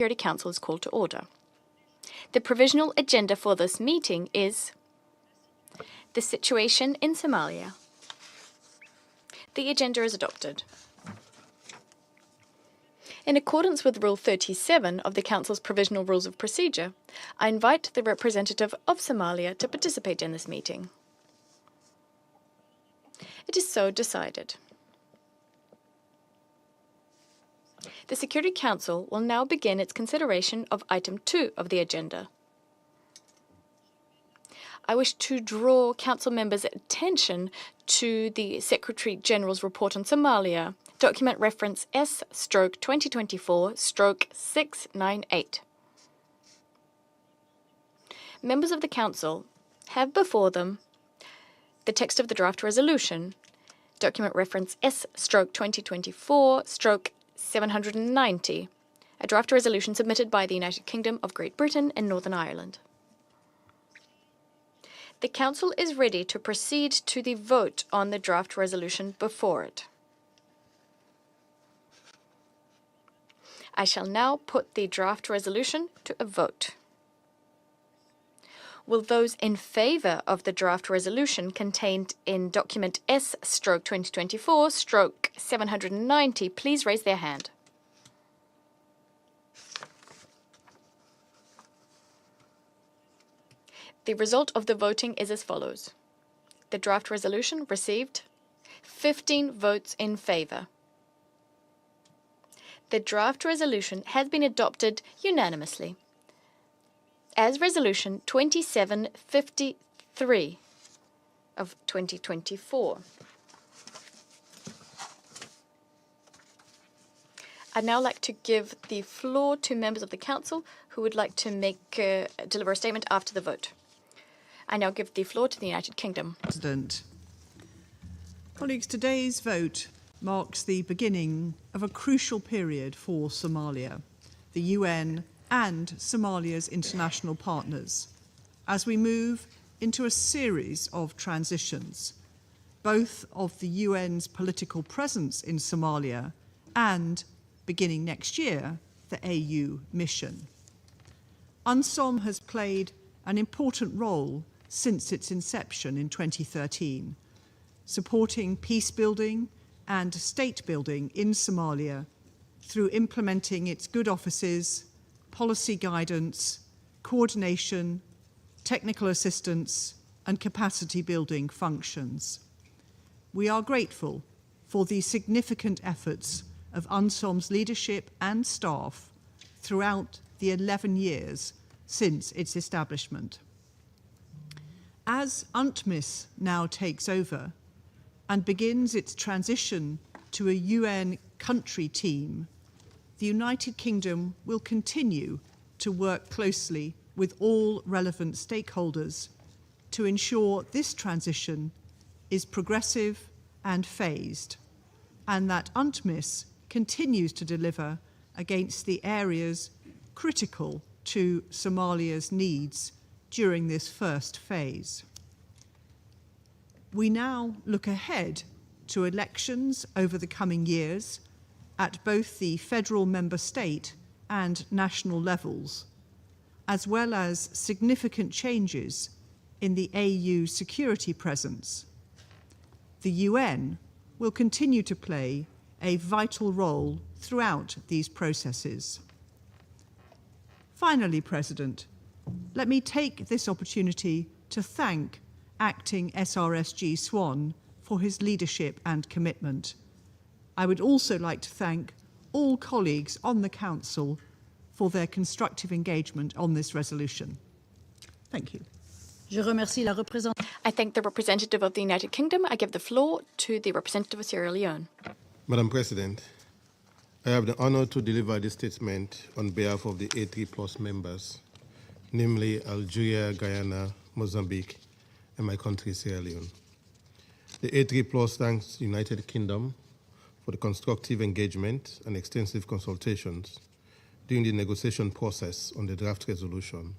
Security Council is called to order. The provisional agenda for this meeting is the situation in Somalia. The agenda is adopted. In accordance with Rule 37 of the Council's Provisional Rules of Procedure, I invite the representative of Somalia to participate in this meeting. It is so decided. The Security Council will now begin its consideration of Item 2 of the agenda. I wish to draw Council members' attention to the Secretary General's report on Somalia, document reference S/2024/698. Members of the Council have before them the text of the draft resolution, document reference S/2024/790, a draft resolution submitted by the United Kingdom of Great Britain and Northern Ireland. The Council is ready to proceed to the vote on the draft resolution before it. I shall now put the draft resolution to a vote. Will those in favour of the draft resolution contained in document S/2024/790 please raise their hand? The result of the voting is as follows. The draft resolution received 15 votes in favour. The draft resolution has been adopted unanimously as Resolution 2753 of 2024. I'd now like to give the floor to members of the Council who would like to deliver a statement after the vote. I now give the floor to the United Kingdom. President. Colleagues, today's vote marks the beginning of a crucial period for Somalia, the UN and Somalia's international partners, as we move into a series of transitions, both of the UN's political presence in Somalia and, beginning next year, the AU mission. UNSOM has played an important role since its inception in 2013, supporting peace building and state building in Somalia through implementing its good offices, policy guidance, coordination, technical assistance, and capacity building functions. We are grateful for the significant efforts of UNSOM's leadership and staff throughout the 11 years since its establishment. As UNTMIS now takes over and begins its transition to a UN country team, the United Kingdom will continue to work closely with all relevant stakeholders to ensure this transition is progressive and phased, and that UNTMIS continues to deliver against the areas critical to Somalia's needs during this first phase. We now look ahead to elections over the coming years at both the federal member state and national levels, as well as significant changes in the AU security presence. The UN will continue to play a vital role throughout these processes. Finally, President, let me take this opportunity to thank Acting SRSG Swan for his leadership and commitment. I would also like to thank all colleagues on the Council for their constructive engagement on this resolution. Thank you. I thank the representative of the United Kingdom. I give the floor to the representative of Sierra Leone. Madam President, I have the honor to deliver this statement on behalf of the A3+ members, namely Algeria, Guyana, Mozambique, and my country, Sierra Leone. The A3+ thanks the United Kingdom for the constructive engagement and extensive consultations during the negotiation process on the draft resolution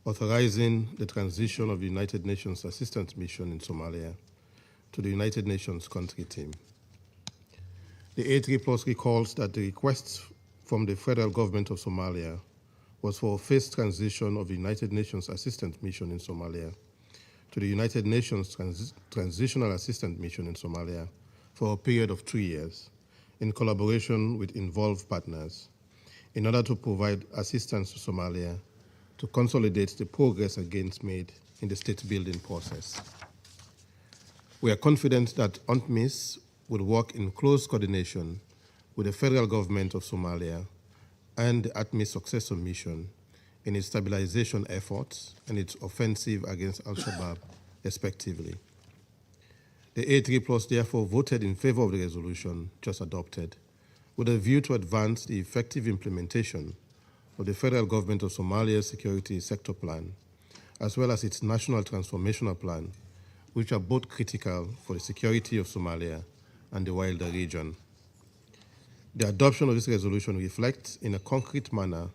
authorizing the transition of the United Nations Assistance Mission in Somalia to the United Nations country team. The A3+ recalls that the requests from the federal government of Somalia was for a phased transition of the United Nations Assistance Mission in Somalia to the United Nations Transitional Assistance Mission in Somalia for a period of 3 years in collaboration with involved partners in order to provide assistance to Somalia to consolidate the progress against made in the state-building process. We are confident that UNMIK will work in close coordination with the federal government of Somalia and the UNMIK successor mission in its stabilization efforts and its offensive against Al-Shabaab, respectively. The A3+ therefore voted in favor of the resolution just adopted with a view to advance the effective implementation of the federal government of Somalia's security sector plan, as well as its national transformational plan, which are both critical for the security of Somalia and the wider region. The adoption of this resolution reflects in a concrete manner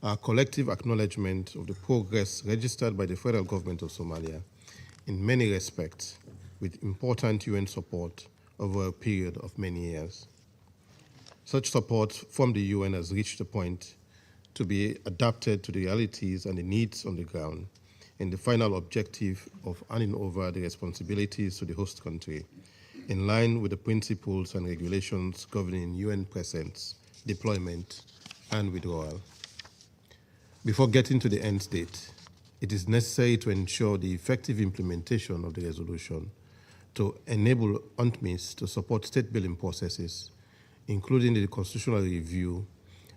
our collective acknowledgement of the progress registered by the federal government of Somalia in many respects, with important UN support over a period of many years. Such support from the UN has reached a point to be adapted to the realities and the needs on the ground in the final objective of handing over the responsibilities to the host country, in line with the principles and regulations governing UN presence, deployment, and withdrawal. Before getting to the end state, it is necessary to ensure the effective implementation of the resolution to enable UNMIK to support state-building processes, including the constitutional review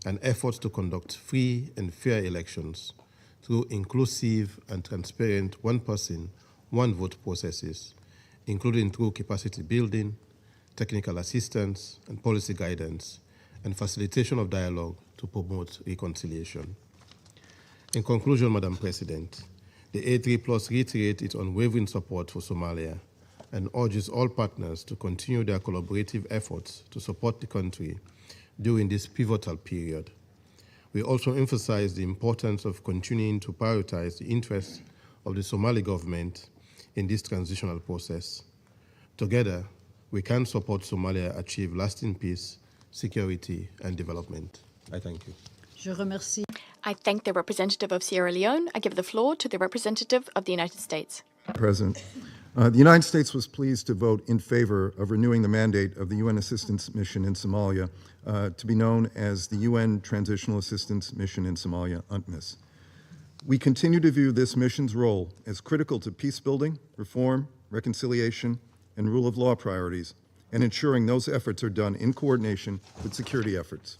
and efforts to conduct free and fair elections through inclusive and transparent one-person, one-vote processes, including through capacity building, technical assistance, and policy guidance, and facilitation of dialogue to promote reconciliation. In conclusion, Madam President, the A3+ reiterates its unwavering support for Somalia and urges all partners to continue their collaborative efforts to support the country during this pivotal period. We also emphasize the importance of continuing to prioritize the interests of the Somali government in this transitional process. Together, we can support Somalia achieve lasting peace, security, and development. I thank you. Je remercie. I thank the representative of Sierra Leone. I give the floor to the representative of the United States. President, the United States was pleased to vote in favor of renewing the mandate of the UN Assistance Mission in Somalia to be known as the UN Transitional Assistance Mission in Somalia, UNMIK. We continue to view this mission's role as critical to peace building, reform, reconciliation, and rule of law priorities, and ensuring those efforts are done in coordination with security efforts.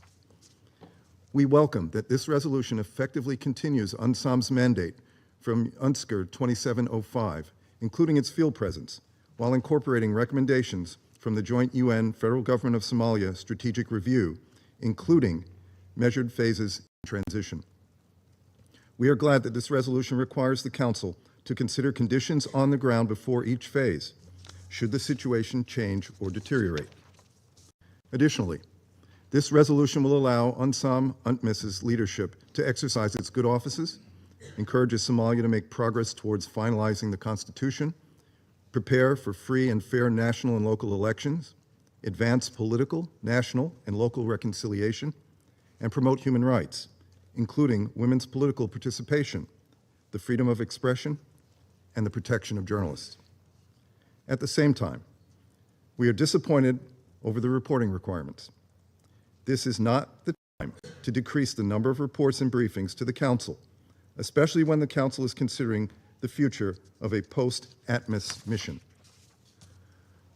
We welcome that this resolution effectively continues UNSOM's mandate from UNSCR 2705, including its field presence, while incorporating recommendations from the joint UN Federal Government of Somalia Strategic Review, including measured phases in transition. We are glad that this resolution requires the Council to consider conditions on the ground before each phase, should the situation change or deteriorate. Additionally, this resolution will allow UNSOM UNTMIS's leadership to exercise its good offices, encourages Somalia to make progress towards finalizing the Constitution, prepare for free and fair national and local elections, advance political, national, and local reconciliation, and promote human rights, including women's political participation, the freedom of expression, and the protection of journalists. At the same time, we are disappointed over the reporting requirements. This is not the time to decrease the number of reports and briefings to the Council, especially when the Council is considering the future of a post-ATMIS mission.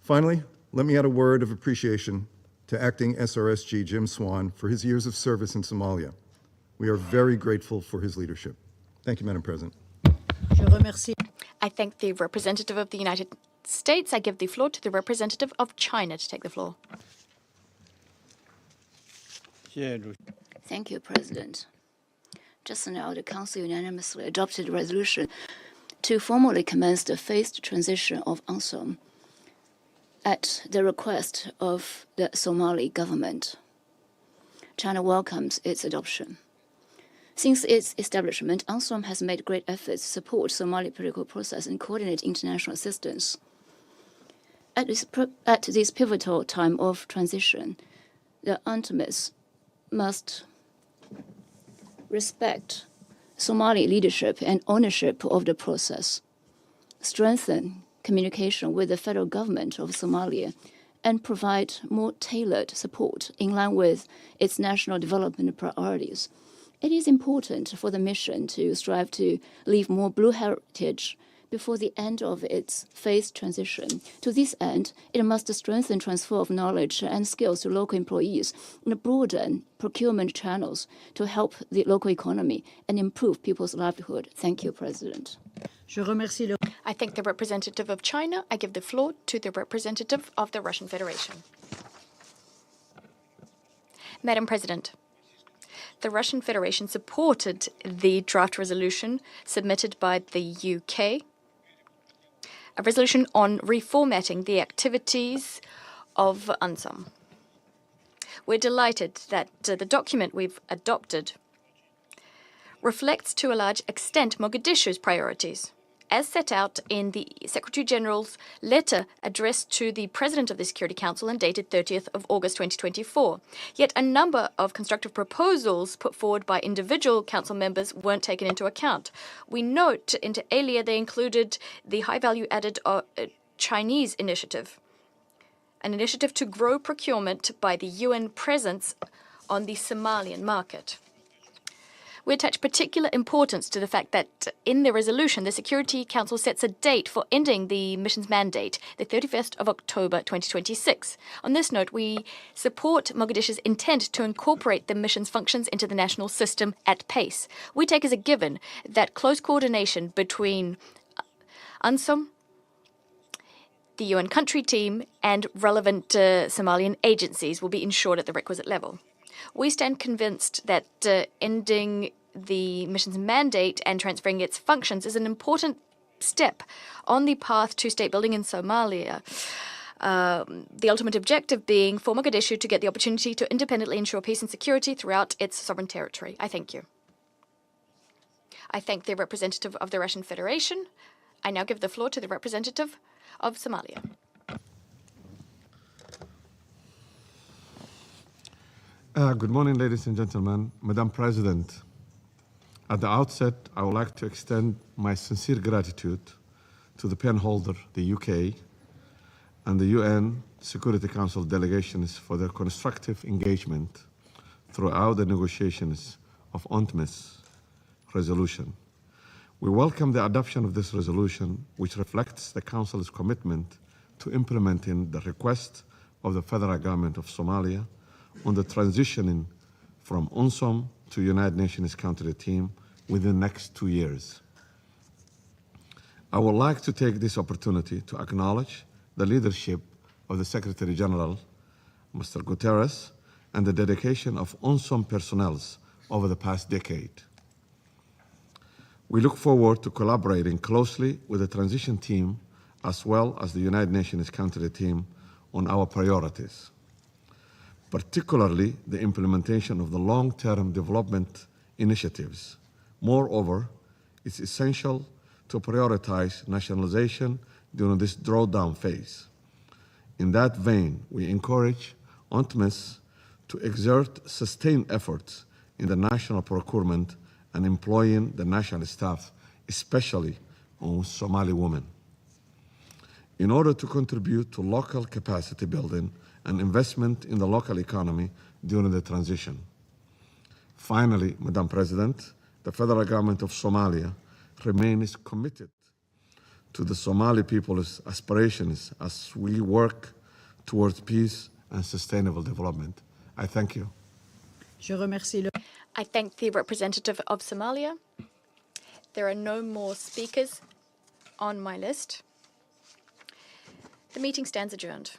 Finally, let me add a word of appreciation to Acting SRSG Jim Swan for his years of service in Somalia. We are very grateful for his leadership. Thank you, Madam President. Je remercie. I thank the representative of the United States. I give the floor to the representative of China to take the floor. Thank you, President. Just now, the Council unanimously adopted a resolution to formally commence the phased transition of UNSOM at the request of the Somali government. China welcomes its adoption. Since its establishment, UNSOM has made great efforts to support Somali political process and coordinate international assistance. At this pivotal time of transition, the UNMIK must respect Somali leadership and ownership of the process, strengthen communication with the federal government of Somalia, and provide more tailored support in line with its national development priorities. It is important for the mission to strive to leave more blue heritage before the end of its phased transition. To this end, it must strengthen transfer of knowledge and skills to local employees and broaden procurement channels to help the local economy and improve people's livelihood. Thank you, President. I thank the representative of China. I give the floor to the representative of the Russian Federation. Madam President, the Russian Federation supported the draft resolution submitted by the UK, a resolution on reformatting the activities of UNSOM. We're delighted that the document we've adopted reflects to a large extent Mogadishu's priorities, as set out in the Secretary-General's letter addressed to the President of the Security Council and dated 30th of August 2024. Yet a number of constructive proposals put forward by individual council members weren't taken into account. We note inter alia they included the high-value-added Chinese initiative, an initiative to grow procurement by the UN presence on the Somalian market. We attach particular importance to the fact that in the resolution, the Security Council sets a date for ending the mission's mandate, the 31st of October 2026. On this note, we support Mogadishu's intent to incorporate the mission's functions into the national system at pace. We take as a given that close coordination between UNSOM, the UN country team, and relevant Somalian agencies will be ensured at the requisite level. We stand convinced that ending the mission's mandate and transferring its functions is an important step on the path to state building in Somalia. The ultimate objective being for Mogadishu to get the opportunity to independently ensure peace and security throughout its sovereign territory. I thank you. I thank the representative of the Russian Federation. I now give the floor to the representative of Somalia. Good morning, ladies and gentlemen. Madam President, at the outset, I would like to extend my sincere gratitude to the pen holder, the UK, and the UN Security Council delegations for their constructive engagement throughout the negotiations of UNMIK's resolution. We welcome the adoption of this resolution, which reflects the Council's commitment to implementing the request of the federal government of Somalia on the transitioning from UNSOM to United Nations country team within the next 2 years. I would like to take this opportunity to acknowledge the leadership of the Secretary General, Mr. Guterres, and the dedication of UNSOM personnel over the past decade. We look forward to collaborating closely with the transition team as well as the United Nations country team on our priorities, particularly the implementation of the long-term development initiatives. Moreover, it's essential to prioritize nationalization during this drawdown phase. In that vein, we encourage UNMIK to exert sustained efforts in the national procurement and employing the national staff, especially on Somali women, in order to contribute to local capacity building and investment in the local economy during the transition. Finally, Madam President, the federal government of Somalia remains committed to the Somali people's aspirations as we work towards peace and sustainable development. I thank you. I thank the representative of Somalia. There are no more speakers on my list. The meeting stands adjourned.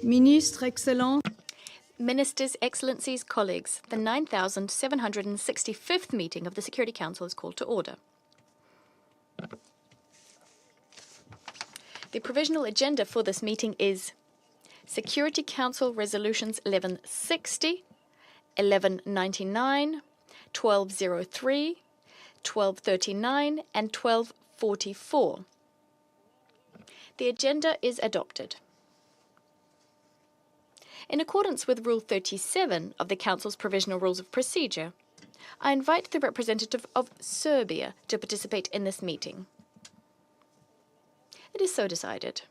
Ministres, Excellences, Ministers, Excellencies, colleagues, the 9,765th meeting of the Security Council is called to order. The provisional agenda for this meeting is Security Council Resolutions 1160, 1199, 1203, 1239, and 1244. The agenda is adopted. In accordance with Rule 37 of the Council's Provisional Rules of Procedure, I invite the representative of Serbia to participate in this meeting. It is so decided.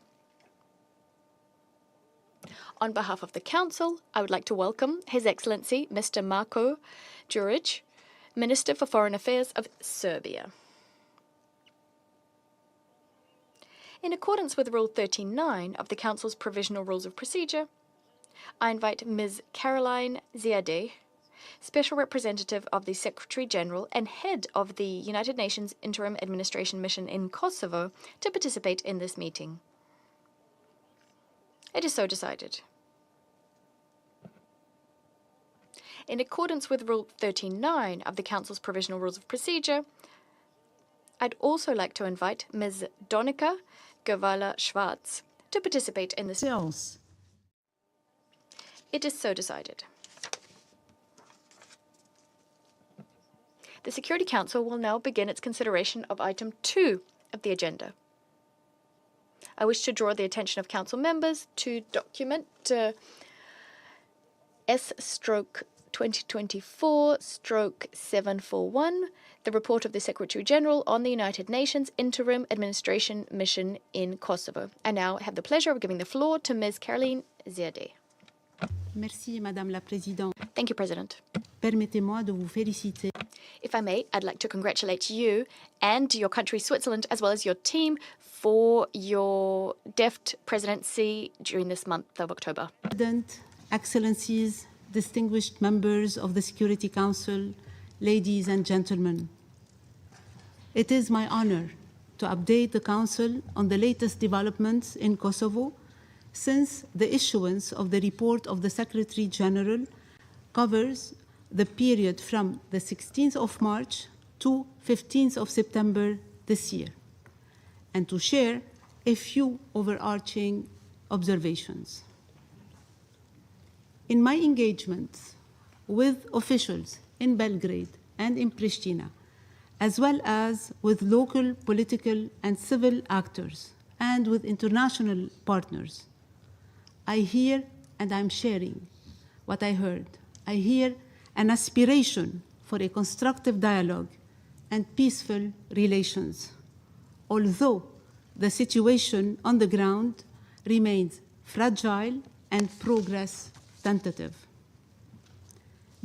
On behalf of the Council, I would like to welcome His Excellency Mr. Marko Đurić, Minister for Foreign Affairs of Serbia. In accordance with Rule 39 of the Council's Provisional Rules of Procedure, I invite Ms. Caroline Ziadeh, Special Representative of the Secretary-General and Head of the United Nations Interim Administration Mission in Kosovo, to participate in this meeting. It is so decided. In accordance with Rule 39 of the Council's Provisional Rules of Procedure, I'd also like to invite Ms. Donika Gawala-Schwarz to participate in this meeting. It is so decided. The Security Council will now begin its consideration of item 2 of the agenda. I wish to draw the attention of Council members to document S/2024/741, the report of the Secretary-General on the United Nations Interim Administration Mission in Kosovo. I now have the pleasure of giving the floor to Ms. Caroline Ziadeh. Merci, Madame la Présidente. Thank you, President. Permettez-moi de vous féliciter. If I may, I'd like to congratulate you and your country, Switzerland, as well as your team for your deft presidency during this month of October. President, Excellencies, distinguished members of the Security Council, ladies and gentlemen. It is my honor to update the Council on the latest developments in Kosovo since the issuance of the report of the Secretary-General covers the period from the 16th of March to 15th of September this year, and to share a few overarching observations. In my engagements with officials in Belgrade and in Pristina, as well as with local political and civil actors and with international partners, I hear and I'm sharing what I heard. I hear an aspiration for a constructive dialogue and peaceful relations, although the situation on the ground remains fragile and progress tentative.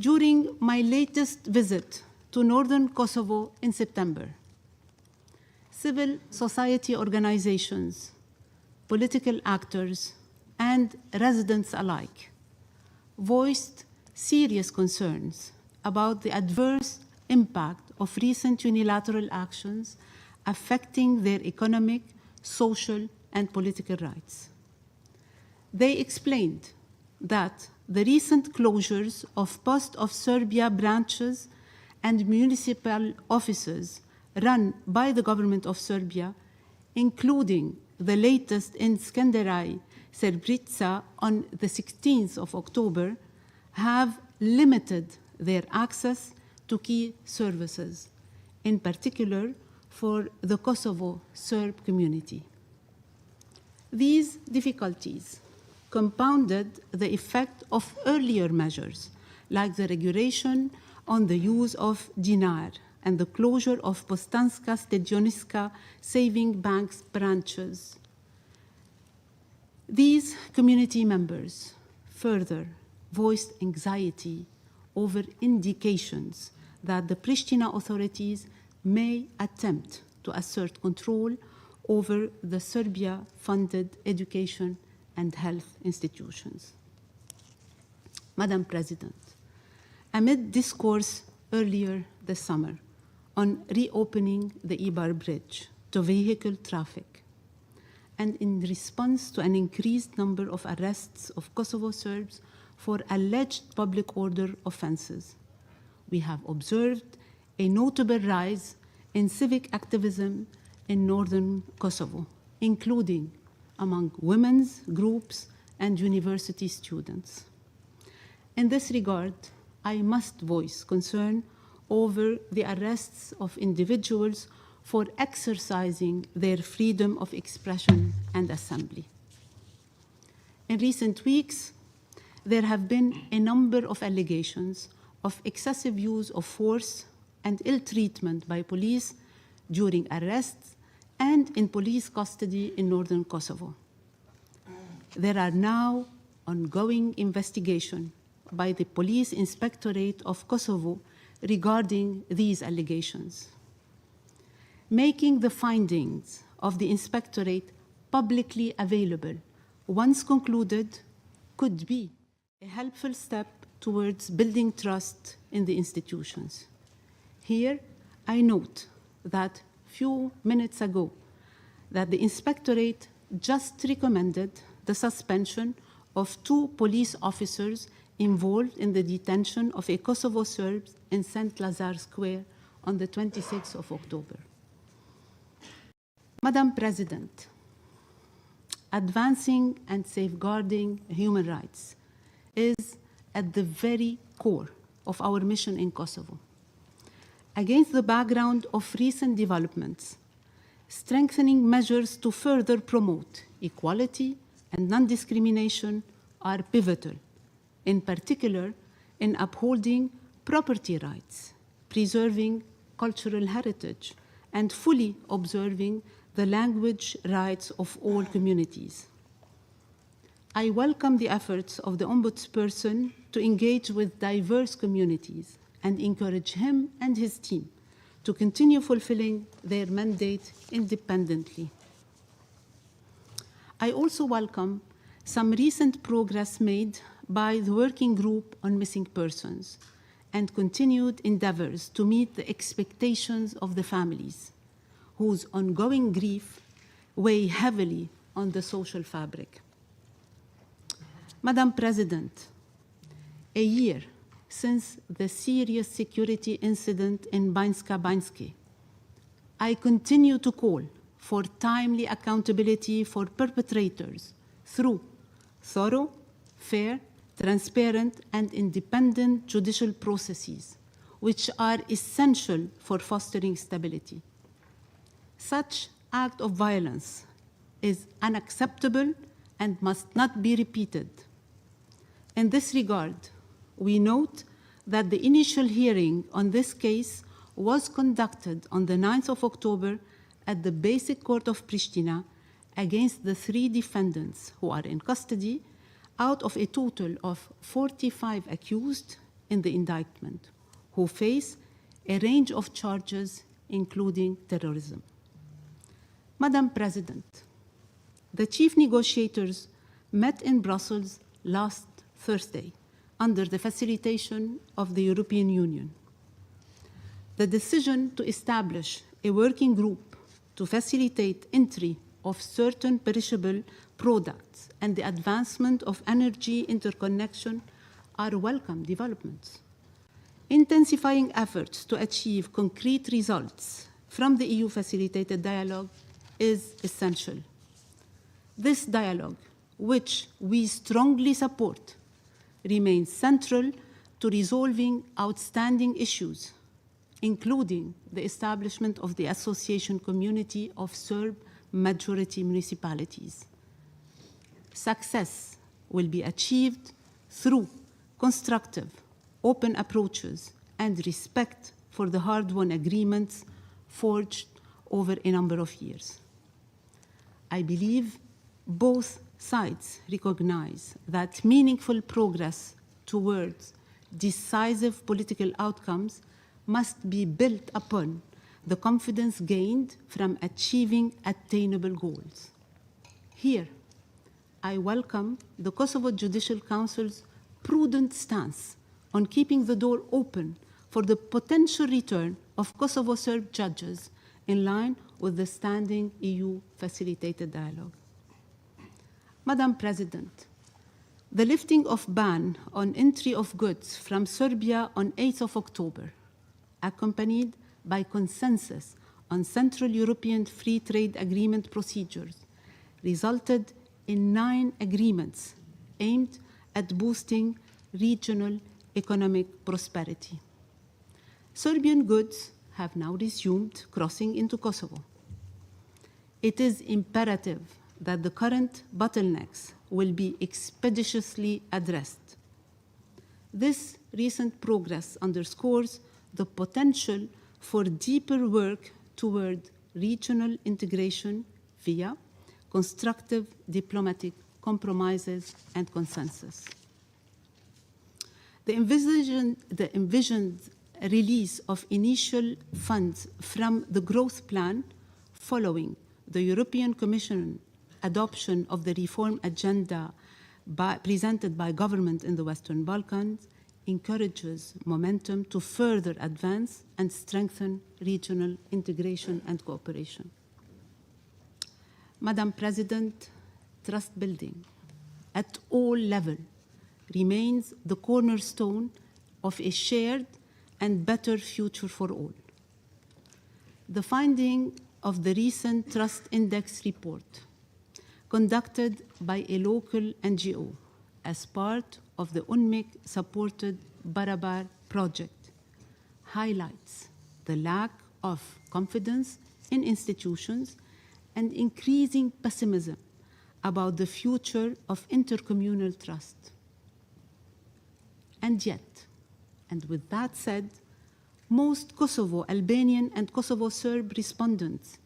During my latest visit to northern Kosovo in September, civil society organizations, political actors, and residents alike voiced serious concerns about the adverse impact of recent unilateral actions affecting their economic, social, and political rights. They explained that the recent closures of Post of Serbia branches and municipal offices run by the government of Serbia, including the latest in Skenderaj, Srebrenica on the 16th of October, have limited their access to key services, in particular for the Kosovo Serb community. These difficulties compounded the effect of earlier measures, like the regulation on the use of dinar and the closure of Postanska Stedionicka saving banks branches. These community members further voiced anxiety over indications that the Pristina authorities may attempt to assert control over the Serbia-funded education and health institutions. Madam President, amid discourse earlier this summer on reopening the Ibar Bridge to vehicle traffic, and in response to an increased number of arrests of Kosovo Serbs for alleged public order offenses. We have observed a notable rise in civic activism in northern Kosovo, including among women's groups and university students. In this regard, I must voice concern over the arrests of individuals for exercising their freedom of expression and assembly. In recent weeks, there have been a number of allegations of excessive use of force and ill treatment by police during arrests and in police custody in northern Kosovo. There are now ongoing investigations by the Police Inspectorate of Kosovo regarding these allegations. Making the findings of the Inspectorate publicly available once concluded could be a helpful step towards building trust in the institutions. Here, I note that few minutes ago that the Inspectorate just recommended the suspension of 2 police officers involved in the detention of a Kosovo Serb in St. Lazar Square on the 26th of October. Madam President, advancing and safeguarding human rights is at the very core of our mission in Kosovo. Against the background of recent developments, strengthening measures to further promote equality and non-discrimination are pivotal, in particular in upholding property rights, preserving cultural heritage, and fully observing the language rights of all communities. I welcome the efforts of the Ombudsperson to engage with diverse communities and encourage him and his team to continue fulfilling their mandate independently. I also welcome some recent progress made by the Working Group on Missing Persons and continued endeavors to meet the expectations of the families, whose ongoing grief weigh heavily on the social fabric. Madam President, a year since the serious security incident in Bańska-Bańskie, I continue to call for timely accountability for perpetrators through thorough, fair, transparent, and independent judicial processes, which are essential for fostering stability. Such act of violence is unacceptable and must not be repeated. In this regard, we note that the initial hearing on this case was conducted on the 9th of October at the Basic Court of Pristina against the 3 defendants who are in custody out of a total of 45 accused in the indictment, who face a range of charges, including terrorism. Madam President, the chief negotiators met in Brussels last Thursday under the facilitation of the European Union. The decision to establish a working group to facilitate entry of certain perishable products and the advancement of energy interconnection are welcome developments. Intensifying efforts to achieve concrete results from the EU-facilitated dialogue is essential. This dialogue, which we strongly support, remains central to resolving outstanding issues, including the establishment of the Association Community of Serb Majority Municipalities. Success will be achieved through constructive, open approaches and respect for the hard-won agreements forged over a number of years. I believe both sides recognize that meaningful progress towards decisive political outcomes must be built upon the confidence gained from achieving attainable goals. Here, I welcome the Kosovo Judicial Council's prudent stance on keeping the door open for the potential return of Kosovo Serb judges in line with the standing EU-facilitated dialogue. Madam President, the lifting of ban on entry of goods from Serbia on 8th of October, accompanied by consensus on Central European Free Trade Agreement procedures, resulted in 9 agreements aimed at boosting regional economic prosperity. Serbian goods have now resumed crossing into Kosovo. It is imperative that the current bottlenecks will be expeditiously addressed. This recent progress underscores the potential for deeper work toward regional integration via constructive diplomatic compromises and consensus. The envisioned release of initial funds from the growth plan following the European Commission adoption of the reform agenda presented by government in the Western Balkans encourages momentum to further advance and strengthen regional integration and cooperation. Madam President, trust building at all levels remains the cornerstone of a shared and better future for all. The finding of the recent Trust Index report, conducted by a local NGO as part of the UNMIK-supported Barabar project, highlights the lack of confidence in institutions and increasing pessimism about the future of intercommunal trust. And yet, and with that said, most Kosovo Albanian and Kosovo Serb respondents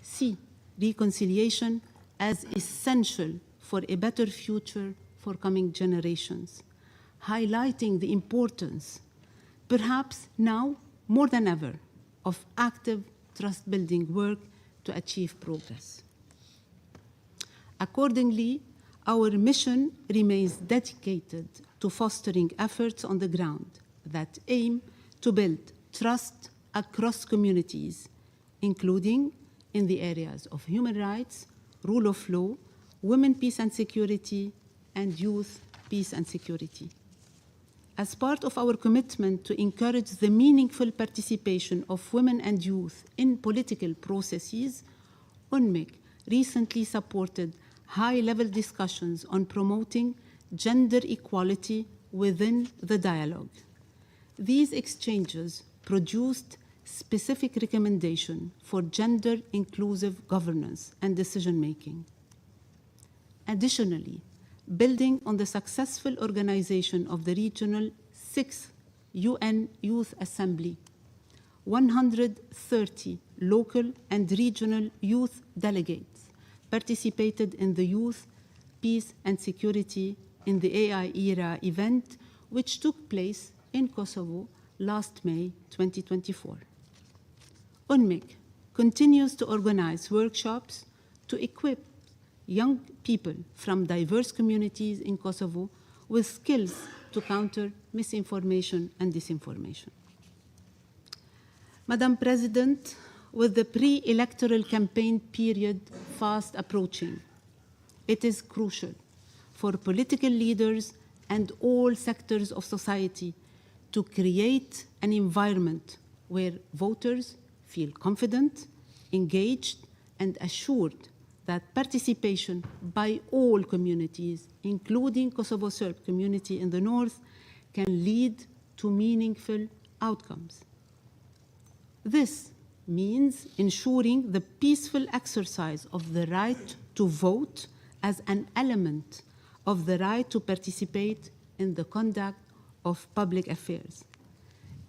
see reconciliation as essential for a better future for coming generations, highlighting the importance, perhaps now more than ever, of active trust-building work to achieve progress. Accordingly, our mission remains dedicated to fostering efforts on the ground that aim to build trust across communities, including in the areas of human rights, rule of law, women, peace and security, and youth, peace and security. As part of our commitment to encourage the meaningful participation of women and youth in political processes, UNMIK recently supported high-level discussions on promoting gender equality within the dialogue. These exchanges produced specific recommendations for gender-inclusive governance and decision-making. Additionally, building on the successful organization of the regional 6th UN Youth Assembly, 130 local and regional youth delegates participated in the Youth, Peace and Security in the AI Era event, which took place in Kosovo last May 2024. UNMIK continues to organize workshops to equip young people from diverse communities in Kosovo with skills to counter misinformation and disinformation. Madam President, with the pre-electoral campaign period fast approaching, it is crucial for political leaders and all sectors of society to create an environment where voters feel confident, engaged, and assured that participation by all communities, including Kosovo Serb community in the north, can lead to meaningful outcomes. This means ensuring the peaceful exercise of the right to vote as an element of the right to participate in the conduct of public affairs.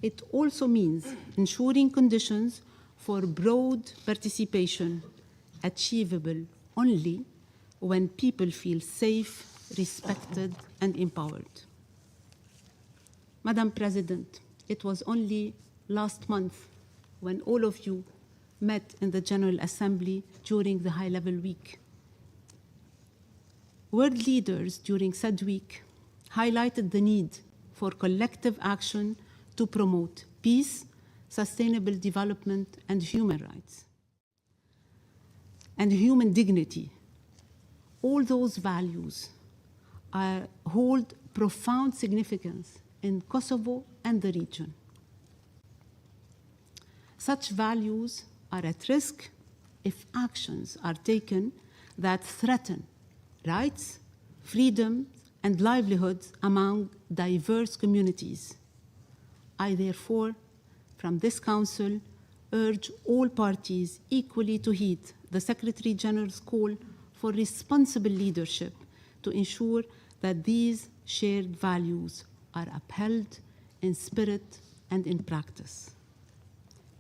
It also means ensuring conditions for broad participation achievable only when people feel safe, respected, and empowered. Madam President, it was only last month when all of you met in the General Assembly during the high-level week. World leaders during said week highlighted the need for collective action to promote peace, sustainable development, and human rights, and human dignity, all those values hold profound significance in Kosovo and the region. Such values are at risk if actions are taken that threaten rights, freedom, and livelihoods among diverse communities. I therefore, from this Council, urge all parties equally to heed the Secretary General's call for responsible leadership to ensure that these shared values are upheld in spirit and in practice.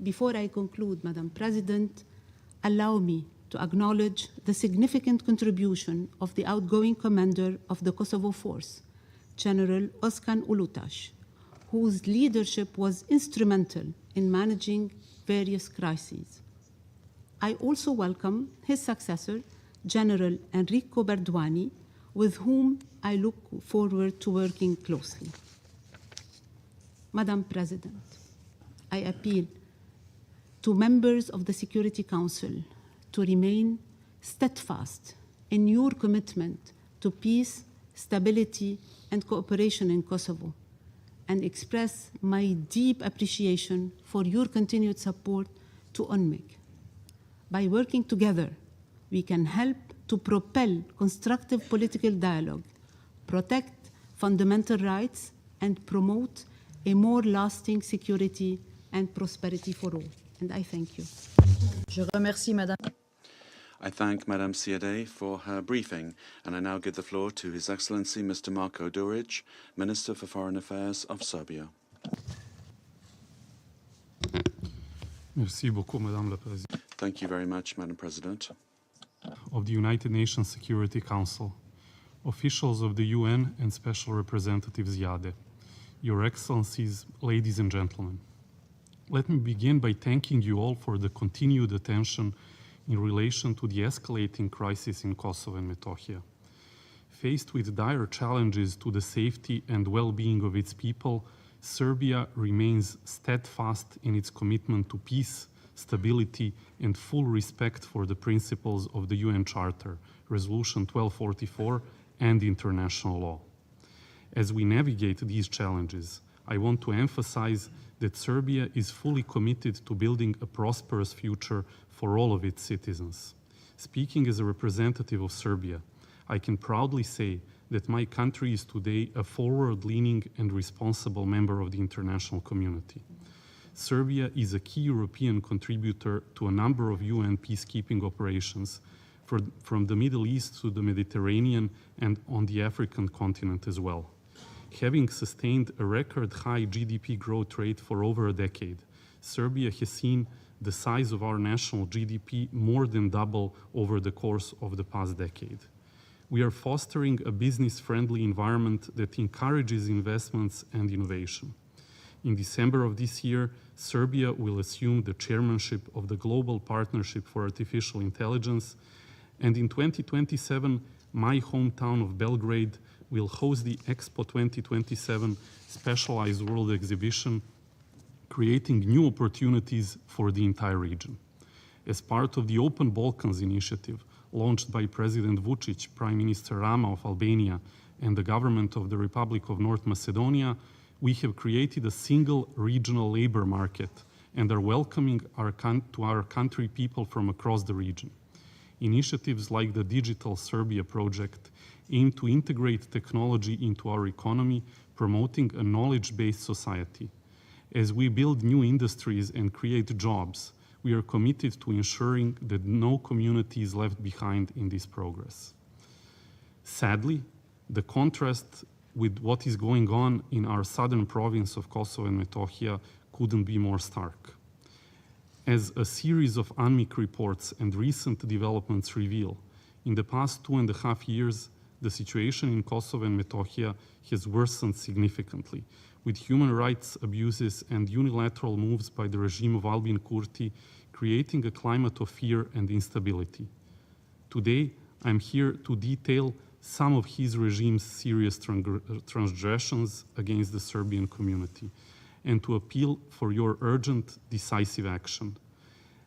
Before I conclude, Madam President, allow me to acknowledge the significant contribution of the outgoing commander of the Kosovo Force, General Oskan Ulutash, whose leadership was instrumental in managing various crises. I also welcome his successor, General Enrico Bardwani, with whom I look forward to working closely. Madam President, I appeal to members of the Security Council to remain steadfast in your commitment to peace, stability, and cooperation in Kosovo, and express my deep appreciation for your continued support to UNMIK. By working together, we can help to propel constructive political dialogue, protect fundamental rights, and promote a more lasting security and prosperity for all. And I thank you. Je remercie Madame. I thank Madame Siadé for her briefing, and I now give the floor to His Excellency Mr. Marko Duric, Minister for Foreign Affairs of Serbia. Merci beaucoup, Madame la Présidente. Thank you very much, Madam President. Of the United Nations Security Council, officials of the UN and Special Representative Ziade, Your Excellencies, ladies and gentlemen. Let me begin by thanking you all for the continued attention in relation to the escalating crisis in Kosovo and Metohija. Faced with dire challenges to the safety and well-being of its people, Serbia remains steadfast in its commitment to peace, stability, and full respect for the principles of the UN Charter, Resolution 1244, and international law. As we navigate these challenges, I want to emphasize that Serbia is fully committed to building a prosperous future for all of its citizens. Speaking as a representative of Serbia, I can proudly say that my country is today a forward-leaning and responsible member of the international community. Serbia is a key European contributor to a number of UN peacekeeping operations, from the Middle East to the Mediterranean and on the African continent as well. Having sustained a record high GDP growth rate for over a decade, Serbia has seen the size of our national GDP more than double over the course of the past decade. We are fostering a business-friendly environment that encourages investments and innovation. In December of this year, Serbia will assume the chairmanship of the Global Partnership for Artificial Intelligence, and in 2027, my hometown of Belgrade will host the Expo 2027 Specialized World Exhibition, creating new opportunities for the entire region. As part of the Open Balkans initiative, launched by President Vučić, Prime Minister Rama of Albania, and the government of the Republic of North Macedonia, we have created a single regional labor market and are welcoming to our country people from across the region. Initiatives like the Digital Serbia project aim to integrate technology into our economy, promoting a knowledge-based society. As we build new industries and create jobs, we are committed to ensuring that no community is left behind in this progress. Sadly, the contrast with what is going on in our southern province of Kosovo and Metohija couldn't be more stark. As a series of UNMIK reports and recent developments reveal, in the past 2.5 years, the situation in Kosovo and Metohija has worsened significantly, with human rights abuses and unilateral moves by the regime of Albin Kurti creating a climate of fear and instability. Today, I'm here to detail some of his regime's serious transgressions against the Serbian community and to appeal for your urgent, decisive action.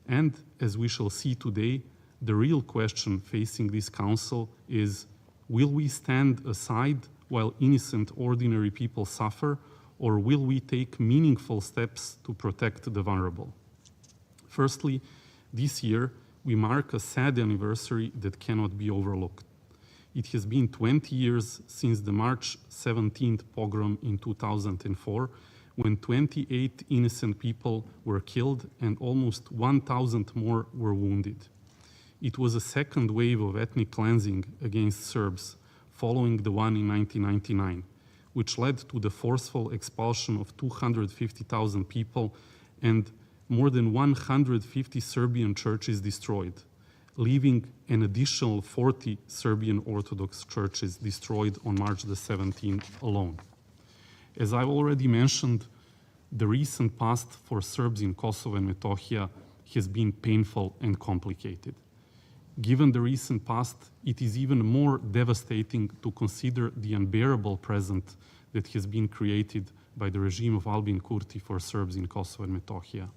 And, as we shall see today, The real question facing this council is, will we stand aside while innocent ordinary people suffer, or will we take meaningful steps to protect the vulnerable? Firstly, this year we mark a sad anniversary that cannot be overlooked. It has been 20 years since the March 17th pogrom in 2004, when 28 innocent people were killed and almost 1,000 more were wounded. It was a second wave of ethnic cleansing against Serbs following the one in 1999, which led to the forceful expulsion of 250,000 people and more than 150 Serbian churches destroyed, leaving an additional 40 Serbian Orthodox churches destroyed on March the 17th alone. As I've already mentioned, the recent past for Serbs in Kosovo and Metohija has been painful and complicated. Given the recent past, it is even more devastating to consider the unbearable present that has been created by the regime of Albin Kurti for Serbs in Kosovo and Metohija.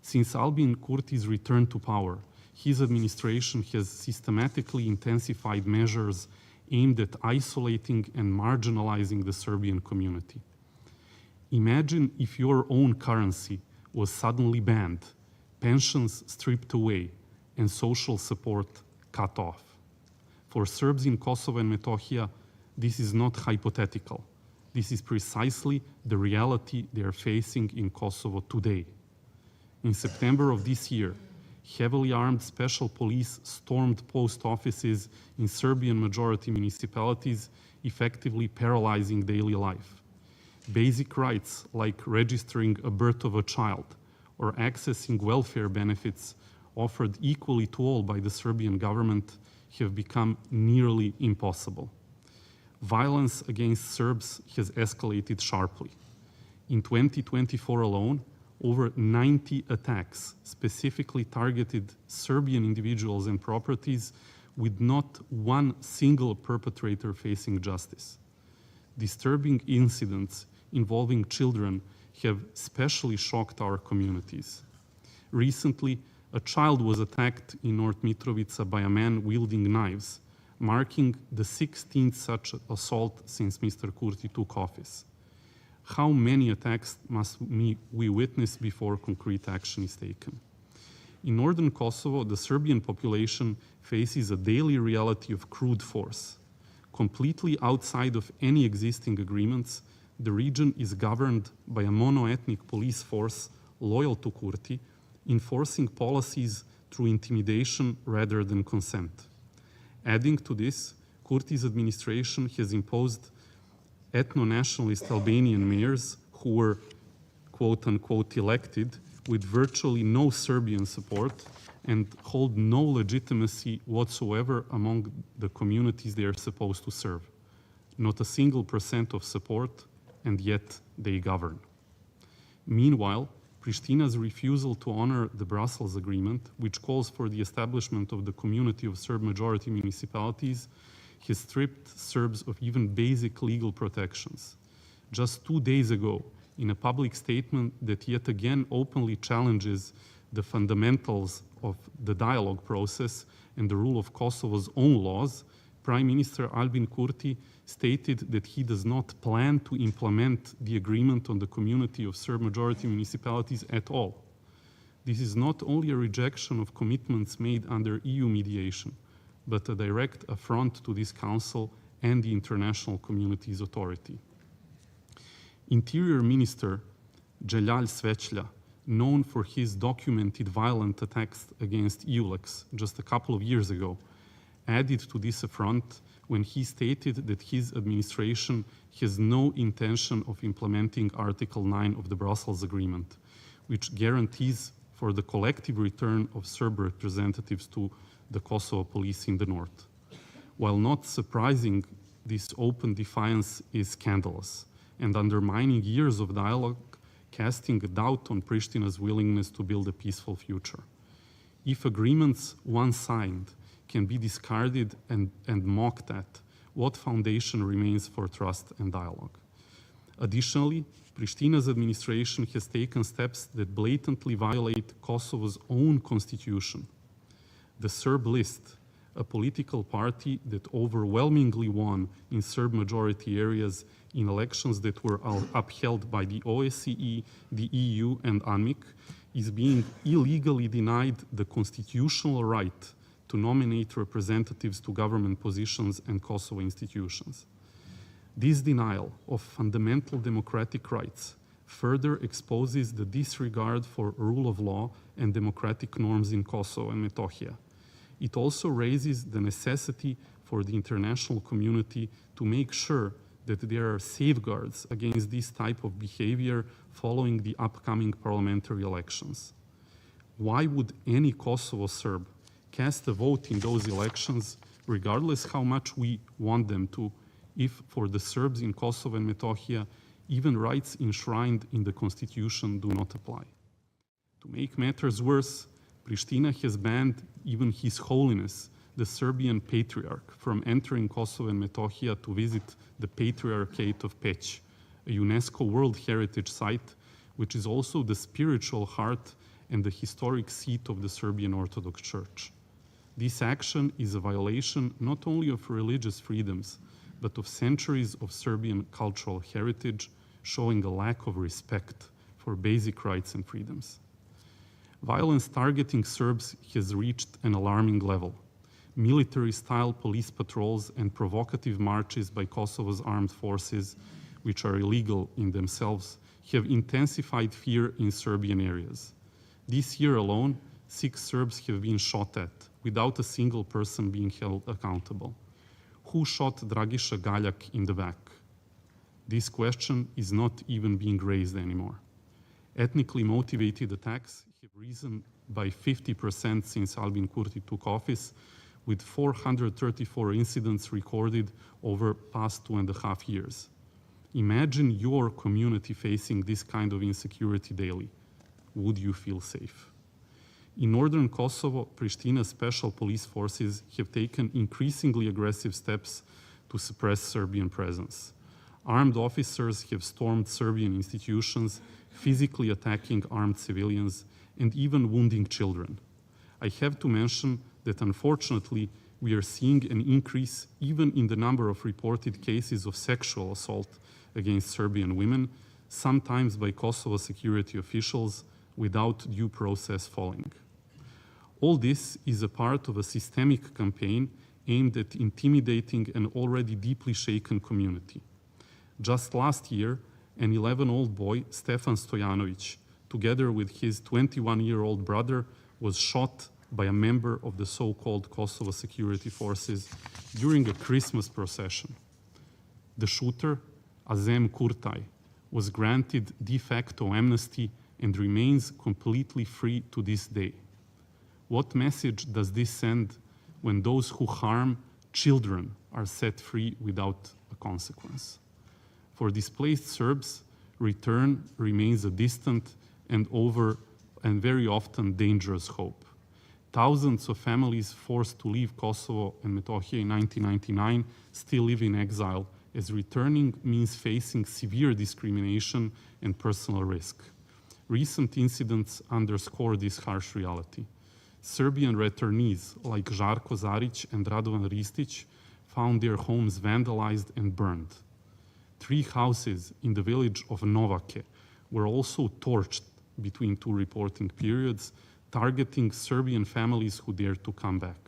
Since Albin Kurti's return to power, his administration has systematically intensified measures aimed at isolating and marginalizing the Serbian community. Imagine if your own currency was suddenly banned, pensions stripped away, and social support cut off. For Serbs in Kosovo and Metohija, this is not hypothetical. This is precisely the reality they are facing in Kosovo today. In September of this year, heavily armed special police stormed post offices in Serbian majority municipalities, effectively paralyzing daily life. Basic rights like registering a birth of a child or accessing welfare benefits offered equally to all by the Serbian government have become nearly impossible. Violence against Serbs has escalated sharply. In 2024 alone, over 90 attacks specifically targeted Serbian individuals and properties with not one single perpetrator facing justice. Disturbing incidents involving children have especially shocked our communities. Recently, a child was attacked in North Mitrovica by a man wielding knives, marking the 16th such assault since Mr. Kurti took office. How many attacks must we witness before concrete action is taken? In northern Kosovo, the Serbian population faces a daily reality of crude force. Completely outside of any existing agreements, the region is governed by a mono-ethnic police force loyal to Kurti, enforcing policies through intimidation rather than consent. Adding to this, Kurti's administration has imposed ethno-nationalist Albanian mayors who were quote-unquote elected with virtually no Serbian support and hold no legitimacy whatsoever among the communities they are supposed to serve. Not a single % of support, and yet they govern. Meanwhile, Prishtina's refusal to honor the Brussels Agreement, which calls for the establishment of the community of Serb-majority municipalities, has stripped Serbs of even basic legal protections. Just 2 days ago, in a public statement that yet again openly challenges the fundamentals of the dialogue process and the rule of Kosovo's own laws, Prime Minister Albin Kurti stated that he does not plan to implement the agreement on the community of Serb-majority municipalities at all. This is not only a rejection of commitments made under EU mediation, but a direct affront to this Council and the international community's authority. Interior Minister Celal Sveçlja, known for his documented violent attacks against EULEX just a couple of years ago, added to this affront when he stated that his administration has no intention of implementing Article 9 of the Brussels Agreement, which guarantees for the collective return of Serb representatives to the Kosovo police in the north. While not surprising, this open defiance is scandalous and undermining years of dialogue, casting a doubt on Prishtina's willingness to build a peaceful future. If agreements once signed can be discarded and mocked at, what foundation remains for trust and dialogue? Additionally, Prishtina's administration has taken steps that blatantly violate Kosovo's own constitution. the Serb List, a political party that overwhelmingly won in Serb majority areas in elections that were upheld by the OSCE, the EU, and UNMIK, is being illegally denied the constitutional right to nominate representatives to government positions and Kosovo institutions. This denial of fundamental democratic rights further exposes the disregard for rule of law and democratic norms in Kosovo and Metohija. It also raises the necessity for the international community to make sure that there are safeguards against this type of behavior following the upcoming parliamentary elections. Why would any Kosovo Serb cast a vote in those elections, regardless how much we want them to, if for the Serbs in Kosovo and Metohija, even rights enshrined in the constitution do not apply? To make matters worse, Pristina has banned even His Holiness, the Serbian Patriarch, from entering Kosovo and Metohija to visit the Patriarchate of Peć, a UNESCO World Heritage Site, which is also the spiritual heart and the historic seat of the Serbian Orthodox Church. This action is a violation not only of religious freedoms, but of centuries of Serbian cultural heritage, showing a lack of respect for basic rights and freedoms. Violence targeting Serbs has reached an alarming level. Military-style police patrols and provocative marches by Kosovo's armed forces, which are illegal in themselves, have intensified fear in Serbian areas. This year alone, 6 Serbs have been shot at, without a single person being held accountable. Who shot Dragiša Galjak in the back? This question is not even being raised anymore. Ethnically motivated attacks have risen by 50% since Albin Kurti took office, with 434 incidents recorded over past 2.5 years. Imagine your community facing this kind of insecurity daily. Would you feel safe? In northern Kosovo, Pristina's special police forces have taken increasingly aggressive steps to suppress Serbian presence. Armed officers have stormed Serbian institutions, physically attacking armed civilians, and even wounding children. I have to mention that unfortunately, we are seeing an increase even in the number of reported cases of sexual assault against Serbian women, sometimes by Kosovo security officials, without due process following. All this is a part of a systemic campaign aimed at intimidating an already deeply shaken community. Just last year, an 11-year-old boy, Stefan Stojanovic, together with his 21-year-old brother, was shot by a member of the so-called Kosovo security forces during a Christmas procession. The shooter, Azem Kurtaj, was granted de facto amnesty and remains completely free to this day. What message does this send when those who harm children are set free without a consequence? For displaced Serbs, return remains a distant and very often dangerous hope. Thousands of families forced to leave Kosovo and Metohija in 1999 still live in exile, as returning means facing severe discrimination and personal risk. Recent incidents underscore this harsh reality. Serbian returnees like Žarko Zarić and Radovan Ristić found their homes vandalized and burned. 3 houses in the village of Novake were also torched between 2 reporting periods, targeting Serbian families who dared to come back.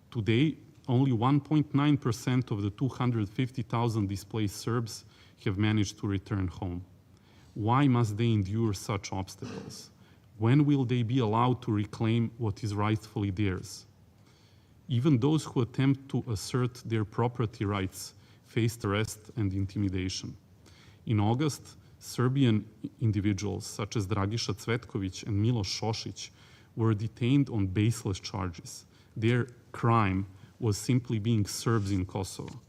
Today, only 1.9% of the 250,000 displaced Serbs have managed to return home. Why must they endure such obstacles? When will they be allowed to reclaim what is rightfully theirs? Even those who attempt to assert their property rights faced arrest and intimidation. In August, Serbian individuals such as Dragiša Cvetković and Miloš Šošić were detained on baseless charges. Their crime was simply being Serbs in Kosovo.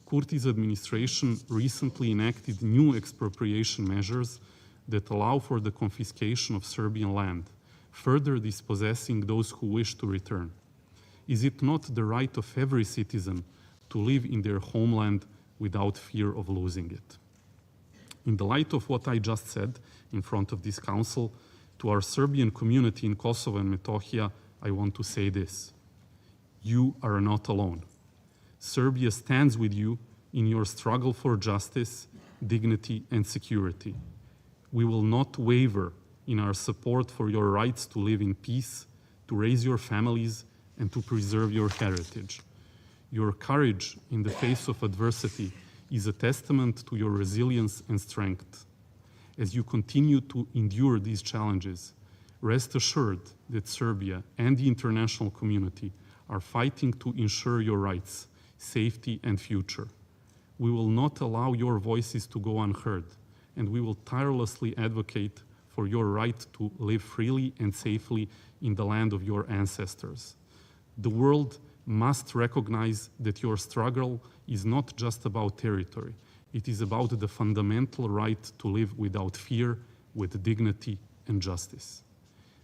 Kurti's administration recently enacted new expropriation measures that allow for the confiscation of Serbian land, further dispossessing those who wish to return. Is it not the right of every citizen to live in their homeland without fear of losing it? In the light of what I just said in front of this council, to our Serbian community in Kosovo and Metohija, I want to say this: you are not alone. Serbia stands with you in your struggle for justice, dignity, and security. We will not waver in our support for your rights to live in peace, to raise your families, and to preserve your heritage. Your courage in the face of adversity is a testament to your resilience and strength. As you continue to endure these challenges, rest assured that Serbia and the international community are fighting to ensure your rights, safety, and future. We will not allow your voices to go unheard, and we will tirelessly advocate for your right to live freely and safely in the land of your ancestors. The world must recognize that your struggle is not just about territory. It is about the fundamental right to live without fear, with dignity and justice.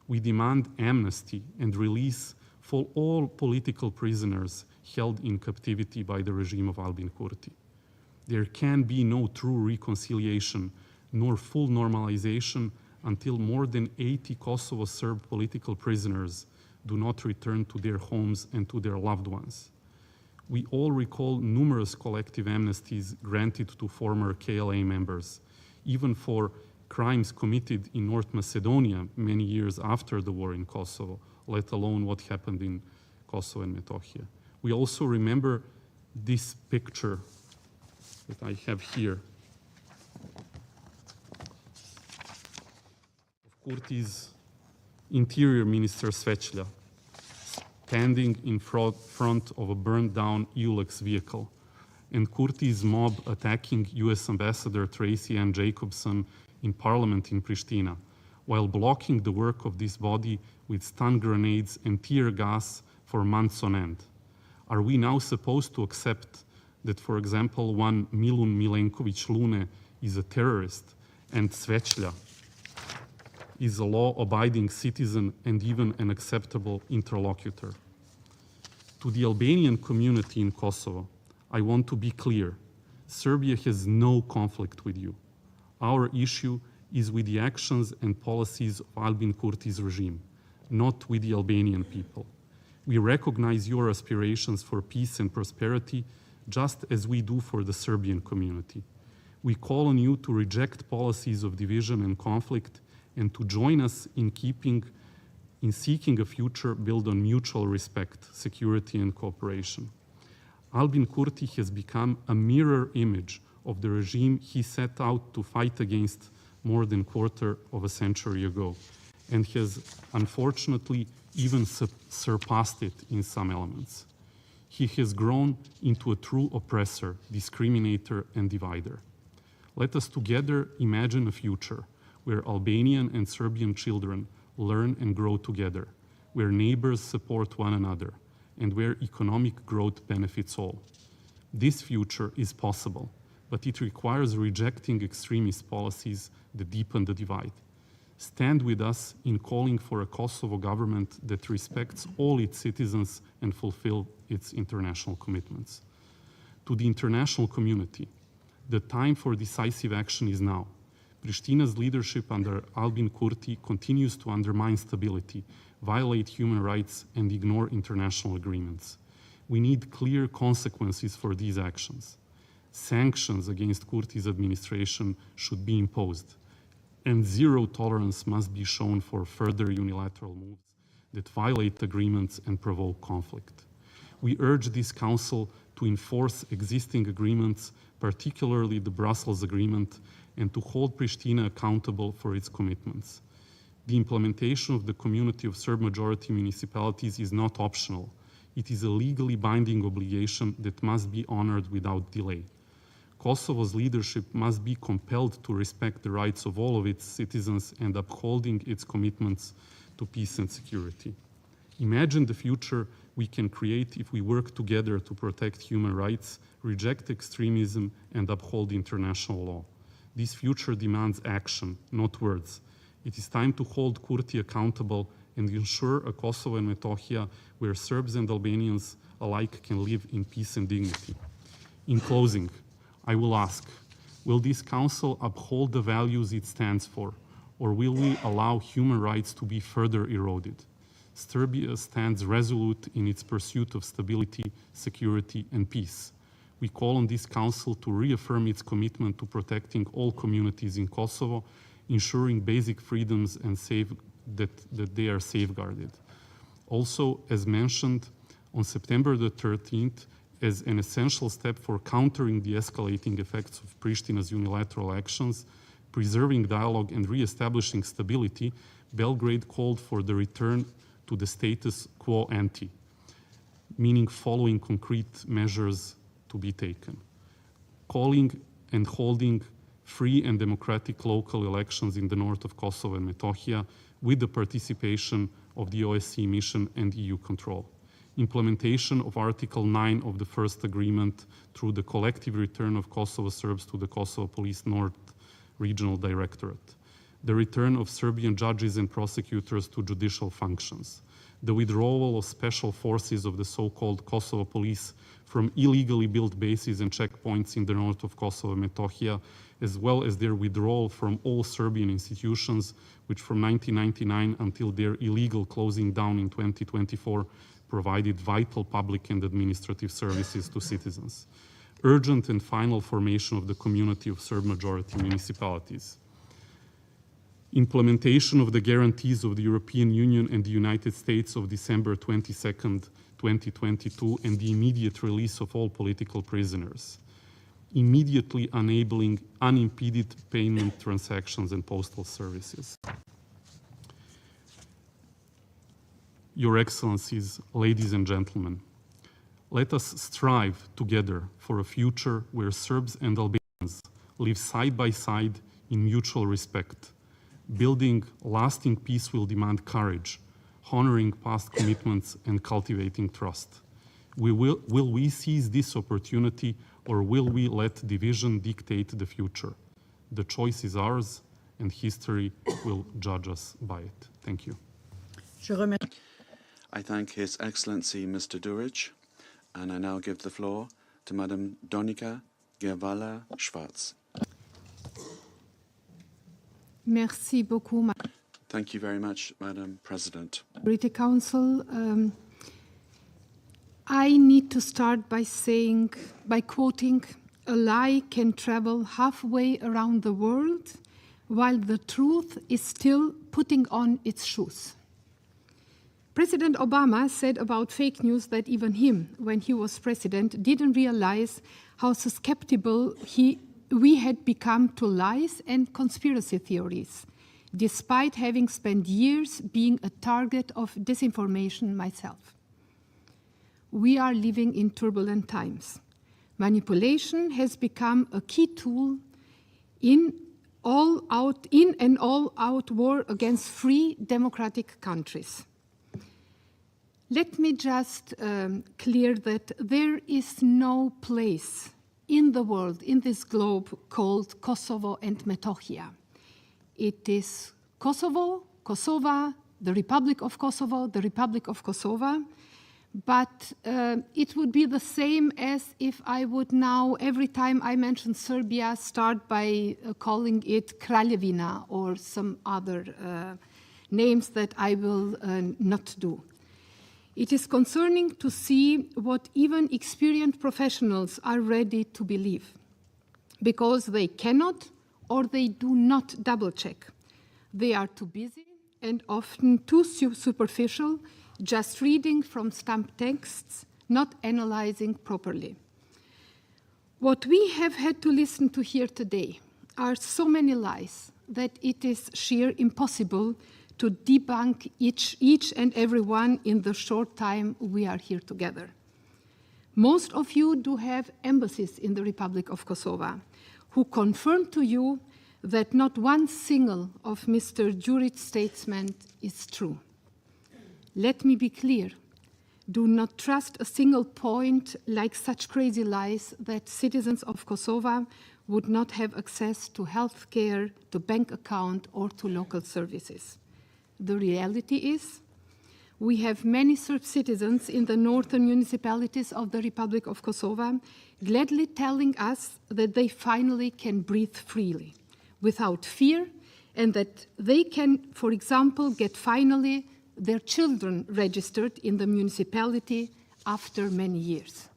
We demand amnesty and release for all political prisoners held in captivity by the regime of Albin Kurti. There can be no true reconciliation nor full normalization until more than 80 Kosovo Serb political prisoners do not return to their homes and to their loved ones. We all recall numerous collective amnesties granted to former KLA members, even for crimes committed in North Macedonia many years after the war in Kosovo, let alone what happened in Kosovo and Metohija. We also remember this picture that I have here of Kurti's Interior Minister Sveclja standing in front of a burned down ULEX vehicle, and Kurti's mob attacking US Ambassador Tracy Ann Jacobson in Parliament in Pristina, while blocking the work of this body with stun grenades and tear gas for months on end. Are we now supposed to accept that, for example, one Milun Milenković Lune is a terrorist and Sveclja is a law-abiding citizen and even an acceptable interlocutor? To the Albanian community in Kosovo, I want to be clear. Serbia has no conflict with you. Our issue is with the actions and policies of Albin Kurti's regime, not with the Albanian people. We recognize your aspirations for peace and prosperity, just as we do for the Serbian community. We call on you to reject policies of division and conflict and to join us in seeking a future built on mutual respect, security, and cooperation. Albin Kurti has become a mirror image of the regime he set out to fight against more than a quarter of a century ago, and has unfortunately even surpassed it in some elements. He has grown into a true oppressor, discriminator, and divider. Let us together imagine a future where Albanian and Serbian children learn and grow together, where neighbors support one another, and where economic growth benefits all. This future is possible, but it requires rejecting extremist policies that deepen the divide. Stand with us in calling for a Kosovo government that respects all its citizens and fulfills its international commitments. To the international community, the time for decisive action is now. Prishtina's leadership under Albin Kurti continues to undermine stability, violate human rights, and ignore international agreements. We need clear consequences for these actions. Sanctions against Kurti's administration should be imposed, and zero tolerance must be shown for further unilateral moves that violate agreements and provoke conflict. We urge this Council to enforce existing agreements, particularly the Brussels Agreement, and to hold Pristina accountable for its commitments. The implementation of the Community of Serb-majority municipalities is not optional. It is a legally binding obligation that must be honored without delay. Kosovo's leadership must be compelled to respect the rights of all of its citizens and upholding its commitments to peace and security. Imagine the future we can create if we work together to protect human rights, reject extremism, and uphold international law. This future demands action, not words. It is time to hold Kurti accountable and ensure a Kosovo and Metohija where Serbs and Albanians alike can live in peace and dignity. In closing, I will ask, will this Council uphold the values it stands for, or will we allow human rights to be further eroded? Serbia stands resolute in its pursuit of stability, security, and peace. We call on this Council to reaffirm its commitment to protecting all communities in Kosovo, ensuring basic freedoms and that they are safeguarded. Also, as mentioned, on September the 13th, as an essential step for countering the escalating effects of Prishtina's unilateral actions, preserving dialogue and re-establishing stability, Belgrade called for the return to the status quo ante, meaning following concrete measures to be taken. Calling and holding free and democratic local elections in the north of Kosovo and Metohija with the participation of the OSCE mission and EU control. Implementation of Article 9 of the first agreement through the collective return of Kosovo Serbs to the Kosovo Police North Regional Directorate. The return of Serbian judges and prosecutors to judicial functions. The withdrawal of special forces of the so-called Kosovo Police from illegally built bases and checkpoints in the north of Kosovo and Metohija, as well as their withdrawal from all Serbian institutions, which from 1999 until their illegal closing down in 2024 provided vital public and administrative services to citizens. Urgent and final formation of the community of Serb-majority municipalities. Implementation of the guarantees of the European Union and the United States of December 22nd, 2022, and the immediate release of all political prisoners. Immediately enabling unimpeded payment transactions and postal services. Your Excellencies, ladies and gentlemen, let us strive together for a future where Serbs and Albanians live side by side in mutual respect. Building lasting peace will demand courage, honoring past commitments and cultivating trust. Will we seize this opportunity, or will we let division dictate the future? The choice is ours, and history will judge us by it. Thank you. I thank His Excellency Mr. Duric, and I now give the floor to Madam Donika Gervala-Schwarz. Merci beaucoup, Thank you very much, Madam President. Security Council. I need to start by quoting, "A lie can travel halfway around the world while the truth is still putting on its shoes." President Obama said about fake news that even him, when he was president, didn't realize how susceptible we had become to lies and conspiracy theories, despite having spent years being a target of disinformation myself. We are living in turbulent times. Manipulation has become a key tool in an all-out war against free democratic countries. Let me just clear that there is no place in the world, in this globe, called Kosovo and Metohija. It is Kosovo, Kosovo, the Republic of Kosovo, the Republic of Kosovo, but it would be the same as if I would now, every time I mention Serbia, start by calling it Kraljevina or some other names that I will not do. It is concerning to see what even experienced professionals are ready to believe, because they cannot or they do not double-check. They are too busy and often too superficial, just reading from stamped texts, not analyzing properly. What we have had to listen to here today are so many lies that it is sheer impossible to debunk each and every one in the short time we are here together. Most of you do have embassies in the Republic of Kosovo who confirm to you that not one single of Mr. Đuric's statement is true. Let me be clear. Do not trust a single point like such crazy lies that citizens of Kosovo would not have access to health care, to bank account, or to local services. The reality is, we have many Serb citizens in the northern municipalities of the Republic of Kosovo gladly telling us that they finally can breathe freely, without fear, and that they can, for example, get finally their children registered in the municipality after many years.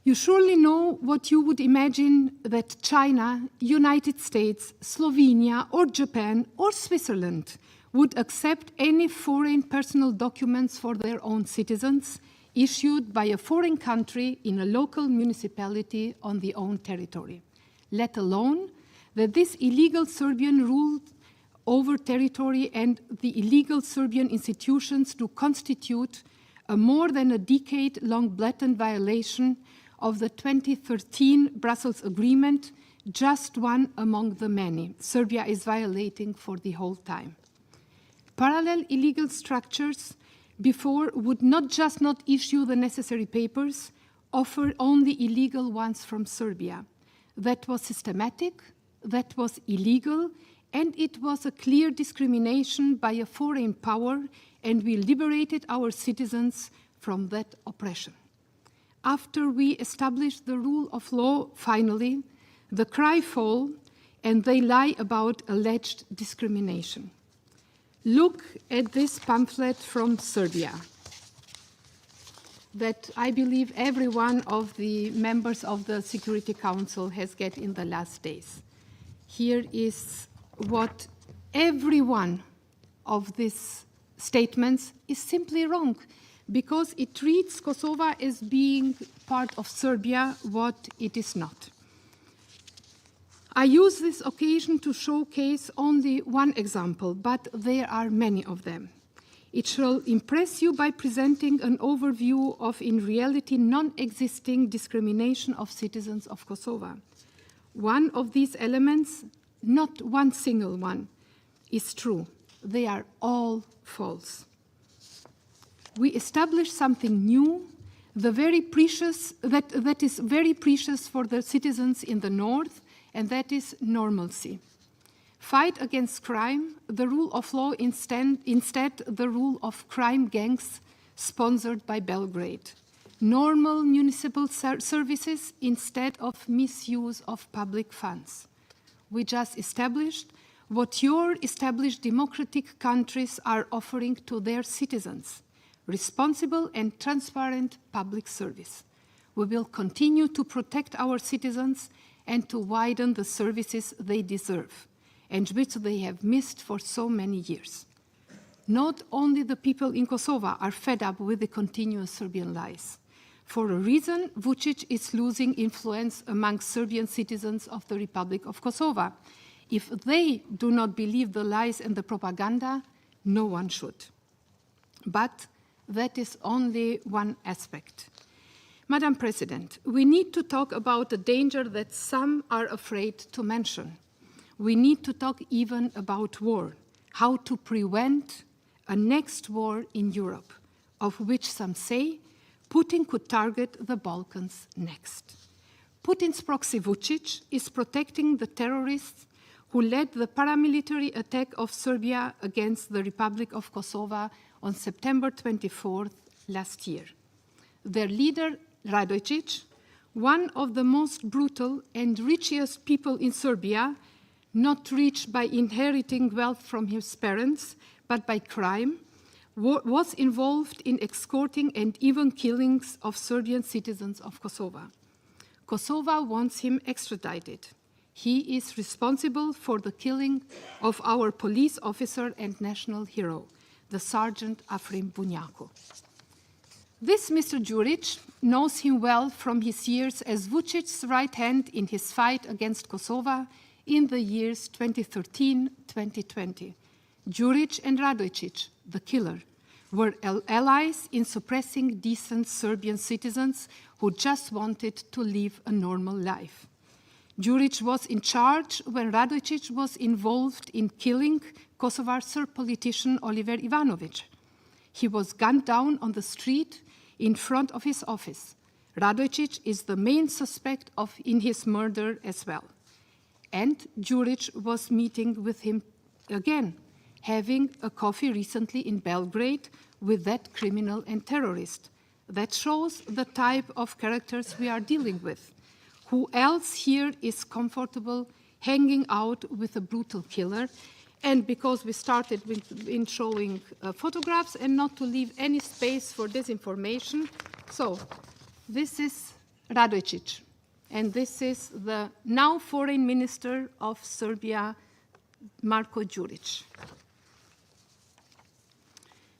You surely know what you would imagine that China, United States, Slovenia, or Japan, or Switzerland would accept any foreign personal documents for their own citizens issued by a foreign country in a local municipality on the own territory, let alone that this illegal Serbian ruled over territory and the illegal Serbian institutions do constitute a more than a decade-long blatant violation of the 2013 Brussels Agreement, just one among the many Serbia is violating for the whole time. Parallel illegal structures before would not just not issue the necessary papers, offer only illegal ones from Serbia. That was systematic, that was illegal, and it was a clear discrimination by a foreign power, and we liberated our citizens from that oppression. After we established the rule of law, finally, the cry fall and they lie about alleged discrimination. Look at this pamphlet from Serbia that I believe every one of the members of the Security Council has got in the last days. Here is what every one of these statements is simply wrong, because it treats Kosovo as being part of Serbia, what it is not. I use this occasion to showcase only one example, but there are many of them. It shall impress you by presenting an overview of, in reality, non-existing discrimination of citizens of Kosovo. One of these elements, not one single one, is true. They are all false. We establish something new, that is very precious for the citizens in the north, and that is normalcy. Fight against crime, the rule of law instead the rule of crime gangs sponsored by Belgrade. Normal municipal services instead of misuse of public funds. We just established what your established democratic countries are offering to their citizens. Responsible and transparent public service. We will continue to protect our citizens and to widen the services they deserve and which they have missed for so many years. Not only the people in Kosovo are fed up with the continuous Serbian lies. For a reason, Vučić is losing influence among Serbian citizens of the Republic of Kosovo. If they do not believe the lies and the propaganda, no one should. But that is only one aspect. Madam President, we need to talk about the danger that some are afraid to mention. We need to talk even about war, how to prevent a next war in Europe, of which some say Putin could target the Balkans next. Putin's proxy Vučić is protecting the terrorists who led the paramilitary attack of Serbia against the Republic of Kosovo on September 24th last year. Their leader, Radojčić, one of the most brutal and richest people in Serbia, not rich by inheriting wealth from his parents, but by crime, was involved in escorting and even killings of Serbian citizens of Kosovo. Kosovo wants him extradited. He is responsible for the killing of our police officer and national hero, the Sergeant Afrim Bunjaku. This Mr. Đurić knows him well from his years as Vučić's right hand in his fight against Kosovo in the years 2013-2020. Đurić and Radojčić, the killer, were allies in suppressing decent Serbian citizens who just wanted to live a normal life. Đurić was in charge when Radojčić was involved in killing Kosovar Serb politician Oliver Ivanović. He was gunned down on the street in front of his office. Radojčić is the main suspect in his murder as well. And Đurić was meeting with him again, having a coffee recently in Belgrade with that criminal and terrorist. That shows the type of characters we are dealing with. Who else here is comfortable hanging out with a brutal killer? and because we started in showing photographs and not to leave any space for disinformation. So this is Radojčić, and this is the now Foreign Minister of Serbia, Marko Đurić.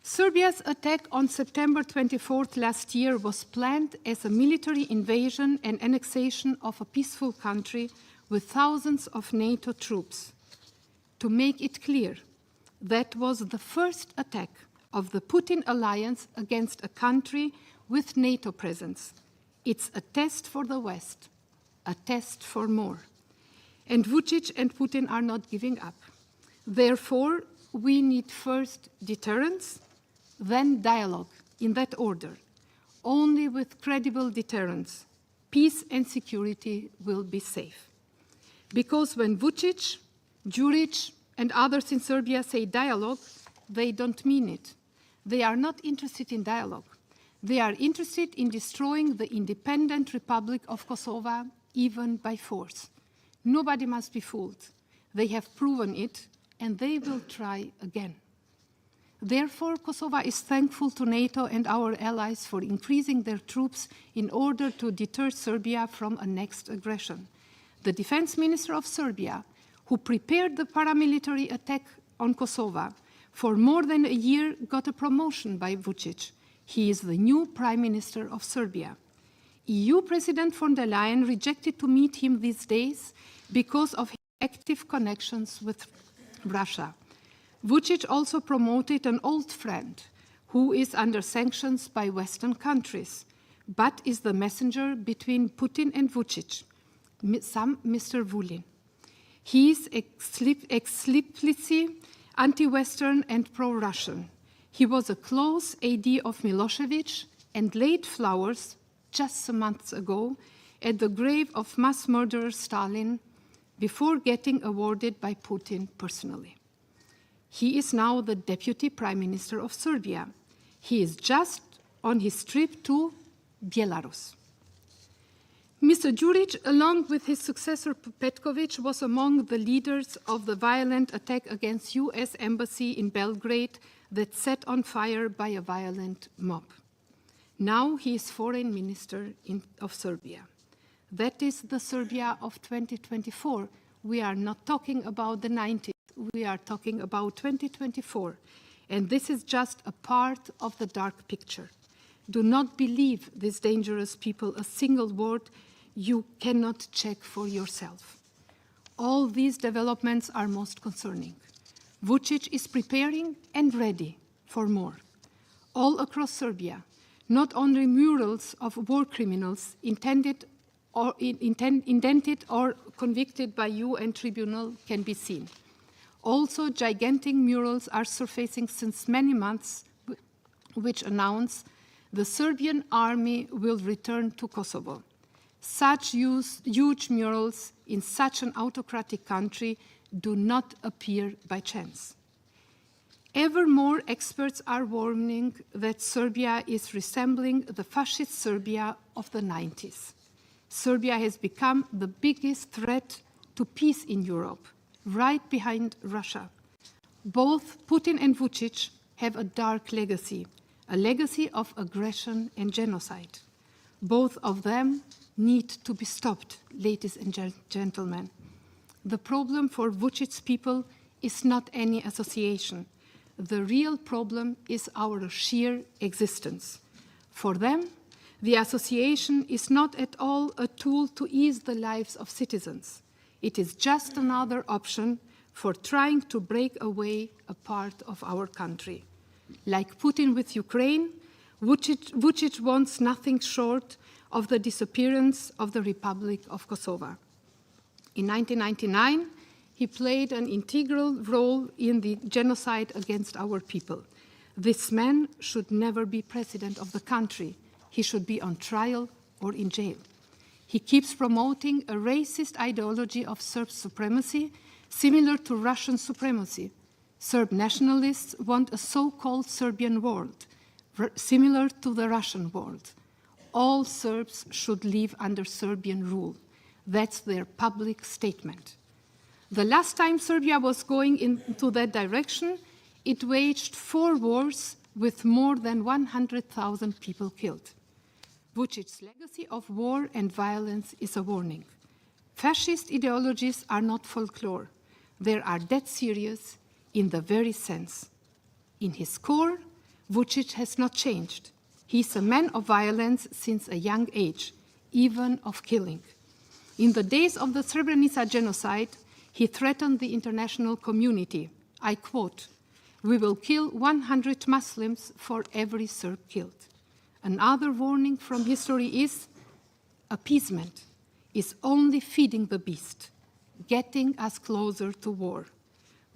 Serbia's attack on September 24th last year was planned as a military invasion and annexation of a peaceful country with thousands of NATO troops. To make it clear, that was the first attack of the Putin alliance against a country with NATO presence. It's a test for the West, a test for more. And Vučić and Putin are not giving up. Therefore, we need first deterrence, then dialogue, in that order. Only with credible deterrence, peace and security will be safe. Because when Vučić, Đurić, and others in Serbia say dialogue, they don't mean it. They are not interested in dialogue. They are interested in destroying the independent Republic of Kosovo, even by force. Nobody must be fooled. They have proven it, and they will try again. Therefore, Kosovo is thankful to NATO and our allies for increasing their troops in order to deter Serbia from a next aggression. The defense minister of Serbia, who prepared the paramilitary attack on Kosovo for more than a year, got a promotion by Vučić. He is the new Prime Minister of Serbia. EU President von der Leyen rejected to meet him these days because of his active connections with Russia. Vučić also promoted an old friend who is under sanctions by Western countries, but is the messenger between Putin and Vučić, some Mr. Vulin. He is explicitly anti-Western and pro-Russian. He was a close AD of Milosevic and laid flowers just some months ago at the grave of mass murderer Stalin before getting awarded by Putin personally. He is now the Deputy Prime Minister of Serbia. He is just on his trip to Belarus. Mr. Đurić, along with his successor Petković, was among the leaders of the violent attack against US Embassy in Belgrade that set on fire by a violent mob. Now he is Foreign Minister of Serbia. That is the Serbia of 2024. We are not talking about the 90s. We are talking about 2024. And this is just a part of the dark picture. Do not believe these dangerous people a single word you cannot check for yourself. All these developments are most concerning. Vučić is preparing and ready for more. All across Serbia, not only murals of war criminals indented or convicted by UN tribunal can be seen. Also, gigantic murals are surfacing since many months, which announce the Serbian army will return to Kosovo. Such huge murals in such an autocratic country do not appear by chance. Ever more experts are warning that Serbia is resembling the fascist Serbia of the 90s. Serbia has become the biggest threat to peace in Europe, right behind Russia. Both Putin and Vučić have a dark legacy, a legacy of aggression and genocide. Both of them need to be stopped, ladies and gentlemen. The problem for Vučić's people is not any association. The real problem is our sheer existence. For them, the association is not at all a tool to ease the lives of citizens. It is just another option for trying to break away a part of our country. Like Putin with Ukraine, Vučić wants nothing short of the disappearance of the Republic of Kosovo. In 1999, he played an integral role in the genocide against our people. This man should never be president of the country. He should be on trial or in jail. He keeps promoting a racist ideology of Serb supremacy, similar to Russian supremacy. Serb nationalists want a so-called Serbian world, similar to the Russian world. All Serbs should live under Serbian rule. That's their public statement. The last time Serbia was going into that direction, it waged 4 wars with more than 100,000 people killed. Vucic's legacy of war and violence is a warning. Fascist ideologies are not folklore. They are dead serious in the very sense. In his core, Vucic has not changed. He is a man of violence since a young age, even of killing. In the days of the Srebrenica genocide, he threatened the international community. I quote, "We will kill 100 Muslims for every Serb killed." Another warning from history is appeasement is only feeding the beast, getting us closer to war.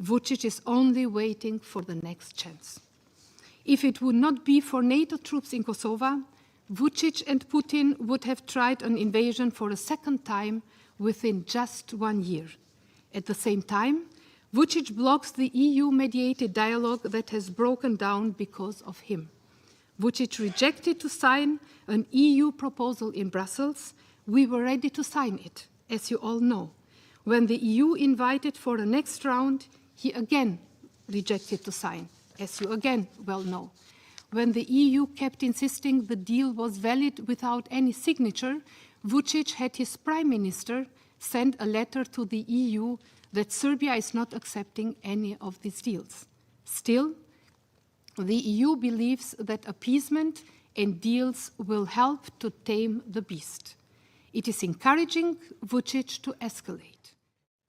Vucic is only waiting for the next chance. If it would not be for NATO troops in Kosovo, Vucic and Putin would have tried an invasion for a second time within just 1 year. At the same time, Vucic blocks the EU-mediated dialogue that has broken down because of him. Vucic rejected to sign an EU proposal in Brussels. We were ready to sign it, as you all know. When the EU invited for a next round, he again rejected to sign, as you again well know. When the EU kept insisting the deal was valid without any signature, Vucic had his prime minister send a letter to the EU that Serbia is not accepting any of these deals. Still, the EU believes that appeasement and deals will help to tame the beast. It is encouraging Vucic to escalate.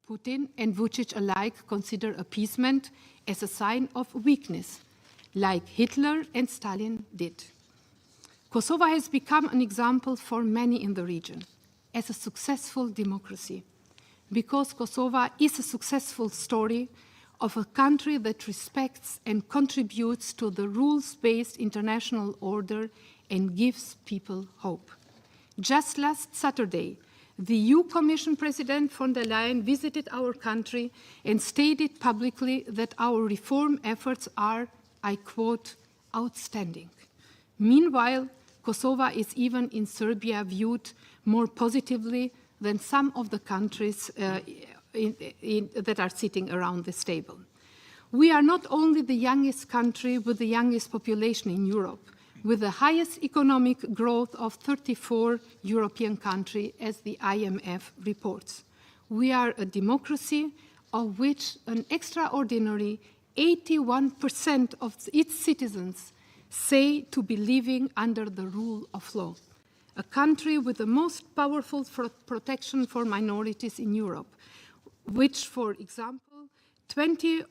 Putin and Vucic alike consider appeasement as a sign of weakness, like Hitler and Stalin did. Kosovo has become an example for many in the region as a successful democracy, because Kosovo is a successful story of a country that respects and contributes to the rules-based international order and gives people hope. Just last Saturday, the EU Commission President von der Leyen visited our country and stated publicly that our reform efforts are, I quote, outstanding. Meanwhile, Kosovo is even in Serbia viewed more positively than some of the countries that are sitting around this table. We are not only the youngest country with the youngest population in Europe, with the highest economic growth of 34 European countries, as the IMF reports. We are a democracy of which an extraordinary 81% of its citizens say to be living under the rule of law. A country with the most powerful protection for minorities in Europe, which, for example, 20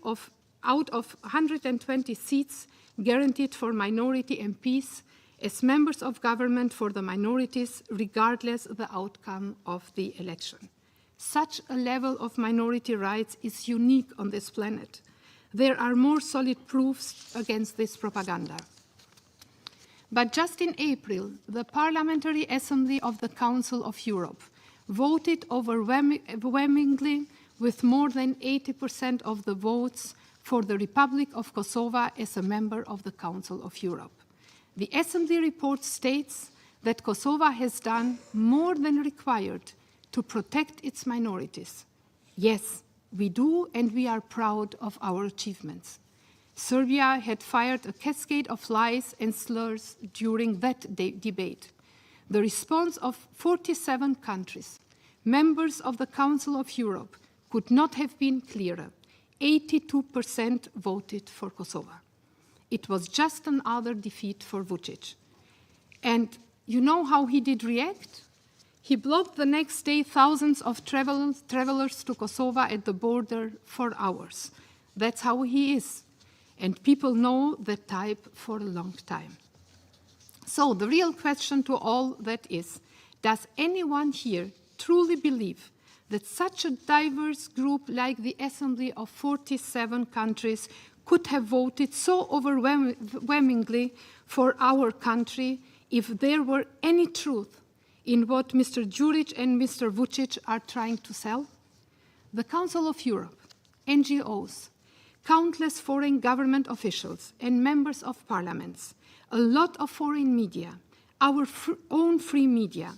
out of 120 seats guaranteed for minority MPs as members of government for the minorities, regardless of the outcome of the election. Such a level of minority rights is unique on this planet. There are more solid proofs against this propaganda. But just in April, the Parliamentary Assembly of the Council of Europe voted overwhelmingly with more than 80% of the votes for the Republic of Kosovo as a member of the Council of Europe. The Assembly report states that Kosovo has done more than required to protect its minorities. Yes, we do, and we are proud of our achievements. Serbia had fired a cascade of lies and slurs during that debate. The response of 47 countries, members of the Council of Europe, could not have been clearer. 82% voted for Kosovo. It was just another defeat for Vucic. And you know how he did react? He blocked the next day thousands of travelers to Kosovo at the border for hours. That's how he is. And people know that type for a long time. So the real question to all that is, does anyone here truly believe that such a diverse group like the Assembly of 47 countries could have voted so overwhelmingly for our country if there were any truth in what Mr. Đurić and Mr. Vucic are trying to sell? The Council of Europe, NGOs, countless foreign government officials and members of parliaments, a lot of foreign media, our own free media,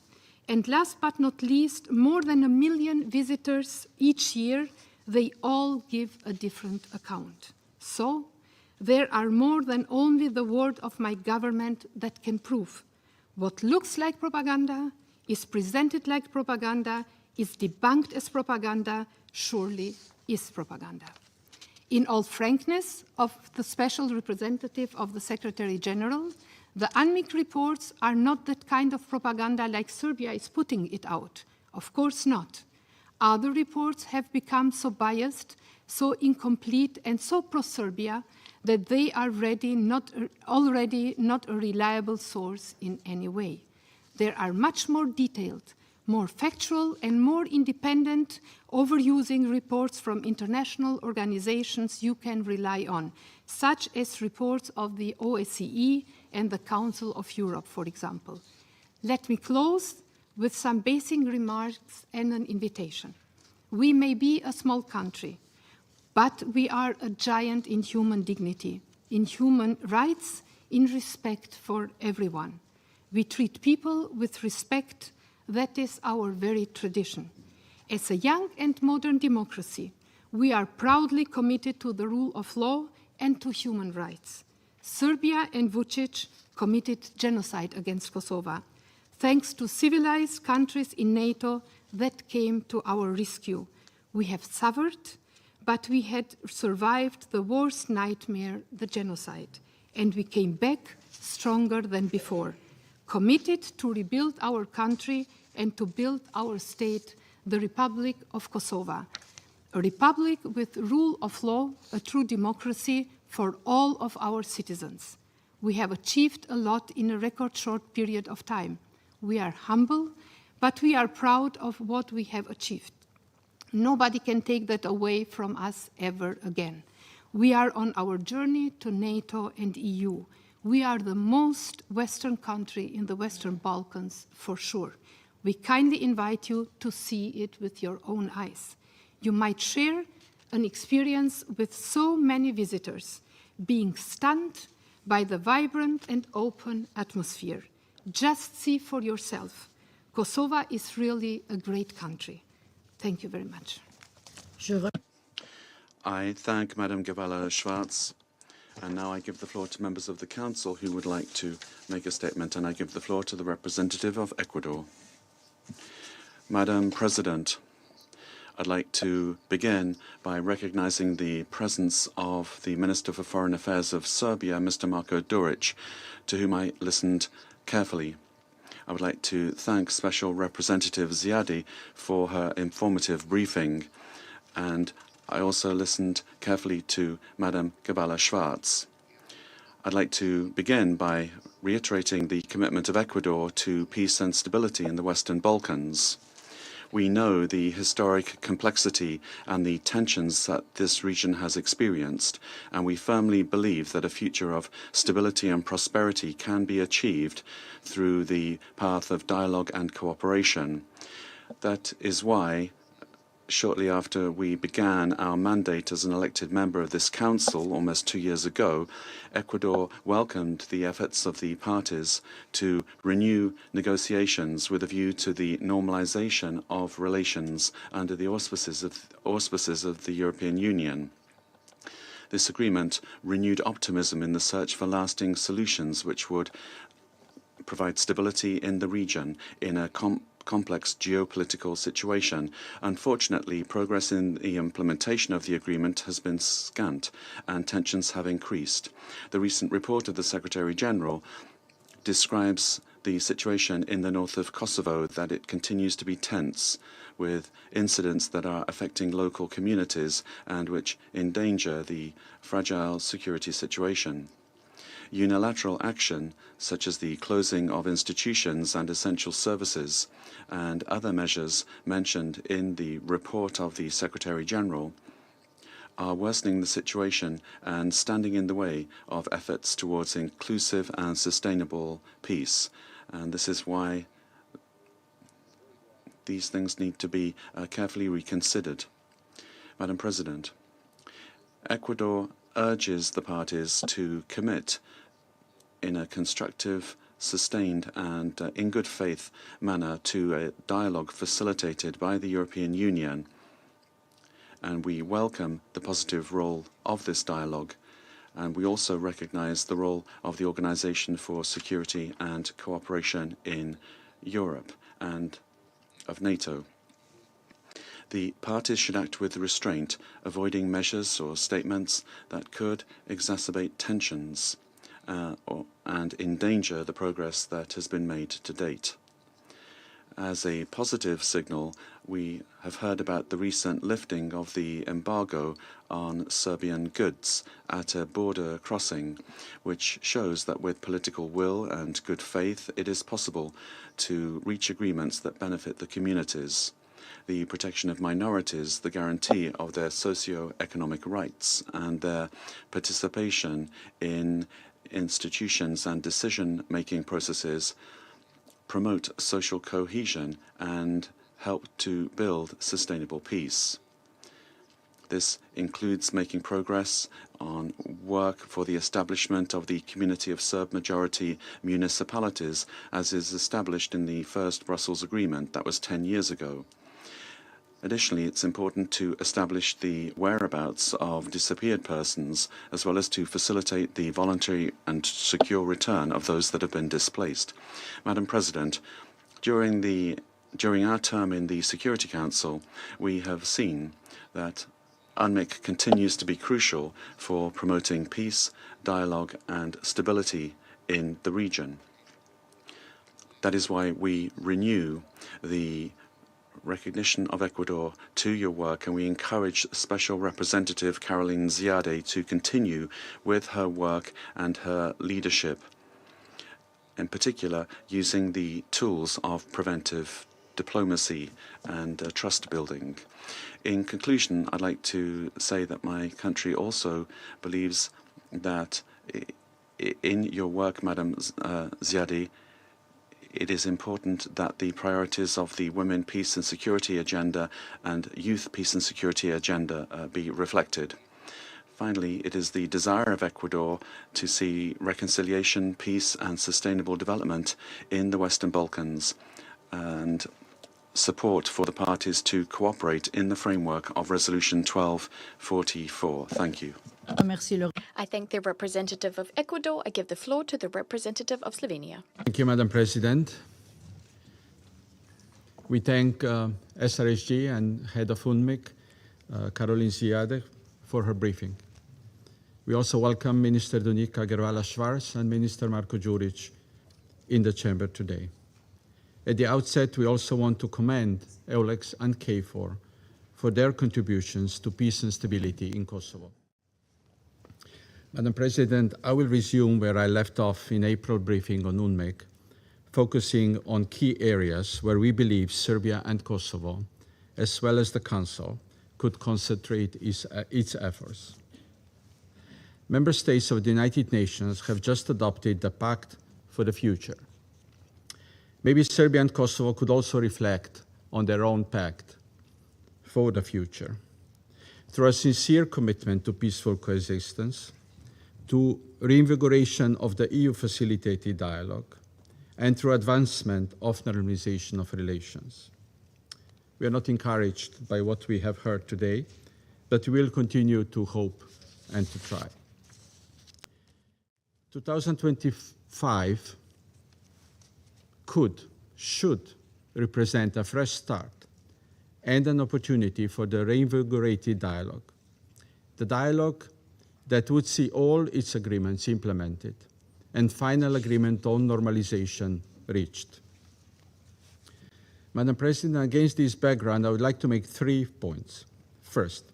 and last but not least, more than 1 million visitors each year, they all give a different account. So, there are more than only the word of my government that can prove what looks like propaganda, is presented like propaganda, is debunked as propaganda, surely is propaganda. In all frankness of the Special Representative of the Secretary General, the UNMIK reports are not that kind of propaganda like Serbia is putting it out. Of course not. Other reports have become so biased, so incomplete, and so pro-Serbia that they are already not a reliable source in any way. There are much more detailed, more factual, and more independent overusing reports from international organizations you can rely on, such as reports of the OSCE and the Council of Europe, for example. Let me close with some basic remarks and an invitation. We may be a small country, but we are a giant in human dignity, in human rights, in respect for everyone. We treat people with respect. That is our very tradition. As a young and modern democracy, we are proudly committed to the rule of law and to human rights. Serbia and Vučić committed genocide against Kosovo. Thanks to civilized countries in NATO that came to our rescue. We have suffered, but we had survived the worst nightmare, the genocide, and we came back stronger than before, committed to rebuild our country and to build our state, the Republic of Kosovo, a republic with rule of law, a true democracy for all of our citizens. We have achieved a lot in a record short period of time. We are humble, but we are proud of what we have achieved. Nobody can take that away from us ever again. We are on our journey to NATO and EU. We are the most Western country in the Western Balkans, for sure. We kindly invite you to see it with your own eyes. You might share an experience with so many visitors, being stunned by the vibrant and open atmosphere. Just see for yourself. Kosovo is really a great country. Thank you very much. I thank Madam Gavala Schwarz. And now I give the floor to members of the Council who would like to make a statement, and I give the floor to the representative of Ecuador. Madam President, I'd like to begin by recognizing the presence of the Minister for Foreign Affairs of Serbia, Mr. Marko Duric, to whom I listened carefully. I would like to thank Special Representative Ziadi for her informative briefing, and I also listened carefully to Madam Gavala Schwarz. I'd like to begin by reiterating the commitment of Ecuador to peace and stability in the Western Balkans. We know the historic complexity and the tensions that this region has experienced, and we firmly believe that a future of stability and prosperity can be achieved through the path of dialogue and cooperation. That is why, shortly after we began our mandate as an elected member of this council almost 2 years ago, Ecuador welcomed the efforts of the parties to renew negotiations with a view to the normalization of relations under the auspices of the European Union. This agreement renewed optimism in the search for lasting solutions which would provide stability in the region in a complex geopolitical situation. Unfortunately, progress in the implementation of the agreement has been scant and tensions have increased. The recent report of the Secretary-General describes the situation in the north of Kosovo, that it continues to be tense, with incidents that are affecting local communities and which endanger the fragile security situation. Unilateral action, such as the closing of institutions and essential services, and other measures mentioned in the report of the Secretary-General, are worsening the situation and standing in the way of efforts towards inclusive and sustainable peace. And this is why these things need to be carefully reconsidered. Madam President, Ecuador urges the parties to commit in a constructive, sustained and in good faith manner to a dialogue facilitated by the European Union and we welcome the positive role of this dialogue. And we also recognize the role of the Organization for Security and Cooperation in Europe and of NATO. The parties should act with restraint, avoiding measures or statements that could exacerbate tensions and endanger the progress that has been made to date. As a positive signal, we have heard about the recent lifting of the embargo on Serbian goods at a border crossing, which shows that with political will and good faith, it is possible to reach agreements that benefit the communities. The protection of minorities, the guarantee of their socio-economic rights, and their participation in institutions and decision-making processes promote social cohesion and help to build sustainable peace. This includes making progress on work for the establishment of the community of Serb-majority municipalities, as is established in the first Brussels Agreement. That was 10 years ago. Additionally, it's important to establish the whereabouts of disappeared persons, as well as to facilitate the voluntary and secure return of those that have been displaced. Madam President, during our term in the Security Council, we have seen that UNMIK continues to be crucial for promoting peace, dialogue, and stability in the region. That is why we renew the recognition of Ecuador to your work, and we encourage Special Representative Caroline Ziade to continue with her work and her leadership, in particular using the tools of preventive diplomacy and trust building. In conclusion, I'd like to say that my country also believes that in your work, Madam Ziade, it is important that the priorities of the Women, Peace and Security Agenda and Youth, Peace and Security Agenda be reflected. Finally, it is the desire of Ecuador to see reconciliation, peace and sustainable development in the Western Balkans, and support for the parties to cooperate in the framework of Resolution 1244. Thank you. I thank the representative of Ecuador. I give the floor to the representative of Slovenia. Thank you, Madam President. We thank SRSG and head of UNMIK, Caroline Ziade, for her briefing. We also welcome Minister Donika Gervala-Schwarz and Minister Marko Đurić in the chamber today. At the outset, we also want to commend EULEX and KFOR for their contributions to peace and stability in Kosovo. Madam President, I will resume where I left off in April briefing on UNMIK, focusing on key areas where we believe Serbia and Kosovo, as well as the Council, could concentrate its efforts. Member states of the United Nations have just adopted the Pact for the Future. Maybe Serbia and Kosovo could also reflect on their own pact for the future. Through a sincere commitment to peaceful coexistence, to reinvigoration of the EU-facilitated dialogue, and through advancement of normalization of relations. We are not encouraged by what we have heard today, but we will continue to hope and to try. 2025 should represent a fresh start and an opportunity for the reinvigorated dialogue. The dialogue that would see all its agreements implemented and final agreement on normalization reached. Madam President, against this background, I would like to make 3 points. First,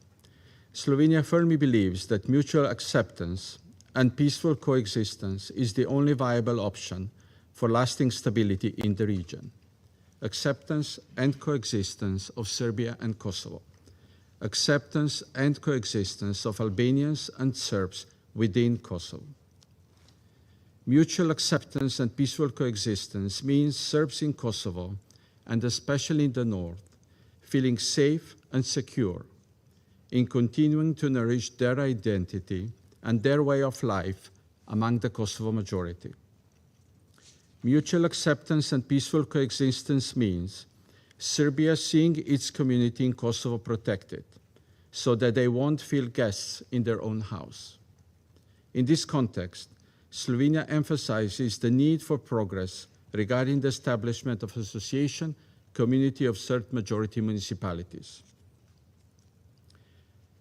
Slovenia firmly believes that mutual acceptance and peaceful coexistence is the only viable option for lasting stability in the region. Acceptance and coexistence of Serbia and Kosovo. Acceptance and coexistence of Albanians and Serbs within Kosovo. Mutual acceptance and peaceful coexistence means Serbs in Kosovo, and especially in the north, feeling safe and secure in continuing to nourish their identity and their way of life among the Kosovo majority. Mutual acceptance and peaceful coexistence means Serbia seeing its community in Kosovo protected, so that they won't feel guests in their own house. In this context, Slovenia emphasizes the need for progress regarding the establishment of association community of certain majority municipalities.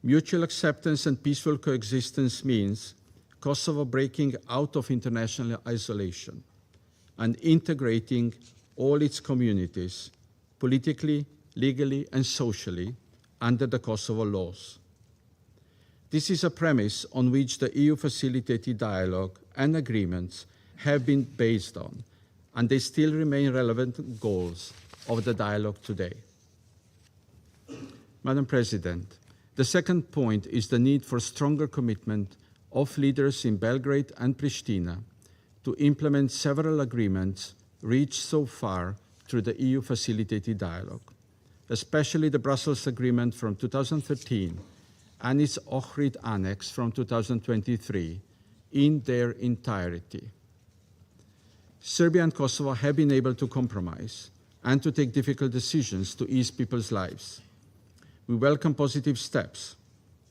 Mutual acceptance and peaceful coexistence means Kosovo breaking out of international isolation and integrating all its communities politically, legally, and socially under the Kosovo laws. This is a premise on which the EU-facilitated dialogue and agreements have been based on, and they still remain relevant goals of the dialogue today. Madam President, the second point is the need for stronger commitment of leaders in Belgrade and Pristina to implement several agreements reached so far through the EU-facilitated dialogue, especially the Brussels Agreement from 2013 and its Ohrid Annex from 2023 in their entirety. Serbia and Kosovo have been able to compromise and to take difficult decisions to ease people's lives. We welcome positive steps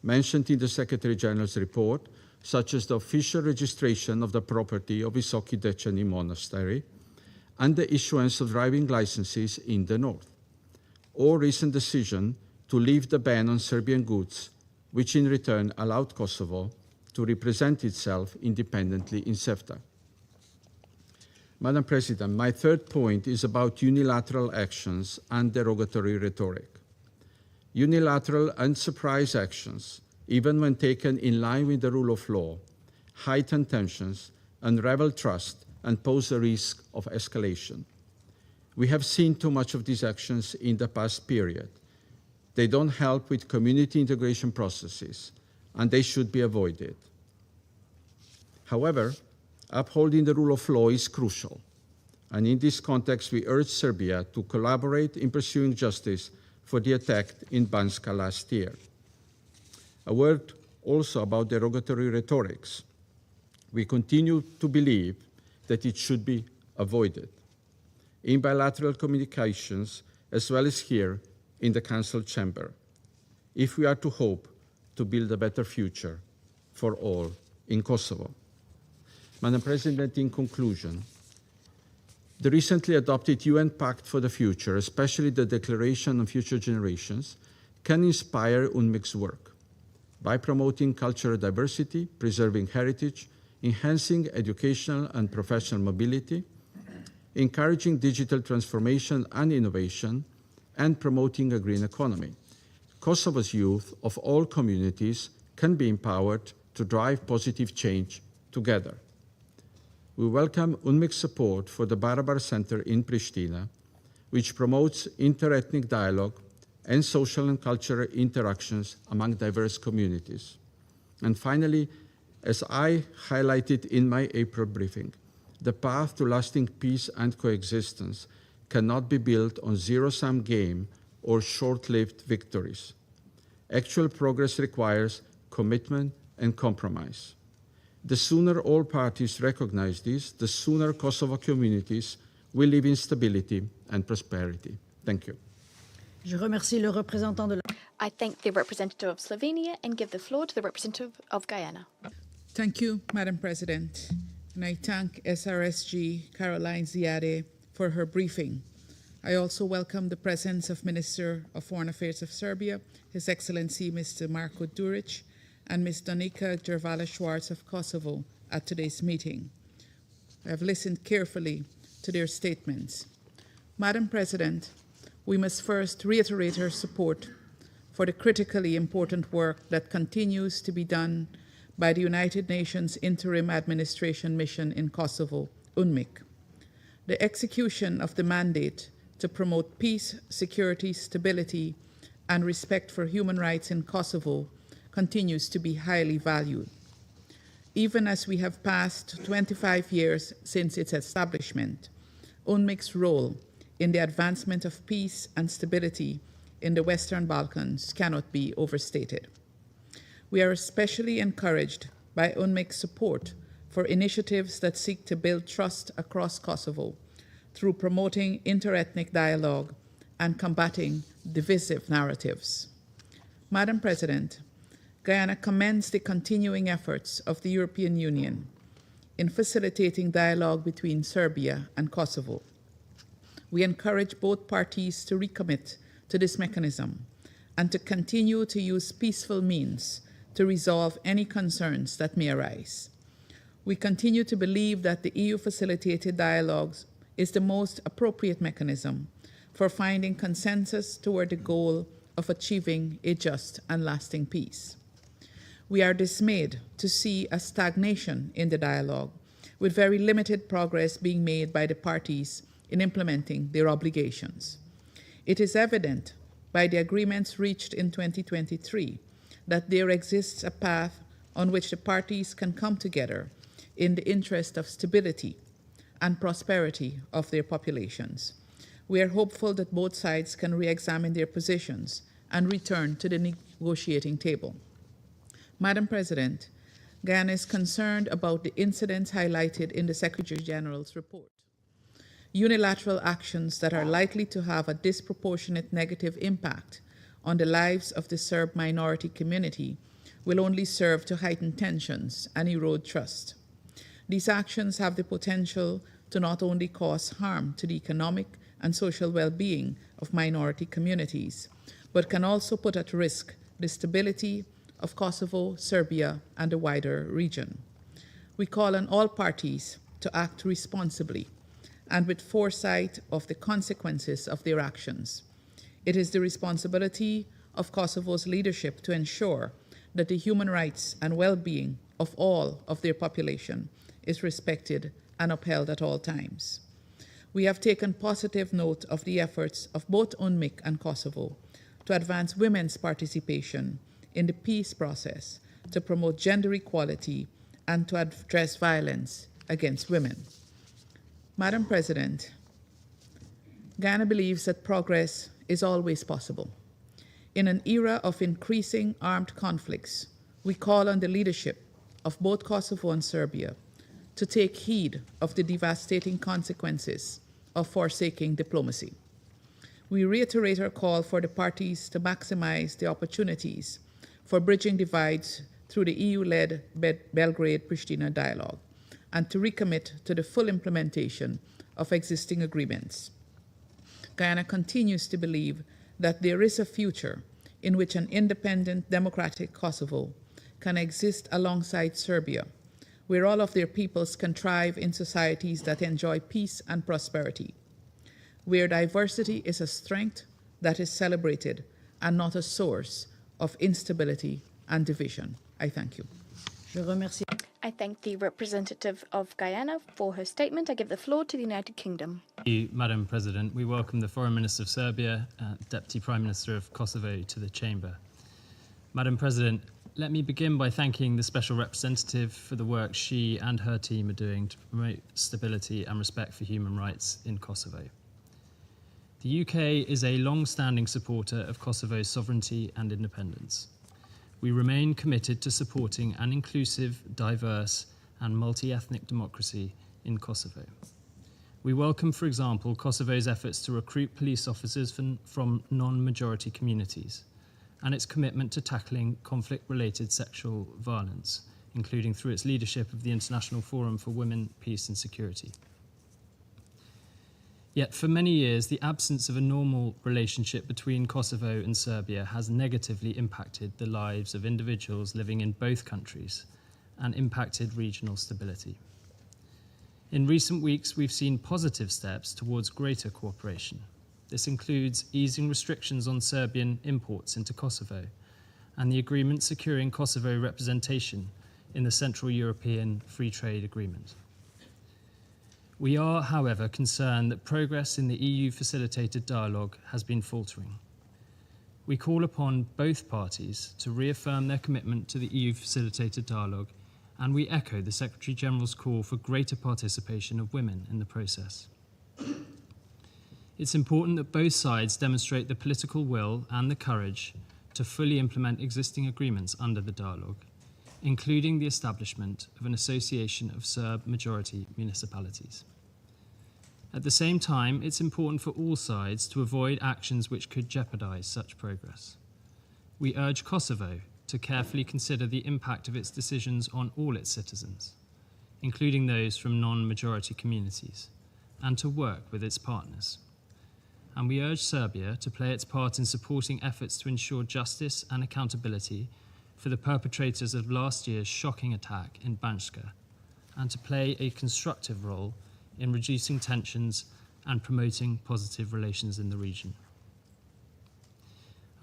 mentioned in the Secretary General's report, such as the official registration of the property of Visoki Dečani Monastery and the issuance of driving licenses in the north, or recent decision to lift the ban on Serbian goods, which in return allowed Kosovo to represent itself independently in CEFTA. Madam President, my third point is about unilateral actions and derogatory rhetoric. Unilateral and surprise actions, even when taken in line with the rule of law, heighten tensions, unravel trust, and pose a risk of escalation. We have seen too much of these actions in the past period. They don't help with community integration processes, and they should be avoided. However, upholding the rule of law is crucial, and in this context, we urge Serbia to collaborate in pursuing justice for the attack in Banska last year. A word also about derogatory rhetorics. We continue to believe that it should be avoided in bilateral communications as well as here in the Council chamber, if we are to hope to build a better future for all in Kosovo. Madam President, in conclusion, the recently adopted UN Pact for the Future, especially the Declaration on Future Generations, can inspire UNMIK's work by promoting cultural diversity, preserving heritage, enhancing educational and professional mobility, encouraging digital transformation and innovation, and promoting a green economy. Kosovo's youth of all communities can be empowered to drive positive change together. We welcome UNMIK's support for the Barabar Center in Pristina, which promotes interethnic dialogue and social and cultural interactions among diverse communities. And finally, as I highlighted in my April briefing, the path to lasting peace and coexistence cannot be built on zero-sum game or short-lived victories. Actual progress requires commitment and compromise. The sooner all parties recognize this, the sooner Kosovo communities will live in stability and prosperity. Thank you. Je remercie le représentant de la... I thank the representative of Slovenia and give the floor to the representative of Guyana. Thank you, Madam President. And I thank SRSG Caroline Ziade for her briefing. I also welcome the presence of Minister of Foreign Affairs of Serbia, His Excellency Mr. Marko Duric, and Ms. Danica Jervala-Schwartz of Kosovo at today's meeting. I have listened carefully to their statements. Madam President, we must first reiterate our support for the critically important work that continues to be done by the United Nations Interim Administration Mission in Kosovo, UNMIK. The execution of the mandate to promote peace, security, stability, and respect for human rights in Kosovo continues to be highly valued. Even as we have passed 25 years since its establishment, UNMIK's role in the advancement of peace and stability in the Western Balkans cannot be overstated. We are especially encouraged by UNMIK's support for initiatives that seek to build trust across Kosovo through promoting interethnic dialogue and combating divisive narratives. Madam President, Guyana commends the continuing efforts of the European Union in facilitating dialogue between Serbia and Kosovo. We encourage both parties to recommit to this mechanism and to continue to use peaceful means to resolve any concerns that may arise. We continue to believe that the EU-facilitated dialogues is the most appropriate mechanism for finding consensus toward the goal of achieving a just and lasting peace. We are dismayed to see a stagnation in the dialogue, with very limited progress being made by the parties in implementing their obligations. It is evident by the agreements reached in 2023 that there exists a path on which the parties can come together in the interest of stability and prosperity of their populations. We are hopeful that both sides can re-examine their positions and return to the negotiating table. Madam President, Guyana is concerned about the incidents highlighted in the Secretary General's report. Unilateral actions that are likely to have a disproportionate negative impact on the lives of the Serb minority community will only serve to heighten tensions and erode trust. These actions have the potential to not only cause harm to the economic and social well-being of minority communities, but can also put at risk the stability of Kosovo, Serbia, and the wider region. We call on all parties to act responsibly and with foresight of the consequences of their actions. It is the responsibility of Kosovo's leadership to ensure that the human rights and well-being of all of their population is respected and upheld at all times. We have taken positive note of the efforts of both UNMIK and Kosovo to advance women's participation in the peace process, to promote gender equality, and to address violence against women. Madam President, Guyana believes that progress is always possible. In an era of increasing armed conflicts, we call on the leadership of both Kosovo and Serbia to take heed of the devastating consequences of forsaking diplomacy. We reiterate our call for the parties to maximize the opportunities for bridging divides through the EU-led Belgrade-Pristina dialogue and to recommit to the full implementation of existing agreements. Guyana continues to believe that there is a future in which an independent, democratic Kosovo can exist alongside Serbia, where all of their peoples can thrive in societies that enjoy peace and prosperity, where diversity is a strength that is celebrated and not a source of instability and division. I thank you. I thank the representative of Guyana for her statement. I give the floor to the United Kingdom. Thank you, Madam President. We welcome the Foreign Minister of Serbia, Deputy Prime Minister of Kosovo to the Chamber. Madam President, let me begin by thanking the Special Representative for the work she and her team are doing to promote stability and respect for human rights in Kosovo. The UK is a long-standing supporter of Kosovo's sovereignty and independence. We remain committed to supporting an inclusive, diverse, and multi-ethnic democracy in Kosovo. We welcome, for example, Kosovo's efforts to recruit police officers from non-majority communities, and its commitment to tackling conflict-related sexual violence, including through its leadership of the International Forum for Women, Peace and Security. Yet for many years, the absence of a normal relationship between Kosovo and Serbia has negatively impacted the lives of individuals living in both countries and impacted regional stability. In recent weeks, we've seen positive steps towards greater cooperation. This includes easing restrictions on Serbian imports into Kosovo and the agreement securing Kosovo representation in the Central European Free Trade Agreement. We are, however, concerned that progress in the EU-facilitated dialogue has been faltering. We call upon both parties to reaffirm their commitment to the EU-facilitated dialogue, and we echo the Secretary-General's call for greater participation of women in the process. It's important that both sides demonstrate the political will and the courage to fully implement existing agreements under the dialogue, including the establishment of an association of Serb-majority municipalities. At the same time, it's important for all sides to avoid actions which could jeopardize such progress. we urge Kosovo to carefully consider the impact of its decisions on all its citizens, including those from non-majority communities, and to work with its partners. And we urge Serbia to play its part in supporting efforts to ensure justice and accountability for the perpetrators of last year's shocking attack in Banjska, and to play a constructive role in reducing tensions and promoting positive relations in the region.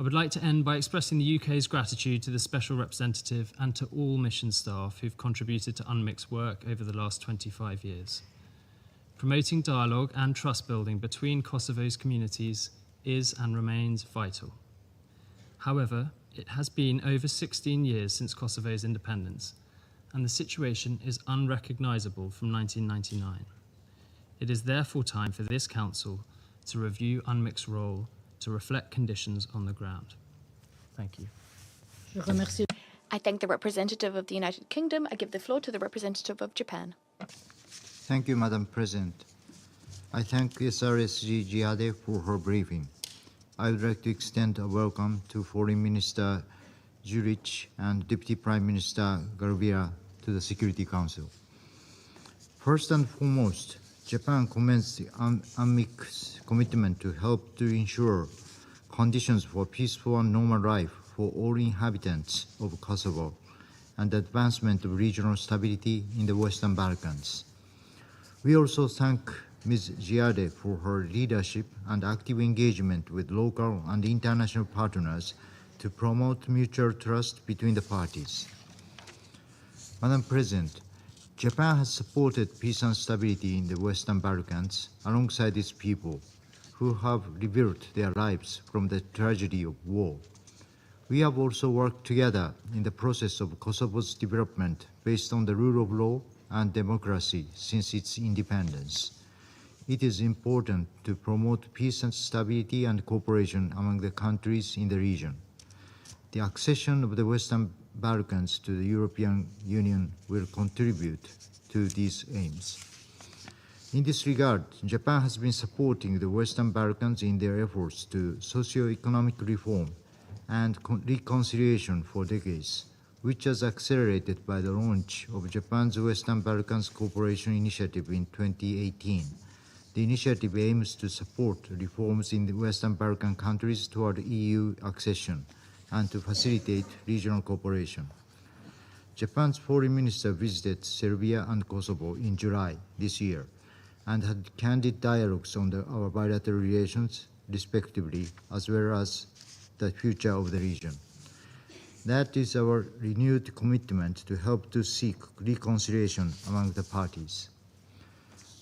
I would like to end by expressing the UK's gratitude to the Special Representative and to all mission staff who've contributed to UNMIK's work over the last 25 years. Promoting dialogue and trust building between Kosovo's communities is and remains vital. However, it has been over 16 years since Kosovo's independence, and the situation is unrecognisable from 1999. It is therefore time for this Council to review UNMIK's role to reflect conditions on the ground. Thank you. I thank the representative of the United Kingdom. I give the floor to the representative of Japan. Thank you, Madam President. I thank SRSG Jihade for her briefing. I would like to extend a welcome to Foreign Minister Juric and Deputy Prime Minister Garvira to the Security Council. First and foremost, Japan commends the UNMIK's commitment to help to ensure conditions for peaceful and normal life for all inhabitants of Kosovo and the advancement of regional stability in the Western Balkans. We also thank Ms. Giade for her leadership and active engagement with local and international partners to promote mutual trust between the parties. Madam President, Japan has supported peace and stability in the Western Balkans alongside its people, who have rebuilt their lives from the tragedy of war. We have also worked together in the process of Kosovo's development based on the rule of law and democracy since its independence. It is important to promote peace and stability and cooperation among the countries in the region. The accession of the Western Balkans to the European Union will contribute to these aims. In this regard, Japan has been supporting the Western Balkans in their efforts to socio-economic reform and reconciliation for decades, which was accelerated by the launch of Japan's Western Balkans Cooperation Initiative in 2018. The initiative aims to support reforms in the Western Balkan countries toward EU accession and to facilitate regional cooperation. Japan's foreign minister visited Serbia and Kosovo in July this year and had candid dialogues on our bilateral relations, respectively, as well as the future of the region. That is our renewed commitment to help to seek reconciliation among the parties.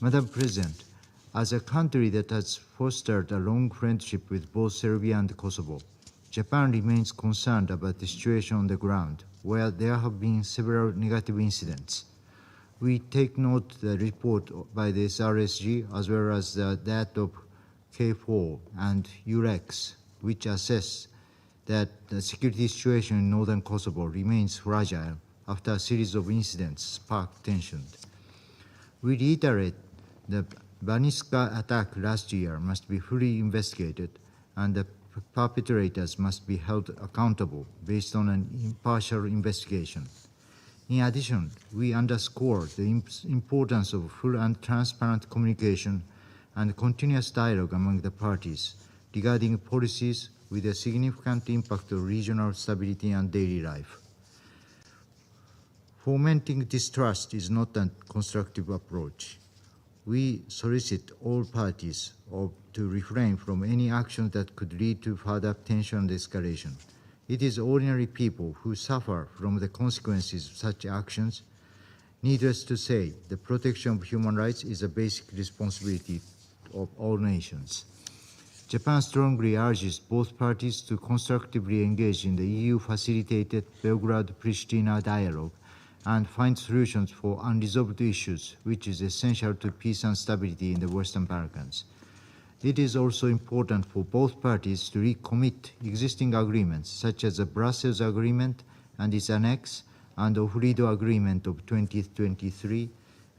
Madam President, as a country that has fostered a long friendship with both Serbia and Kosovo, Japan remains concerned about the situation on the ground, where there have been several negative incidents. We take note of the report by the SRSG as well as that of K4 and UREX, which assess that the security situation in northern Kosovo remains fragile after a series of incidents sparked tension. We reiterate the Banjska attack last year must be fully investigated and the perpetrators must be held accountable based on an impartial investigation. In addition, we underscore the importance of full and transparent communication and continuous dialogue among the parties regarding policies with a significant impact on regional stability and daily life. Fomenting distrust is not a constructive approach. We solicit all parties to refrain from any action that could lead to further tension and escalation. It is ordinary people who suffer from the consequences of such actions. Needless to say, the protection of human rights is a basic responsibility of all nations. Japan strongly urges both parties to constructively engage in the EU-facilitated Belgrade-Pristina dialogue and find solutions for unresolved issues, which is essential to peace and stability in the Western Balkans. It is also important for both parties to recommit existing agreements, such as the Brussels Agreement and its annex, and the Ohrido Agreement of 2023,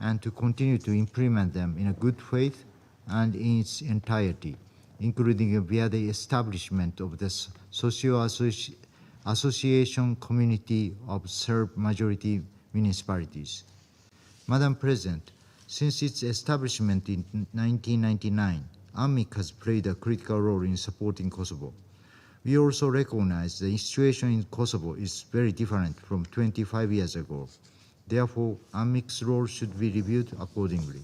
and to continue to implement them in a good faith and in its entirety, including via the establishment of the Association Community of Serb Majority Municipalities. Madam President, since its establishment in 1999, UNMIK has played a critical role in supporting Kosovo. We also recognize the situation in Kosovo is very different from 25 years ago. Therefore, UNMIK's role should be reviewed accordingly.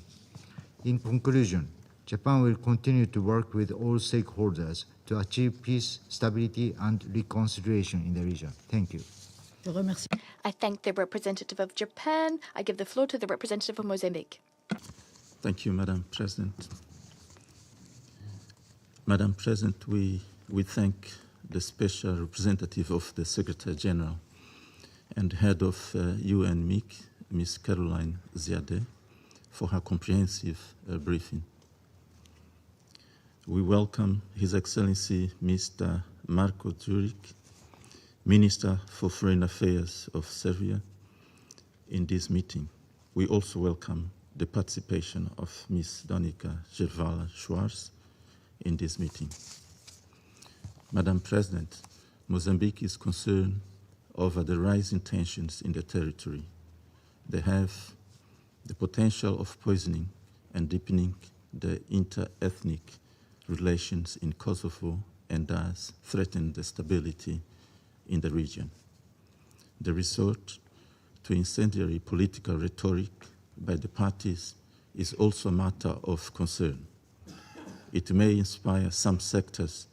In conclusion, Japan will continue to work with all stakeholders to achieve peace, stability, and reconciliation in the region. Thank you. I thank the representative of Japan. I give the floor to the representative of Mozambique. Thank you, Madam President. Madam President, we thank the Special Representative of the Secretary General and Head of UNMIK, Ms. Caroline Ziade, for her comprehensive briefing. We welcome His Excellency Mr. Marko Đurić, Minister for Foreign Affairs of Serbia, in this meeting. We also welcome the participation of Ms. Danica Gervala-Schwarz in this meeting. Madam President, Mozambique is concerned over the rising tensions in the territory. They have the potential of poisoning and deepening the inter-ethnic relations in Kosovo and thus threaten the stability in the region. The resort to incendiary political rhetoric by the parties is also a matter of concern. It may inspire some sectors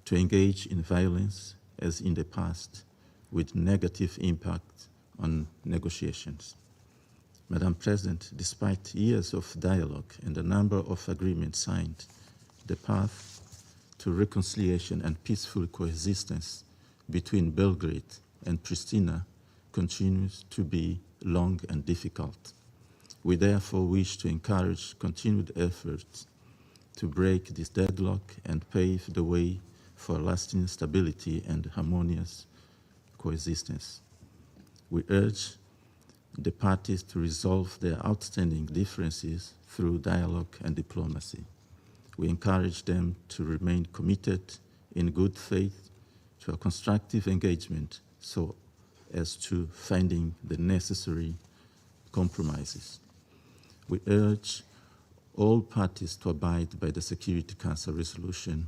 to engage in violence as in the past, with negative impact on negotiations. Madam President, despite years of dialogue and a number of agreements signed, the path to reconciliation and peaceful coexistence between Belgrade and Pristina continues to be long and difficult. We therefore wish to encourage continued efforts to break this deadlock and pave the way for lasting stability and harmonious coexistence. We urge the parties to resolve their outstanding differences through dialogue and diplomacy. We encourage them to remain committed in good faith to a constructive engagement so as to finding the necessary compromises. We urge all parties to abide by the Security Council Resolution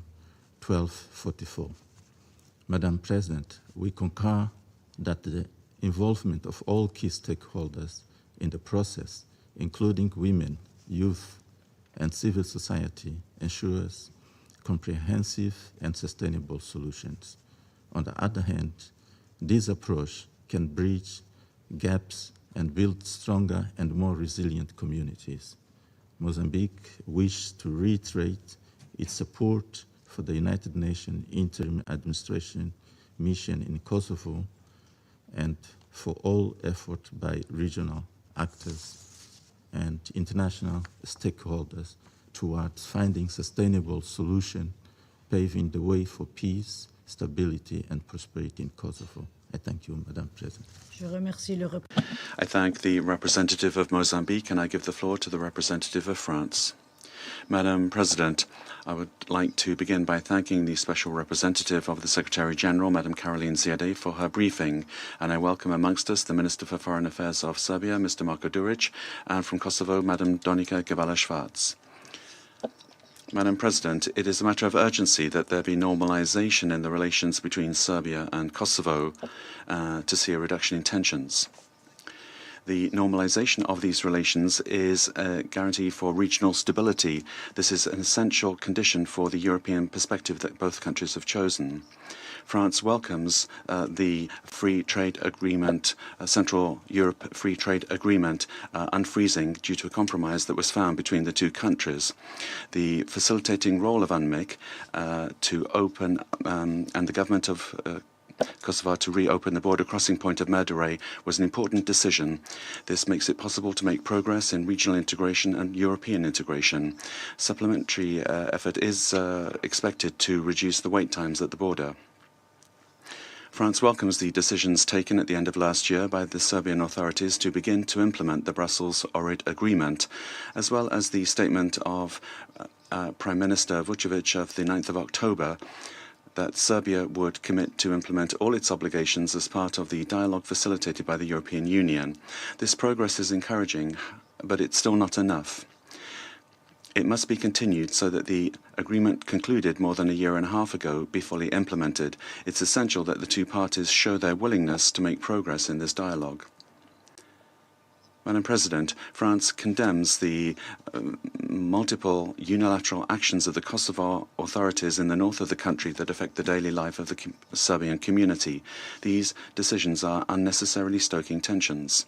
1244. Madam President, we concur that the involvement of all key stakeholders in the process, including women, youth, and civil society, ensures comprehensive and sustainable solutions. On the other hand, this approach can bridge gaps and build stronger and more resilient communities. Mozambique wishes to reiterate its support for the United Nations Interim Administration Mission in Kosovo and for all effort by regional actors and international stakeholders towards finding sustainable solution, paving the way for peace, stability and prosperity in Kosovo. I thank you, Madam President. I thank the representative of Mozambique and I give the floor to the representative of France. Madam President, I would like to begin by thanking the Special Representative of the Secretary-General, Madam Caroline Ziade, for her briefing, and I welcome amongst us the Minister for Foreign Affairs of Serbia, Mr. Marko Đurić, and from Kosovo, Madam Danica Gervala-Schwarz. Madam President, it is a matter of urgency that there be normalization in the relations between Serbia and Kosovo to see a reduction in tensions. The normalization of these relations is a guarantee for regional stability. This is an essential condition for the European perspective that both countries have chosen. France welcomes the free trade agreement, Central Europe Free Trade Agreement, unfreezing due to a compromise that was found between the two countries. The facilitating role of UNMIK to open and the government of Kosovo to reopen the border crossing point of Merdare was an important decision. This makes it possible to make progress in regional integration and European integration. Supplementary effort is expected to reduce the wait times at the border. France welcomes the decisions taken at the end of last year by the Serbian authorities to begin to implement the Brussels-Ohrid Agreement, as well as the statement of Prime Minister Vučević of the 9th of October that Serbia would commit to implement all its obligations as part of the dialogue facilitated by the European Union. This progress is encouraging, but it's still not enough. It must be continued so that the agreement concluded more than a year and a half ago be fully implemented. It's essential that the two parties show their willingness to make progress in this dialogue. Madam President, France condemns the multiple unilateral actions of the Kosovo authorities in the north of the country that affect the daily life of the Serbian community. These decisions are unnecessarily stoking tensions.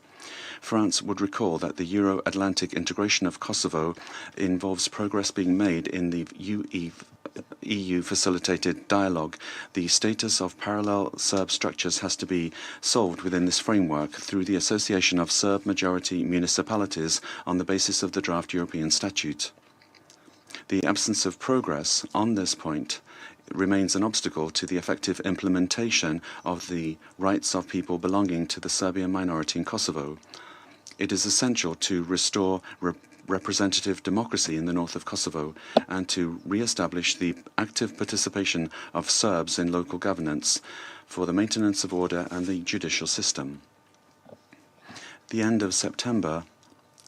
France would recall that the Euro-Atlantic integration of Kosovo involves progress being made in the EU-facilitated dialogue. The status of parallel Serb structures has to be solved within this framework through the association of Serb-majority municipalities on the basis of the draft European Statute. The absence of progress on this point remains an obstacle to the effective implementation of the rights of people belonging to the Serbian minority in Kosovo. It is essential to restore representative democracy in the north of Kosovo and to re-establish the active participation of Serbs in local governance for the maintenance of order and the judicial system. The end of September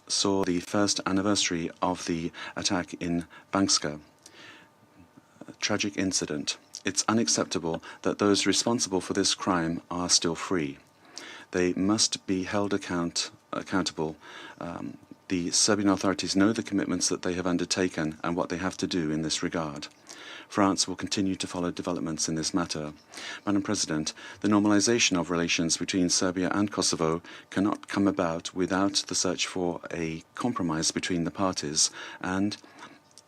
saw the first anniversary of the attack in Banska, a tragic incident. It's unacceptable that those responsible for this crime are still free. They must be held accountable. The Serbian authorities know the commitments that they have undertaken and what they have to do in this regard. France will continue to follow developments in this matter. Madam President, the normalization of relations between Serbia and Kosovo cannot come about without the search for a compromise between the parties, and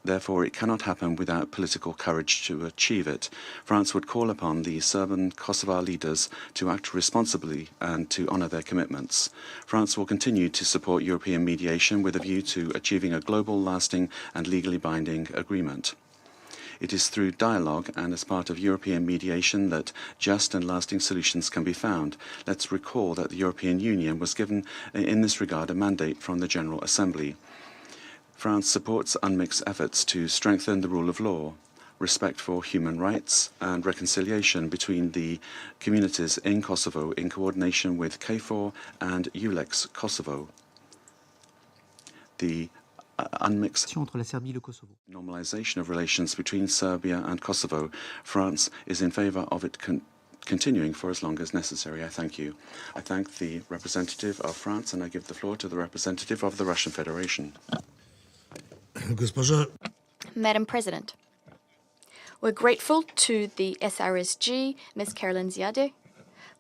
therefore it cannot happen without political courage to achieve it. France would call upon the Serbian Kosovo leaders to act responsibly and to honour their commitments. France will continue to support European mediation with a view to achieving a global, lasting and legally binding agreement. It is through dialogue and as part of European mediation that just and lasting solutions can be found. Let's recall that the European Union was given in this regard a mandate from the General Assembly. France supports UNMIK's efforts to strengthen the rule of law, respect for human rights and reconciliation between the communities in Kosovo in coordination with KFOR and ULEX Kosovo. The UNMIK's normalization of relations between Serbia and Kosovo, France is in favour of it continuing for as long as necessary. I thank you. I thank the representative of France and I give the floor to the representative of the Russian Federation. Madam President, we're grateful to the SRSG, Ms. Caroline Ziade,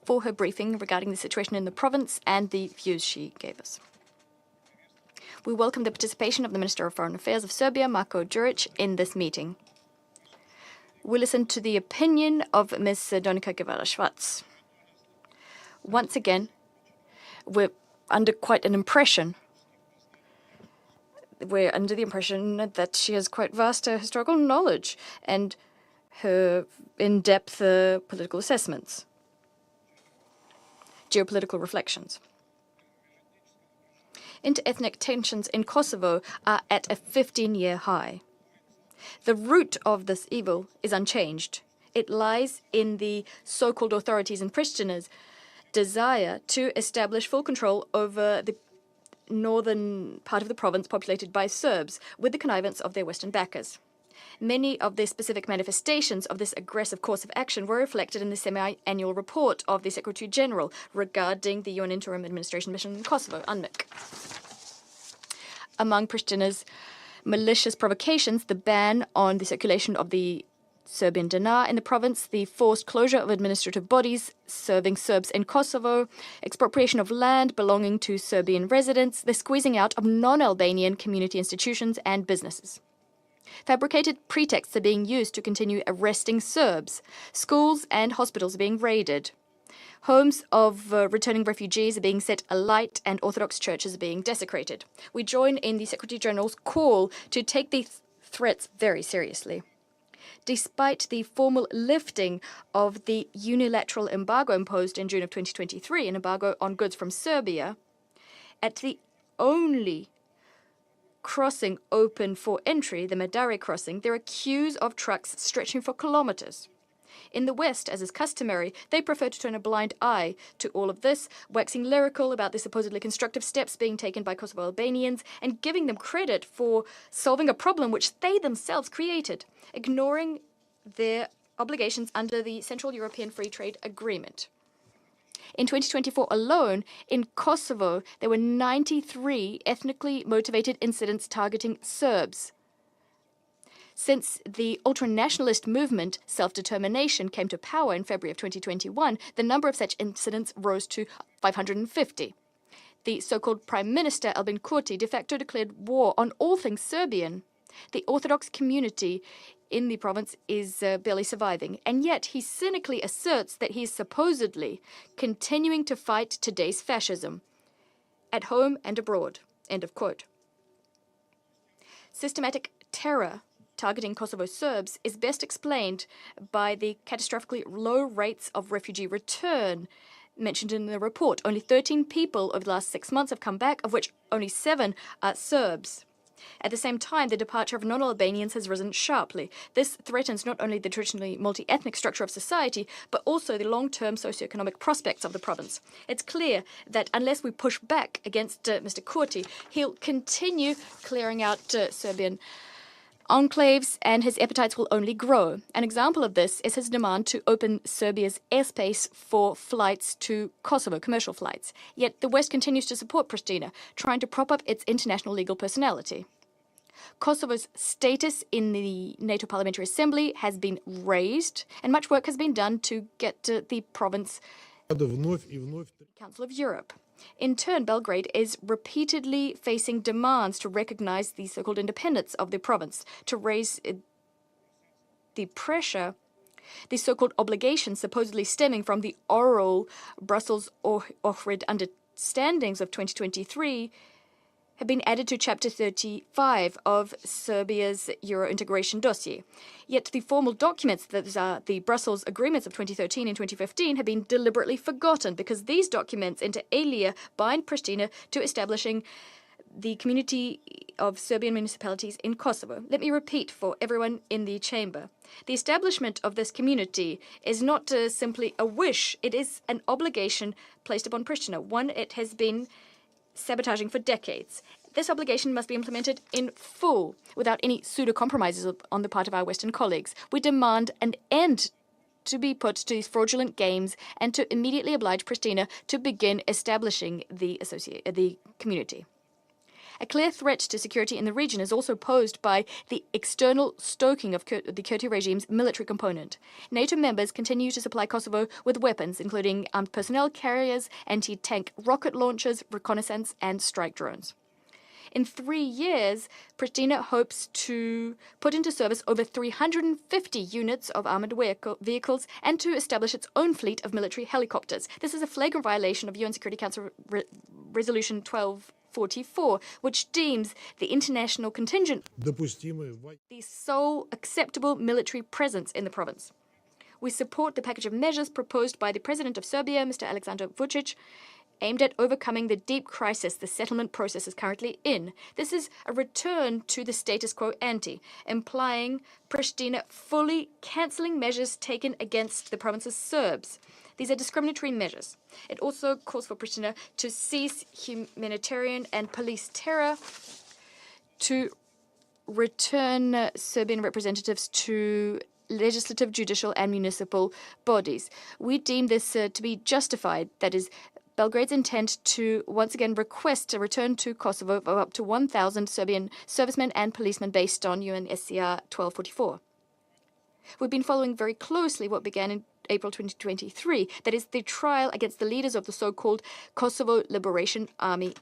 for her briefing regarding the situation in the province and the views she gave us. We welcome the participation of the Minister of Foreign Affairs of Serbia, Marko Đurić, in this meeting. We listened to the opinion of Ms. Sednica Saveta. Once again, we're under quite an impression. We're under the impression that she has quite vast historical knowledge and her in-depth political assessments, geopolitical reflections. Inter-ethnic tensions in Kosovo are at a 15-year high. The root of this evil is unchanged. It lies in the so-called authorities in Pristina's desire to establish full control over the northern part of the province populated by Serbs, with the connivance of their Western backers. Many of the specific manifestations of this aggressive course of action were reflected in the semi-annual report of the Secretary-General regarding the UN Interim Administration Mission in Kosovo, UNMIK. Among Pristina's malicious provocations, the ban on the circulation of the Serbian dinar in the province, the forced closure of administrative bodies serving Serbs in Kosovo, expropriation of land belonging to Serbian residents, the squeezing out of non-Albanian community institutions and businesses. Fabricated pretexts are being used to continue arresting Serbs. Schools and hospitals are being raided. Homes of returning refugees are being set alight and Orthodox churches are being desecrated. We join in the Secretary-General's call to take these threats very seriously. Despite the formal lifting of the unilateral embargo imposed in June of 2023, an embargo on goods from Serbia, at the only crossing open for entry, the Madare crossing, there are queues of trucks stretching for kilometers. In the West, as is customary, they prefer to turn a blind eye to all of this, waxing lyrical about the supposedly constructive steps being taken by Kosovo Albanians and giving them credit for solving a problem which they themselves created, ignoring their obligations under the Central European Free Trade Agreement. In 2024 alone, in Kosovo, there were 93 ethnically motivated incidents targeting Serbs. Since the ultra-nationalist movement, Self-Determination, came to power in February of 2021, the number of such incidents rose to 550. The so-called Prime Minister, Albin Kurti, de facto declared war on all things Serbian. The Orthodox community in the province is barely surviving, and yet he cynically asserts that he is supposedly continuing to fight today's fascism, at home and abroad. End of quote. Systematic terror targeting Kosovo Serbs is best explained by the catastrophically low rates of refugee return mentioned in the report. Only 13 people over the last 6 months have come back, of which only 7 are Serbs. At the same time, the departure of non-Albanians has risen sharply. This threatens not only the traditionally multi-ethnic structure of society, but also the long-term socioeconomic prospects of the province. It's clear that unless we push back against Mr. Kurti, he'll continue clearing out Serbian enclaves, and his appetites will only grow. An example of this is his demand to open Serbia's airspace for flights to Kosovo, commercial flights. Yet the West continues to support Pristina, trying to prop up its international legal personality. Kosovo's status in the NATO Parliamentary Assembly has been raised, and much work has been done to get the province Council of Europe. In turn, Belgrade is repeatedly facing demands to recognize the so-called independence of the province, to raise the pressure, the so-called obligations supposedly stemming from the oral Brussels-Ohrid understandings of 2023 have been added to Chapter 35 of Serbia's Euro integration dossier. Yet the formal documents, that are the Brussels agreements of 2013 and 2015, have been deliberately forgotten because these documents, inter alia, bind Pristina to establishing the community of Serbian municipalities in Kosovo. Let me repeat for everyone in the chamber. The establishment of this community is not simply a wish, it is an obligation placed upon Pristina, one it has been sabotaging for decades. This obligation must be implemented in full, without any pseudo-compromises on the part of our Western colleagues. We demand an end to be put to these fraudulent games and to immediately oblige Pristina to begin establishing the community. A clear threat to security in the region is also posed by the external stoking of the Kurti regime's military component. NATO members continue to supply Kosovo with weapons, including armed personnel carriers, anti-tank rocket launchers, reconnaissance, and strike drones. In 3 years, Pristina hopes to put into service over 350 units of armored vehicles and to establish its own fleet of military helicopters. This is a flagrant violation of UN Security Council Resolution 1244, which deems the international contingent the sole acceptable military presence in the province. We support the package of measures proposed by the President of Serbia, Mr. Aleksandar Vučić, aimed at overcoming the deep crisis the settlement process is currently in. This is a return to the status quo ante, implying Pristina fully cancelling measures taken against the province's Serbs. These are discriminatory measures. It also calls for Pristina to cease humanitarian and police terror, to return Serbian representatives to legislative, judicial, and municipal bodies. We deem this to be justified, that is, Belgrade's intent to once again request a return to Kosovo of up to 1,000 Serbian servicemen and policemen based on UNSCR 1244. We've been following very closely what began in April 2023, that is, the trial against the leaders of the so-called Kosovo Liberation Army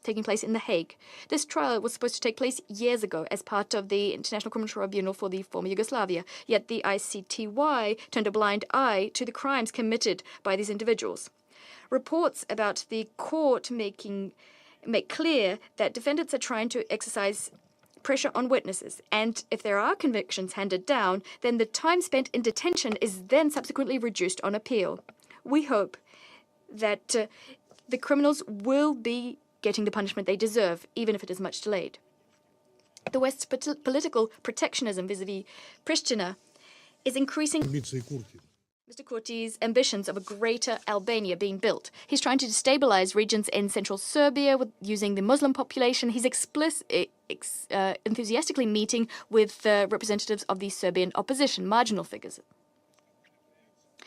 taking place in The Hague. This trial was supposed to take place years ago as part of the International Criminal Tribunal for the former Yugoslavia, yet the ICTY turned a blind eye to the crimes committed by these individuals. Reports about the court make clear that defendants are trying to exercise pressure on witnesses, and if there are convictions handed down, then the time spent in detention is then subsequently reduced on appeal. We hope that the criminals will be getting the punishment they deserve, even if it is much delayed. The West's political protectionism vis-à-vis Pristina is increasing Mr. Kurti's ambitions of a greater Albania being built. He's trying to destabilize regions in central Serbia using the Muslim population. He's enthusiastically meeting with representatives of the Serbian opposition, marginal figures.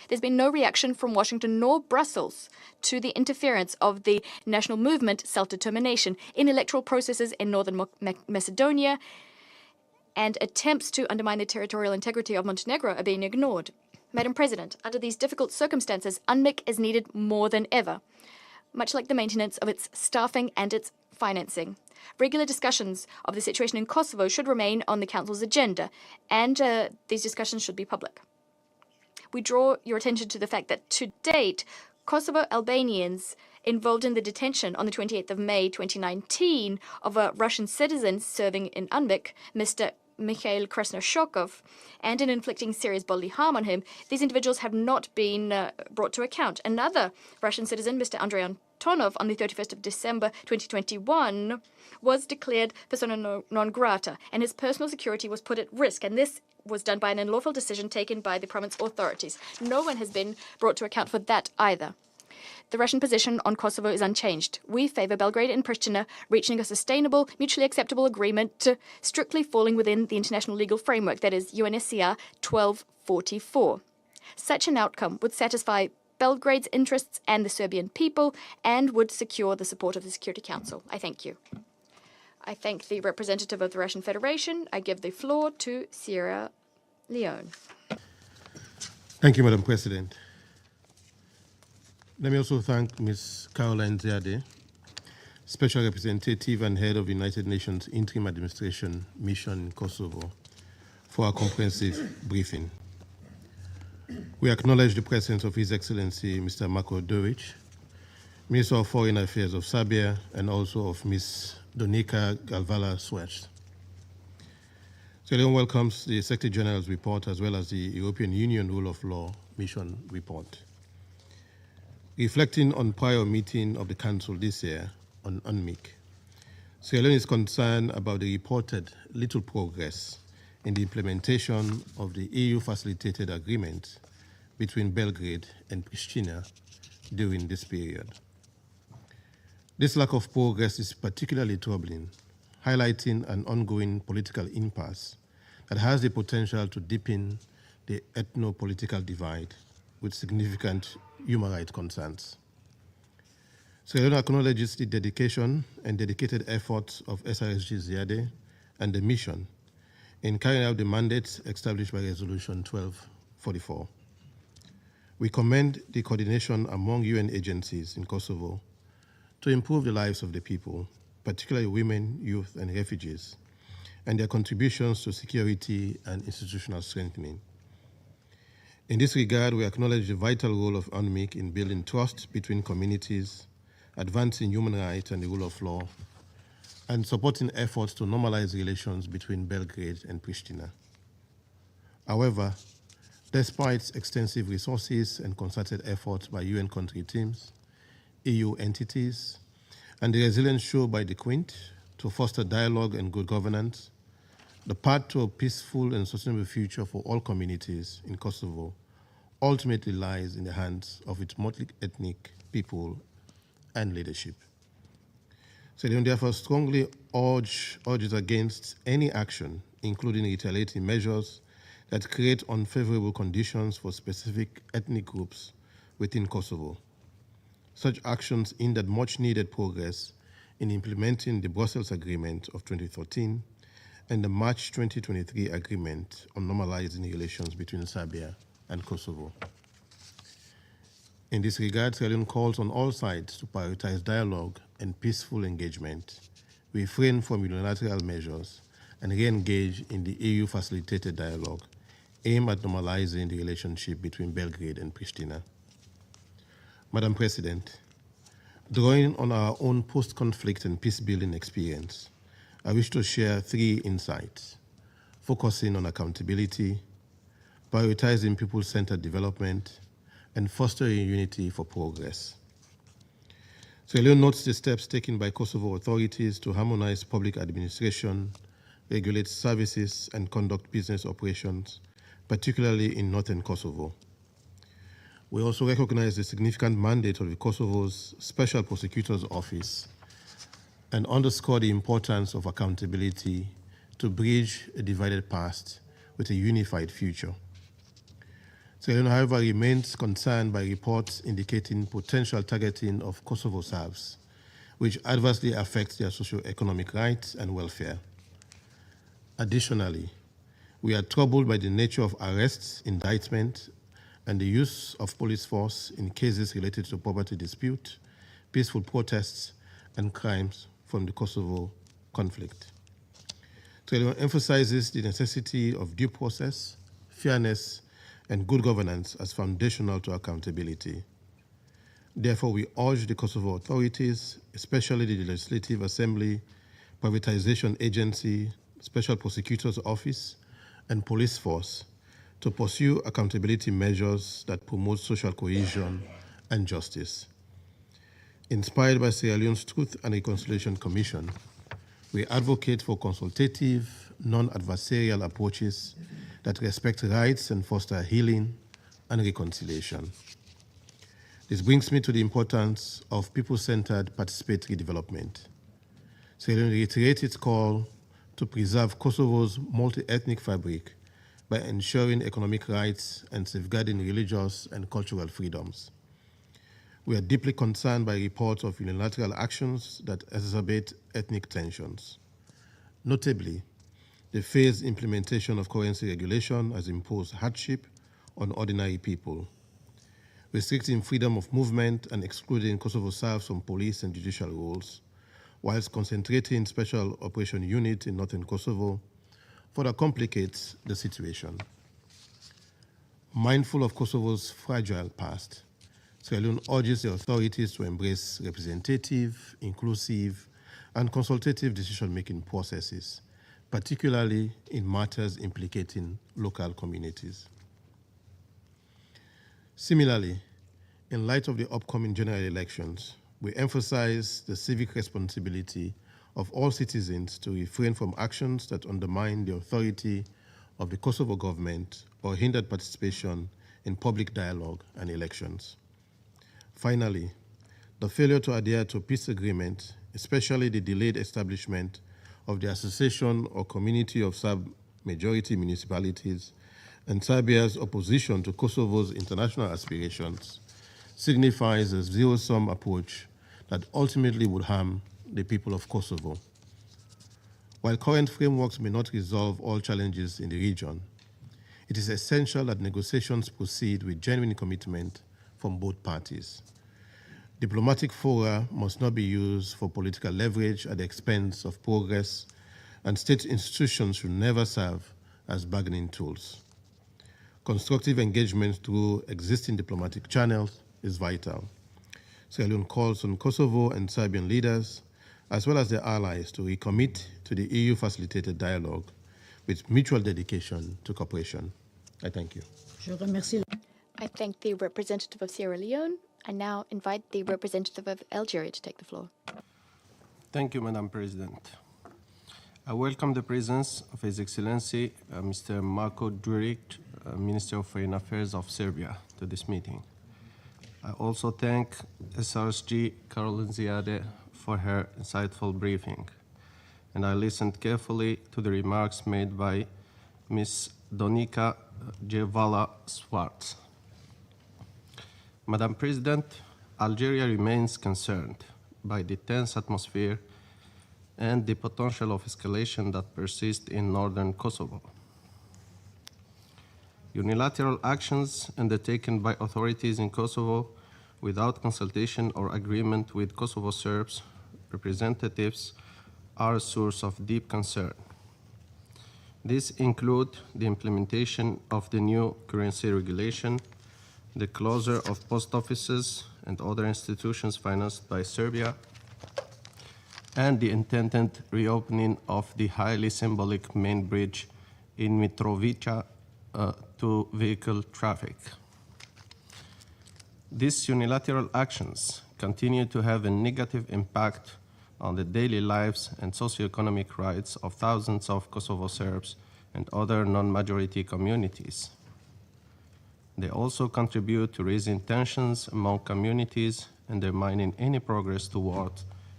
There's been no reaction from Washington nor Brussels to the interference of the national movement self-determination in electoral processes in northern Macedonia, and attempts to undermine the territorial integrity of Montenegro are being ignored. Madam President, under these difficult circumstances, UNMIK is needed more than ever, much like the maintenance of its staffing and its financing. Regular discussions of the situation in Kosovo should remain on the Council's agenda, and these discussions should be public. We draw your attention to the fact that to date, Kosovo Albanians involved in the detention on the 28th of May 2019 of a Russian citizen serving in UNMIK, Mr. Mikhail Krasnoshokov, and in inflicting serious bodily harm on him, these individuals have not been brought to account. Another Russian citizen, Mr. Andrei Antonov, on the 31st of December 2021, was declared persona non grata, and his personal security was put at risk, and this was done by an unlawful decision taken by the province authorities. No one has been brought to account for that either. The Russian position on Kosovo is unchanged. We favor Belgrade and Pristina reaching a sustainable, mutually acceptable agreement, strictly falling within the international legal framework, that is UNSCR 1244. Such an outcome would satisfy Belgrade's interests and the Serbian people and would secure the support of the Security Council. I thank you. I thank the representative of the Russian Federation. I give the floor to Sierra Leone. Thank you, Madam President. Let me also thank Ms. Caroline Ziade, Special Representative and Head of the United Nations Interim Administration Mission in Kosovo, for our comprehensive briefing. We acknowledge the presence of His Excellency Mr. Marko Doric, Minister of Foreign Affairs of Serbia, and also of Ms. Donika Galvala-Swets. Sierra Leone welcomes the Secretary General's report as well as the European Union Rule of Law Mission report. Reflecting on prior meeting of the Council this year on UNMIK, Sierra Leone is concerned about the reported little progress in the implementation of the EU-facilitated agreement between Belgrade and Pristina during this period. This lack of progress is particularly troubling, highlighting an ongoing political impasse that has the potential to deepen the ethno-political divide with significant human rights concerns. Sierra Leone acknowledges the dedication and dedicated efforts of SRSG Ziade and the mission in carrying out the mandates established by Resolution 1244. We commend the coordination among UN agencies in Kosovo to improve the lives of the people, particularly women, youth, and refugees, and their contributions to security and institutional strengthening. In this regard, we acknowledge the vital role of UNMIK in building trust between communities, advancing human rights and the rule of law, and supporting efforts to normalize relations between Belgrade and Pristina. However, despite extensive resources and concerted efforts by UN country teams, EU entities, and the resilience shown by the Quint to foster dialogue and good governance, the path to a peaceful and sustainable future for all communities in Kosovo ultimately lies in the hands of its multi-ethnic people and leadership. Sierra Leone therefore strongly urges against any action, including retaliatory measures that create unfavorable conditions for specific ethnic groups within Kosovo. Such actions hindered much-needed progress in implementing the Brussels Agreement of 2013 and the March 2023 Agreement on normalizing relations between Serbia and Kosovo. In this regard, Sierra Leone calls on all sides to prioritize dialogue and peaceful engagement, refrain from unilateral measures, and re-engage in the EU-facilitated dialogue aimed at normalizing the relationship between Belgrade and Pristina. Madam President, drawing on our own post-conflict and peace-building experience, I wish to share 3 insights, focusing on accountability, prioritizing people-centered development, and fostering unity for progress. Sierra Leone notes the steps taken by Kosovo authorities to harmonize public administration, regulate services, and conduct business operations particularly in northern Kosovo. We also recognize the significant mandate of the Kosovo's Special Prosecutor's Office and underscore the importance of accountability to bridge a divided past with a unified future. Sierra Leone, however, remains concerned by reports indicating potential targeting of Kosovo Serbs, which adversely affects their socio-economic rights and welfare. Additionally, we are troubled by the nature of arrests, indictment, and the use of police force in cases related to property dispute, peaceful protests, and crimes from the Kosovo conflict. Sierra Leone emphasizes the necessity of due process, fairness, and good governance as foundational to accountability. Therefore, we urge the Kosovo authorities, especially the Legislative Assembly, Privatization Agency, Special Prosecutor's Office, and Police Force to pursue accountability measures that promote social cohesion and justice. Inspired by Sierra Leone's Truth and Reconciliation Commission, we advocate for consultative, non-adversarial approaches that respect rights and foster healing and reconciliation. This brings me to the importance of people-centered participatory development. Sierra Leone reiterates its call to preserve Kosovo's multi-ethnic fabric by ensuring economic rights and safeguarding religious and cultural freedoms. We are deeply concerned by reports of unilateral actions that exacerbate ethnic tensions. Notably, the phased implementation of currency regulation has imposed hardship on ordinary people, restricting freedom of movement and excluding Kosovo Serbs from police and judicial roles, whilst concentrating special operation units in northern Kosovo further complicates the situation. Mindful of Kosovo's fragile past, Sierra Leone urges the authorities to embrace representative, inclusive, and consultative decision-making processes, particularly in matters implicating local communities. Similarly, in light of the upcoming general elections, we emphasize the civic responsibility of all citizens to refrain from actions that undermine the authority of the Kosovo government or hinder participation in public dialogue and elections. Finally, the failure to adhere to peace agreement, especially the delayed establishment of the Association or Community of Serb-majority municipalities, and Serbia's opposition to Kosovo's international aspirations, signifies a zero-sum approach that ultimately would harm the people of Kosovo. While current frameworks may not resolve all challenges in the region, it is essential that negotiations proceed with genuine commitment from both parties. Diplomatic fora must not be used for political leverage at the expense of progress, and state institutions should never serve as bargaining tools. Constructive engagement through existing diplomatic channels is vital. Sierra Leone calls on Kosovo and Serbian leaders, as well as their allies, to recommit to the EU-facilitated dialogue with mutual dedication to cooperation. I thank you. I thank the representative of Sierra Leone. I now invite the representative of Algeria to take the floor. Thank you, Madam President. I welcome the presence of His Excellency Mr. Marko Đurić, Minister of Foreign Affairs of Serbia, to this meeting. I also thank SRSG Caroline Ziade for her insightful briefing, and I listened carefully to the remarks made by Ms. Donika Jevala-Swartz. Madam President, Algeria remains concerned by the tense atmosphere and the potential of escalation that persists in northern Kosovo. Unilateral actions undertaken by authorities in Kosovo without consultation or agreement with Kosovo Serbs representatives are a source of deep concern. These include the implementation of the new currency regulation, the closure of post offices and other institutions financed by Serbia, and the intended reopening of the highly symbolic main bridge in Mitrovica to vehicle traffic. These unilateral actions continue to have a negative impact on the daily lives and socioeconomic rights of thousands of Kosovo Serbs and other non-majority communities. They also contribute to raising tensions among communities, undermining any progress toward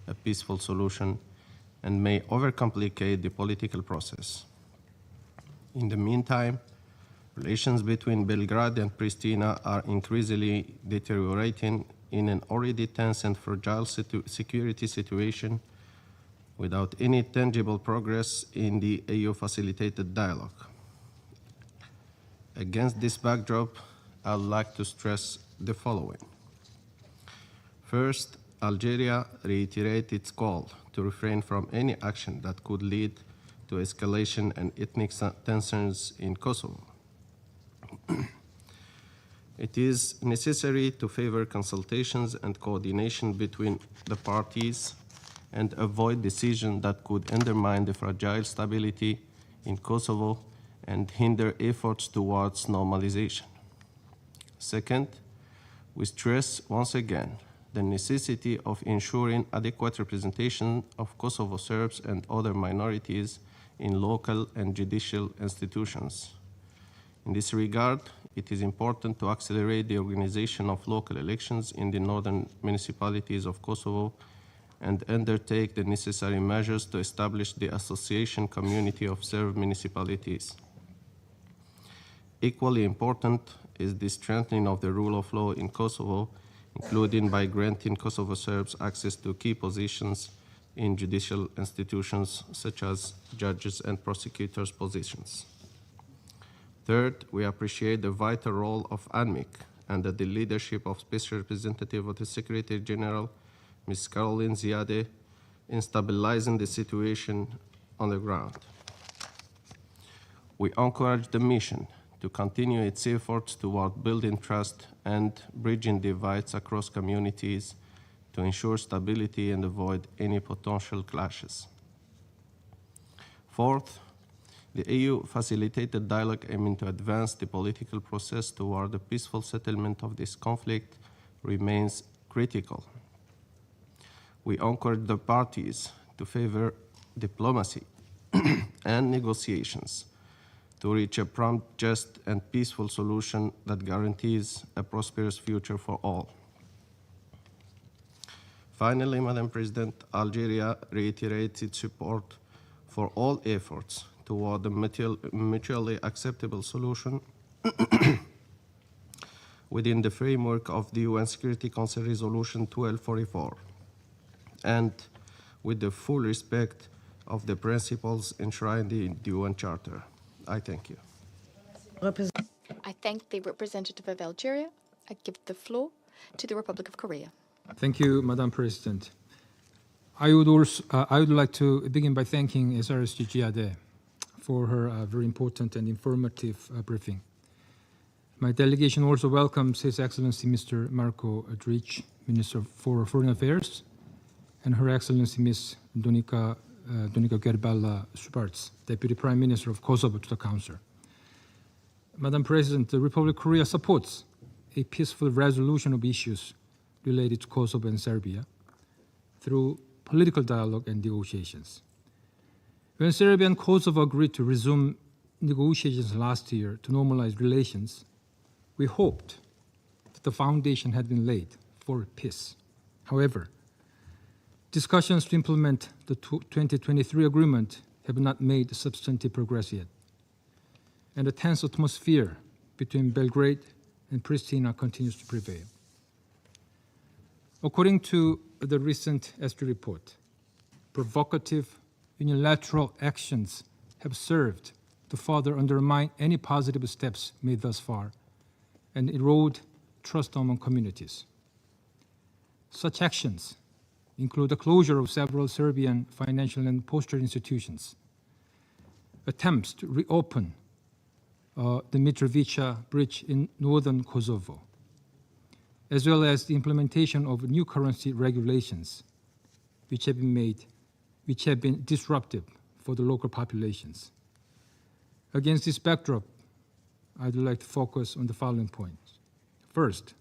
a peaceful solution, and may overcomplicate the political process. In the meantime, relations between Belgrade and Pristina are increasingly deteriorating in an already tense and fragile security situation without any tangible progress in the EU-facilitated dialogue. Against this backdrop, I'd like to stress the following. First, Algeria reiterated its call to refrain from any action that could lead to escalation and ethnic tensions in Kosovo. It is necessary to favor consultations and coordination between the parties and avoid decisions that could undermine the fragile stability in Kosovo and hinder efforts towards normalization. Second, we stress once again the necessity of ensuring adequate representation of Kosovo Serbs and other minorities in local and judicial institutions. In this regard, it is important to accelerate the organization of local elections in the northern municipalities of Kosovo and undertake the necessary measures to establish the association community of Serb municipalities. Equally important is the strengthening of the rule of law in Kosovo, including by granting Kosovo Serbs access to key positions in judicial institutions such as judges and prosecutors' positions. Third, we appreciate the vital role of UNMIK under the leadership of Special Representative of the Secretary General, Ms. Caroline Ziade, in stabilizing the situation on the ground. We encourage the mission to continue its efforts toward building trust and bridging divides across communities to ensure stability and avoid any potential clashes. Fourth, the EU facilitated dialogue aiming to advance the political process toward a peaceful settlement of this conflict remains critical. We encourage the parties to favor diplomacy and negotiations to reach a prompt, just, and peaceful solution that guarantees a prosperous future for all. Finally, Madam President, Algeria reiterates its support for all efforts toward a mutually acceptable solution within the framework of the UN Security Council Resolution 1244 and with the full respect of the principles enshrined in the UN Charter. I thank you. I thank the representative of Algeria. I give the floor to the Republic of Korea. Thank you, Madam President. I would like to begin by thanking SRSG Giade for her very important and informative briefing. My delegation also welcomes His Excellency Mr. Marko Đurić, Minister for Foreign Affairs, and Her Excellency Ms. Donika Gerbala-Šubarc, Deputy Prime Minister of Kosovo, to the Council. Madam President, the Republic of Korea supports a peaceful resolution of issues related to Kosovo and Serbia through political dialogue and negotiations. When Serbia and Kosovo agreed to resume negotiations last year to normalize relations, we hoped that the foundation had been laid for peace. However, discussions to implement the 2023 agreement have not made substantive progress yet, and a tense atmosphere between Belgrade and Pristina continues to prevail. According to the recent ESTRI report, provocative unilateral actions have served to further undermine any positive steps made thus far and erode trust among communities. Such actions include the closure of several Serbian financial and postal institutions, attempts to reopen the Mitrovica Bridge in northern Kosovo, as well as the implementation of new currency regulations, which have been disruptive for the local populations. Against this backdrop, I'd like to focus on the following points. First,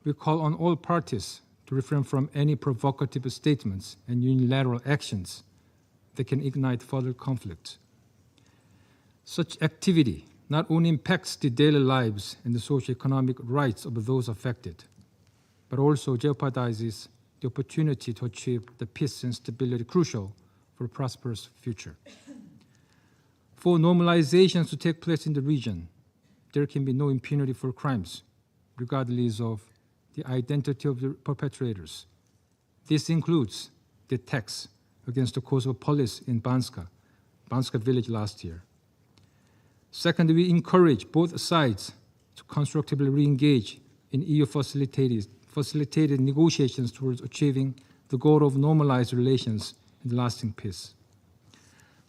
we call on all parties to refrain from any provocative statements and unilateral actions that can ignite further conflict. Such activity not only impacts the daily lives and the socio-economic rights of those affected, but also jeopardizes the opportunity to achieve the peace and stability crucial for a prosperous future. For normalizations to take place in the region, there can be no impunity for crimes, regardless of the identity of the perpetrators. This includes the attacks against the Kosovo police in Banska village last year. Second, we encourage both sides to constructively re-engage in EU-facilitated negotiations towards achieving the goal of normalized relations and lasting peace.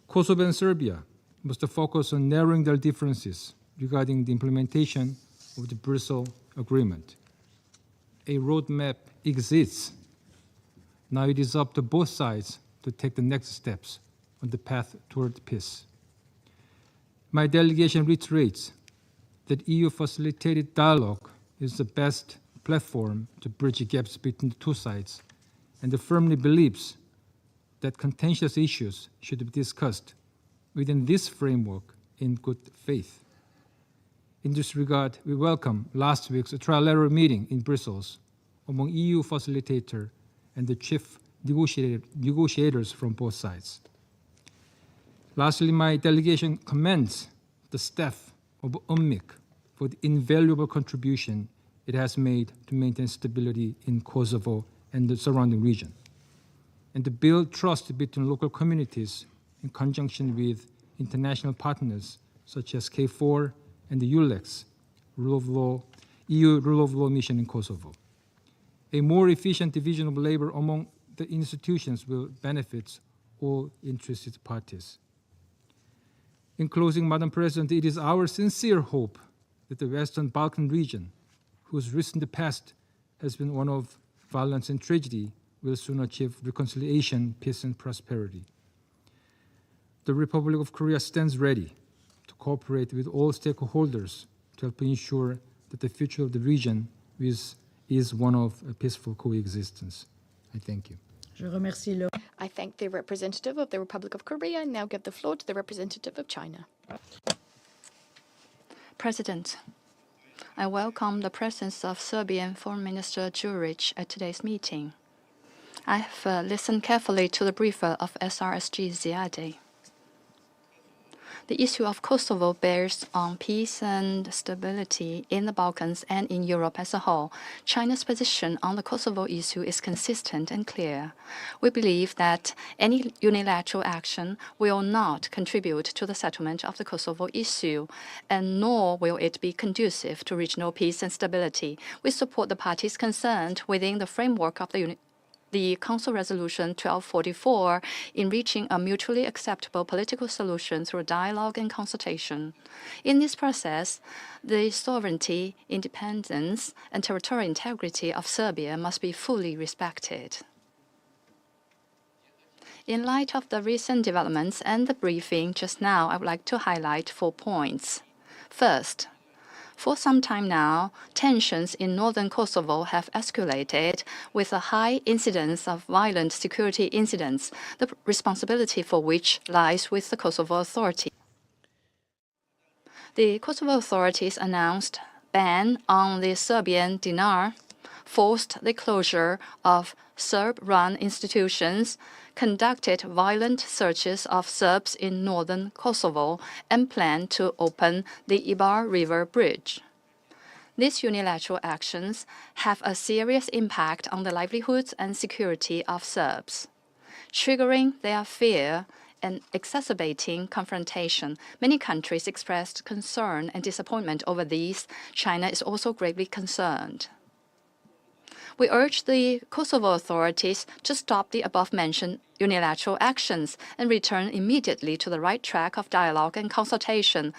Kosovo and Serbia must focus on narrowing their differences regarding the implementation of the Brussels Agreement. A roadmap exists. Now it is up to both sides to take the next steps on the path toward peace. My delegation reiterates that EU-facilitated dialogue is the best platform to bridge gaps between the two sides, and firmly believes that contentious issues should be discussed within this framework in good faith. In this regard, we welcome last week's trilateral meeting in Brussels among EU facilitator and the chief negotiators from both sides. Lastly, my delegation commends the staff of UNMIK for the invaluable contribution it has made to maintain stability in Kosovo and the surrounding region, and to build trust between local communities in conjunction with international partners such as KFOR and the ULEX, EU Rule of Law Mission in Kosovo. A more efficient division of labor among the institutions will benefit all interested parties. In closing, Madam President, it is our sincere hope that the Western Balkan region, whose recent past has been one of violence and tragedy, will soon achieve reconciliation, peace, and prosperity. The Republic of Korea stands ready to cooperate with all stakeholders to help ensure that the future of the region is one of a peaceful coexistence. I thank you. I thank the representative of the Republic of Korea and now give the floor to the representative of China. President, I welcome the presence of Serbian Foreign Minister Đurić at today's meeting. I have listened carefully to the briefer of SRSG Ziade. The issue of Kosovo bears on peace and stability in the Balkans and in Europe as a whole. China's position on the Kosovo issue is consistent and clear. We believe that any unilateral action will not contribute to the settlement of the Kosovo issue, and nor will it be conducive to regional peace and stability. We support the parties concerned within the framework of the Council Resolution 1244 in reaching a mutually acceptable political solution through dialogue and consultation. In this process, the sovereignty, independence, and territorial integrity of Serbia must be fully respected. In light of the recent developments and the briefing just now, I would like to highlight 4 points. First, for some time now, tensions in northern Kosovo have escalated with a high incidence of violent security incidents, the responsibility for which lies with the Kosovo authorities. The Kosovo authorities announced ban on the Serbian dinar, forced the closure of Serb-run institutions, conducted violent searches of Serbs in northern Kosovo, and planned to open the Ibar River Bridge. These unilateral actions have a serious impact on the livelihoods and security of Serbs, triggering their fear and exacerbating confrontation. Many countries expressed concern and disappointment over these. China is also gravely concerned. We urge the Kosovo authorities to stop the above-mentioned unilateral actions and return immediately to the right track of dialogue and consultation.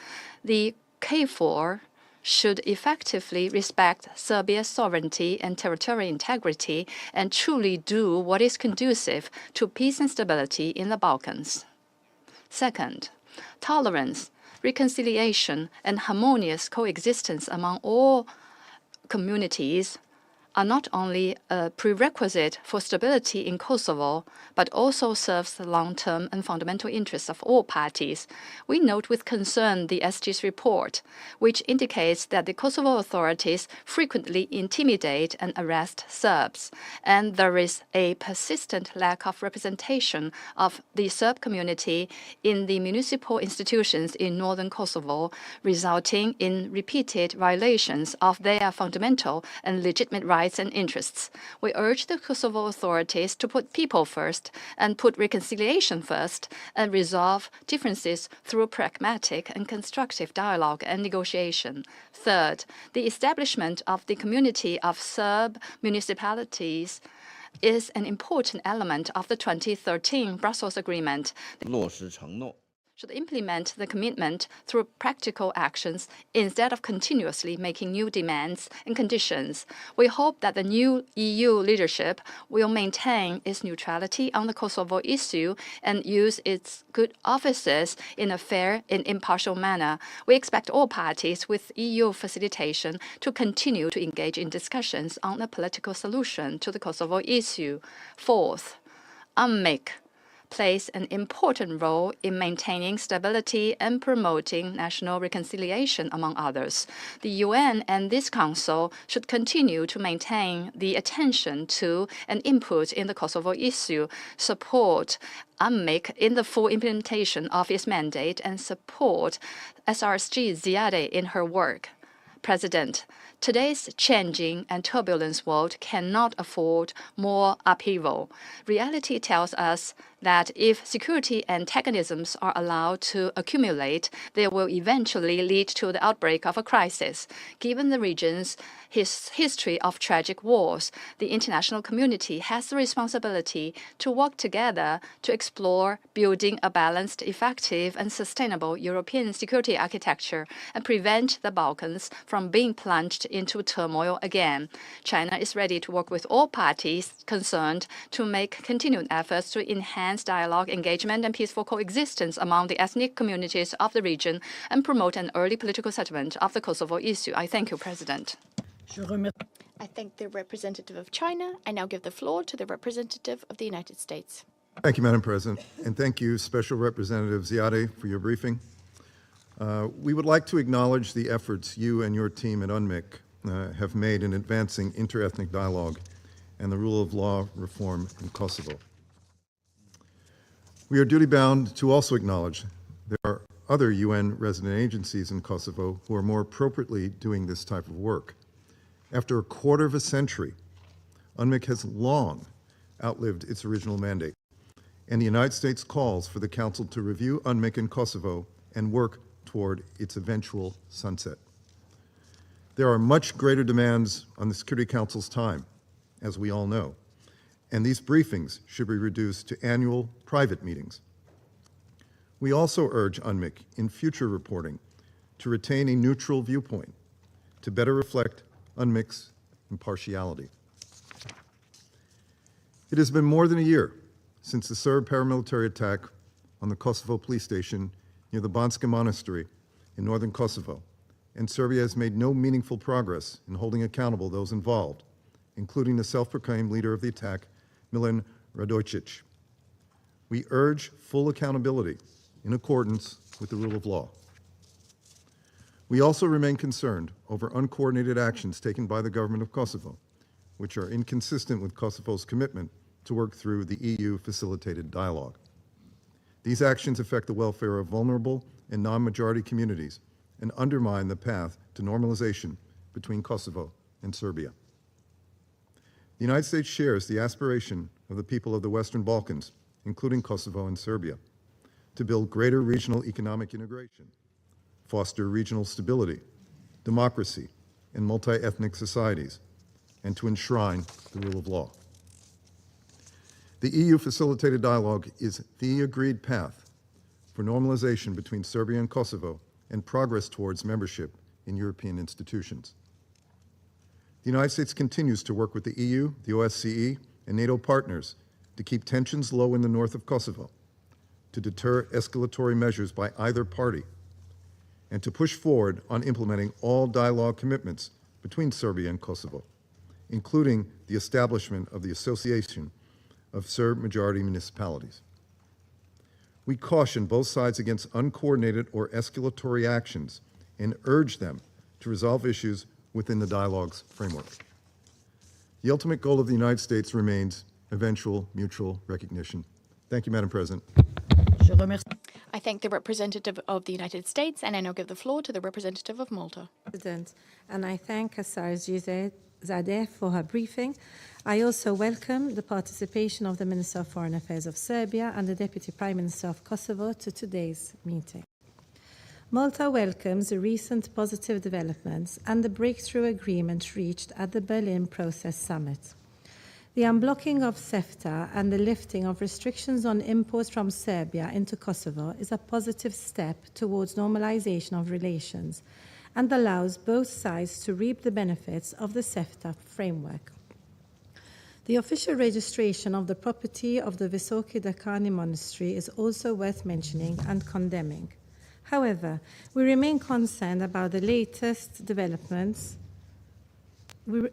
The KFOR should effectively respect Serbia's sovereignty and territorial integrity and truly do what is conducive to peace and stability in the Balkans. Second, tolerance, reconciliation, and harmonious coexistence among all communities are not only a prerequisite for stability in Kosovo, but also serves the long-term and fundamental interests of all parties. We note with concern the SG's report, which indicates that the Kosovo authorities frequently intimidate and arrest Serbs, and there is a persistent lack of representation of the Serb community in the municipal institutions in northern Kosovo, resulting in repeated violations of their fundamental and legitimate rights and interests. We urge the Kosovo authorities to put people first and put reconciliation first and resolve differences through pragmatic and constructive dialogue and negotiation. Third, the establishment of the community of Serb municipalities is an important element of the 2013 Brussels Agreement. Should implement the commitment through practical actions instead of continuously making new demands and conditions. We hope that the new EU leadership will maintain its neutrality on the Kosovo issue and use its good offices in a fair and impartial manner. We expect all parties with EU facilitation to continue to engage in discussions on a political solution to the Kosovo issue. Fourth, UNMIK plays an important role in maintaining stability and promoting national reconciliation, among others. The UN and this Council should continue to maintain the attention to and input in the Kosovo issue, support UNMIK in the full implementation of its mandate, and support SRSG Ziade in her work. President, today's changing and turbulent world cannot afford more upheaval. Reality tells us that if security antagonisms are allowed to accumulate, they will eventually lead to the outbreak of a crisis. Given the region's history of tragic wars, the international community has the responsibility to work together to explore building a balanced, effective, and sustainable European security architecture and prevent the Balkans from being plunged into turmoil again. China is ready to work with all parties concerned to make continued efforts to enhance dialogue, engagement, and peaceful coexistence among the ethnic communities of the region and promote an early political settlement of the Kosovo issue. I thank you, President. I thank the representative of China. I now give the floor to the representative of the United States. Thank you, Madam President, and thank you, Special Representative Ziade, for your briefing. We would like to acknowledge the efforts you and your team at UNMIK have made in advancing interethnic dialogue and the rule of law reform in Kosovo. We are duty-bound to also acknowledge there are other UN resident agencies in Kosovo who are more appropriately doing this type of work. After a quarter of a century, UNMIK has long outlived its original mandate, and the United States calls for the Council to review UNMIK in Kosovo and work toward its eventual sunset. There are much greater demands on the Security Council's time, as we all know, and these briefings should be reduced to annual private meetings. We also urge UNMIK in future reporting to retain a neutral viewpoint to better reflect UNMIK's impartiality. It has been more than a year since the Serb paramilitary attack on the Kosovo police station near the Banska Monastery in northern Kosovo, and Serbia has made no meaningful progress in holding accountable those involved, including the self-proclaimed leader of the attack, Milan Radojcic. We urge full accountability in accordance with the rule of law. We also remain concerned over uncoordinated actions taken by the government of Kosovo, which are inconsistent with Kosovo's commitment to work through the EU-facilitated dialogue. These actions affect the welfare of vulnerable and non-majority communities and undermine the path to normalization between Kosovo and Serbia. The United States shares the aspiration of the people of the Western Balkans, including Kosovo and Serbia, to build greater regional economic integration, foster regional stability, democracy, and multi-ethnic societies, and to enshrine the rule of law. The EU-facilitated dialogue is the agreed path for normalization between Serbia and Kosovo and progress towards membership in European institutions. The United States continues to work with the EU, the OSCE, and NATO partners to keep tensions low in the north of Kosovo, to deter escalatory measures by either party, and to push forward on implementing all dialogue commitments between Serbia and Kosovo, including the establishment of the Association of Serb-majority municipalities. We caution both sides against uncoordinated or escalatory actions and urge them to resolve issues within the dialogue's framework. The ultimate goal of the United States remains eventual mutual recognition. Thank you, Madam President. I thank the representative of the United States, and I now give the floor to the representative of Malta. President, and I thank Sarah Zadeh for her briefing. I also welcome the participation of the Minister of Foreign Affairs of Serbia and the Deputy Prime Minister of Kosovo to today's meeting. Malta welcomes the recent positive developments and the breakthrough agreement reached at the Berlin Process Summit. The unblocking of CEFTA and the lifting of restrictions on imports from Serbia into Kosovo is a positive step towards normalization of relations and allows both sides to reap the benefits of the CEFTA framework. The official registration of the property of the Visoki Dakani Monastery is also worth mentioning and condemning. However, we remain concerned about the latest developments. We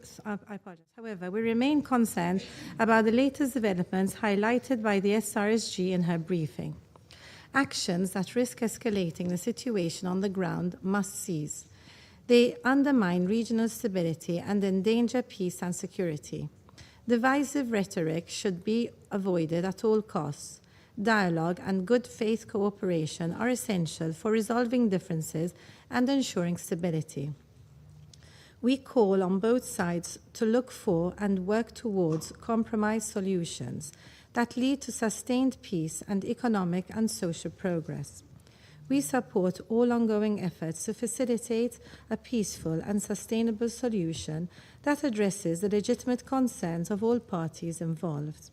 remain concerned about the latest developments highlighted by the SRSG in her briefing. Actions that risk escalating the situation on the ground must cease. They undermine regional stability and endanger peace and security. Divisive rhetoric should be avoided at all costs. Dialogue and good faith cooperation are essential for resolving differences and ensuring stability. We call on both sides to look for and work towards compromise solutions that lead to sustained peace and economic and social progress. We support all ongoing efforts to facilitate a peaceful and sustainable solution that addresses the legitimate concerns of all parties involved.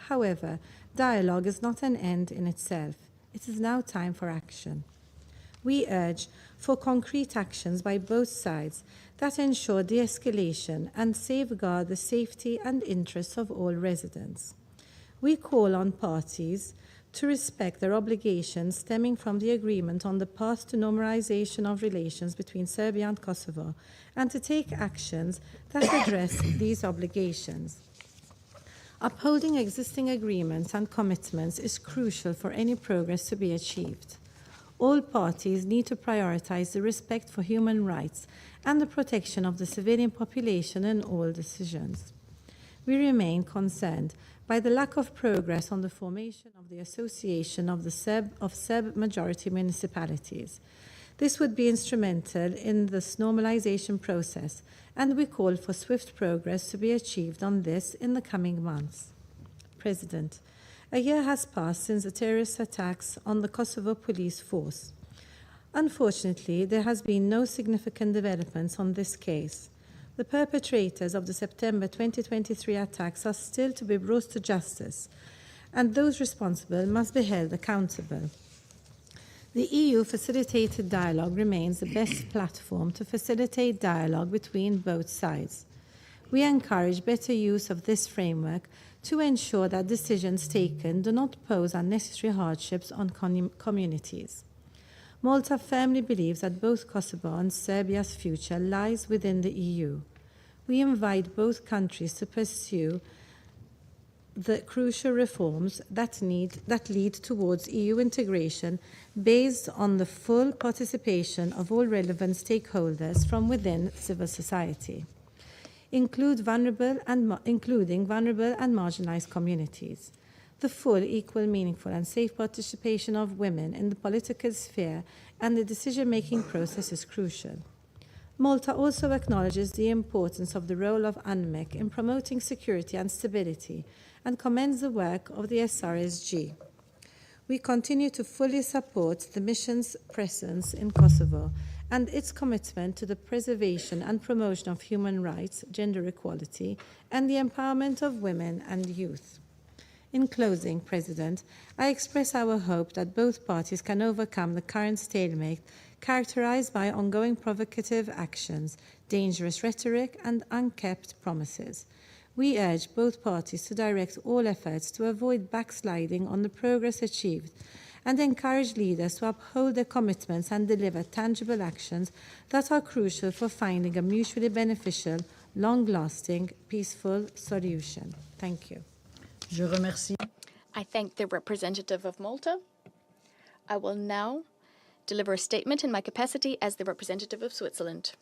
However, dialogue is not an end in itself. It is now time for action. We urge for concrete actions by both sides that ensure de-escalation and safeguard the safety and interests of all residents. We call on parties to respect their obligations stemming from the agreement on the path to normalization of relations between Serbia and Kosovo, and to take actions that address these obligations. Upholding existing agreements and commitments is crucial for any progress to be achieved. All parties need to prioritize the respect for human rights and the protection of the civilian population in all decisions. We remain concerned by the lack of progress on the formation of the Association of Serb-majority municipalities. This would be instrumental in this normalization process, and we call for swift progress to be achieved on this in the coming months. President, a year has passed since the terrorist attacks on the Kosovo police force. Unfortunately, there has been no significant developments on this case. The perpetrators of the September 2023 attacks are still to be brought to justice, and those responsible must be held accountable. The EU-facilitated dialogue remains the best platform to facilitate dialogue between both sides. We encourage better use of this framework to ensure that decisions taken do not pose unnecessary hardships on communities. Malta firmly believes that both Kosovo and Serbia's future lies within the EU. We invite both countries to pursue the crucial reforms that lead towards EU integration based on the full participation of all relevant stakeholders from within civil society, including vulnerable and marginalized communities. The full, equal, meaningful and safe participation of women in the political sphere and the decision-making process is crucial. Malta also acknowledges the importance of the role of UNMIK in promoting security and stability and commends the work of the SRSG. We continue to fully support the mission's presence in Kosovo and its commitment to the preservation and promotion of human rights, gender equality, and the empowerment of women and youth. In closing, President, I express our hope that both parties can overcome the current stalemate characterized by ongoing provocative actions, dangerous rhetoric, and unkept promises. We urge both parties to direct all efforts to avoid backsliding on the progress achieved and encourage leaders to uphold their commitments and deliver tangible actions that are crucial for finding a mutually beneficial long-lasting, peaceful solution. Thank you. Je remercie. I thank the representative of Malta. I will now deliver a statement in my capacity as the representative of Switzerland.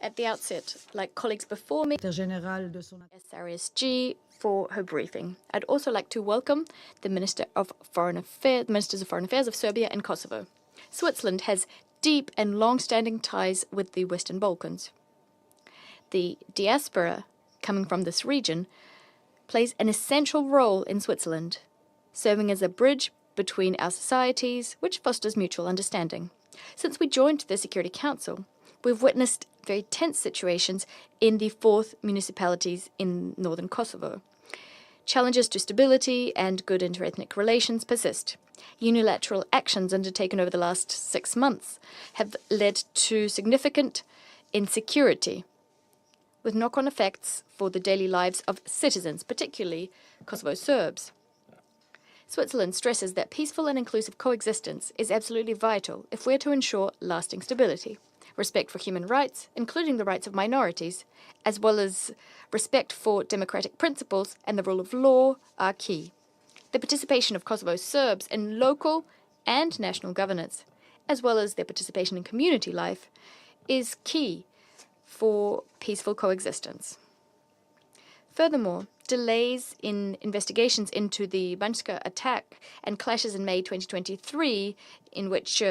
At the outset, like colleagues before me, SRSG for her briefing. I'd also like to welcome the Ministers of Foreign Affairs of Serbia and Kosovo. Switzerland has deep and long-standing ties with the Western Balkans. The diaspora coming from this region plays an essential role in Switzerland, serving as a bridge between our societies, which fosters mutual understanding. Since we joined the Security Council, we've witnessed very tense situations in the 4th municipalities in northern Kosovo. Challenges to stability and good interethnic relations persist. Unilateral actions undertaken over the last 6 months have led to significant insecurity, with knock-on effects for the daily lives of citizens, particularly Kosovo Serbs. Switzerland stresses that peaceful and inclusive coexistence is absolutely vital if we're to ensure lasting stability. Respect for human rights, including the rights of minorities, as well as respect for democratic principles and the rule of law, are key. The participation of Kosovo Serbs in local and national governance, as well as their participation in community life, is key for peaceful coexistence. Furthermore, delays in investigations into the Banjska attack and clashes in May 2023, in which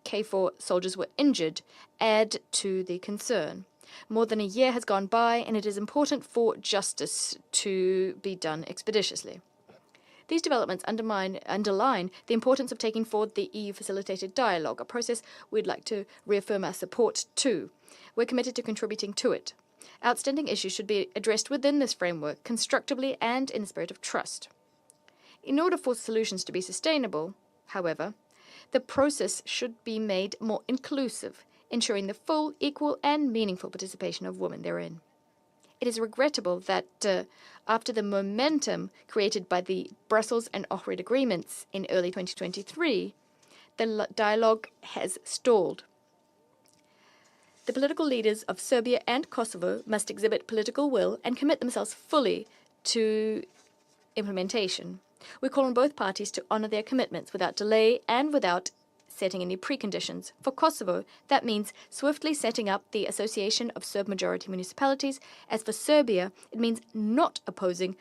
KFOR soldiers were injured, add to the concern. More than a year has gone by, and it is important for justice to be done expeditiously. These developments underline the importance of taking forward the EU-facilitated dialogue, a process we'd like to reaffirm our support to. We're committed to contributing to it. Outstanding issues should be addressed within this framework, constructively and in a spirit of trust. In order for solutions to be sustainable, however, the process should be made more inclusive, ensuring the full, equal, and meaningful participation of women therein. It is regrettable that after the momentum created by the Brussels and Ohrid agreements in early 2023, the dialogue has stalled. The political leaders of Serbia and Kosovo must exhibit political will and commit themselves fully to implementation. We call on both parties to honor their commitments without delay and without setting any preconditions. For Kosovo, that means swiftly setting up the Association of Serb-majority municipalities. As for Serbia, it means not opposing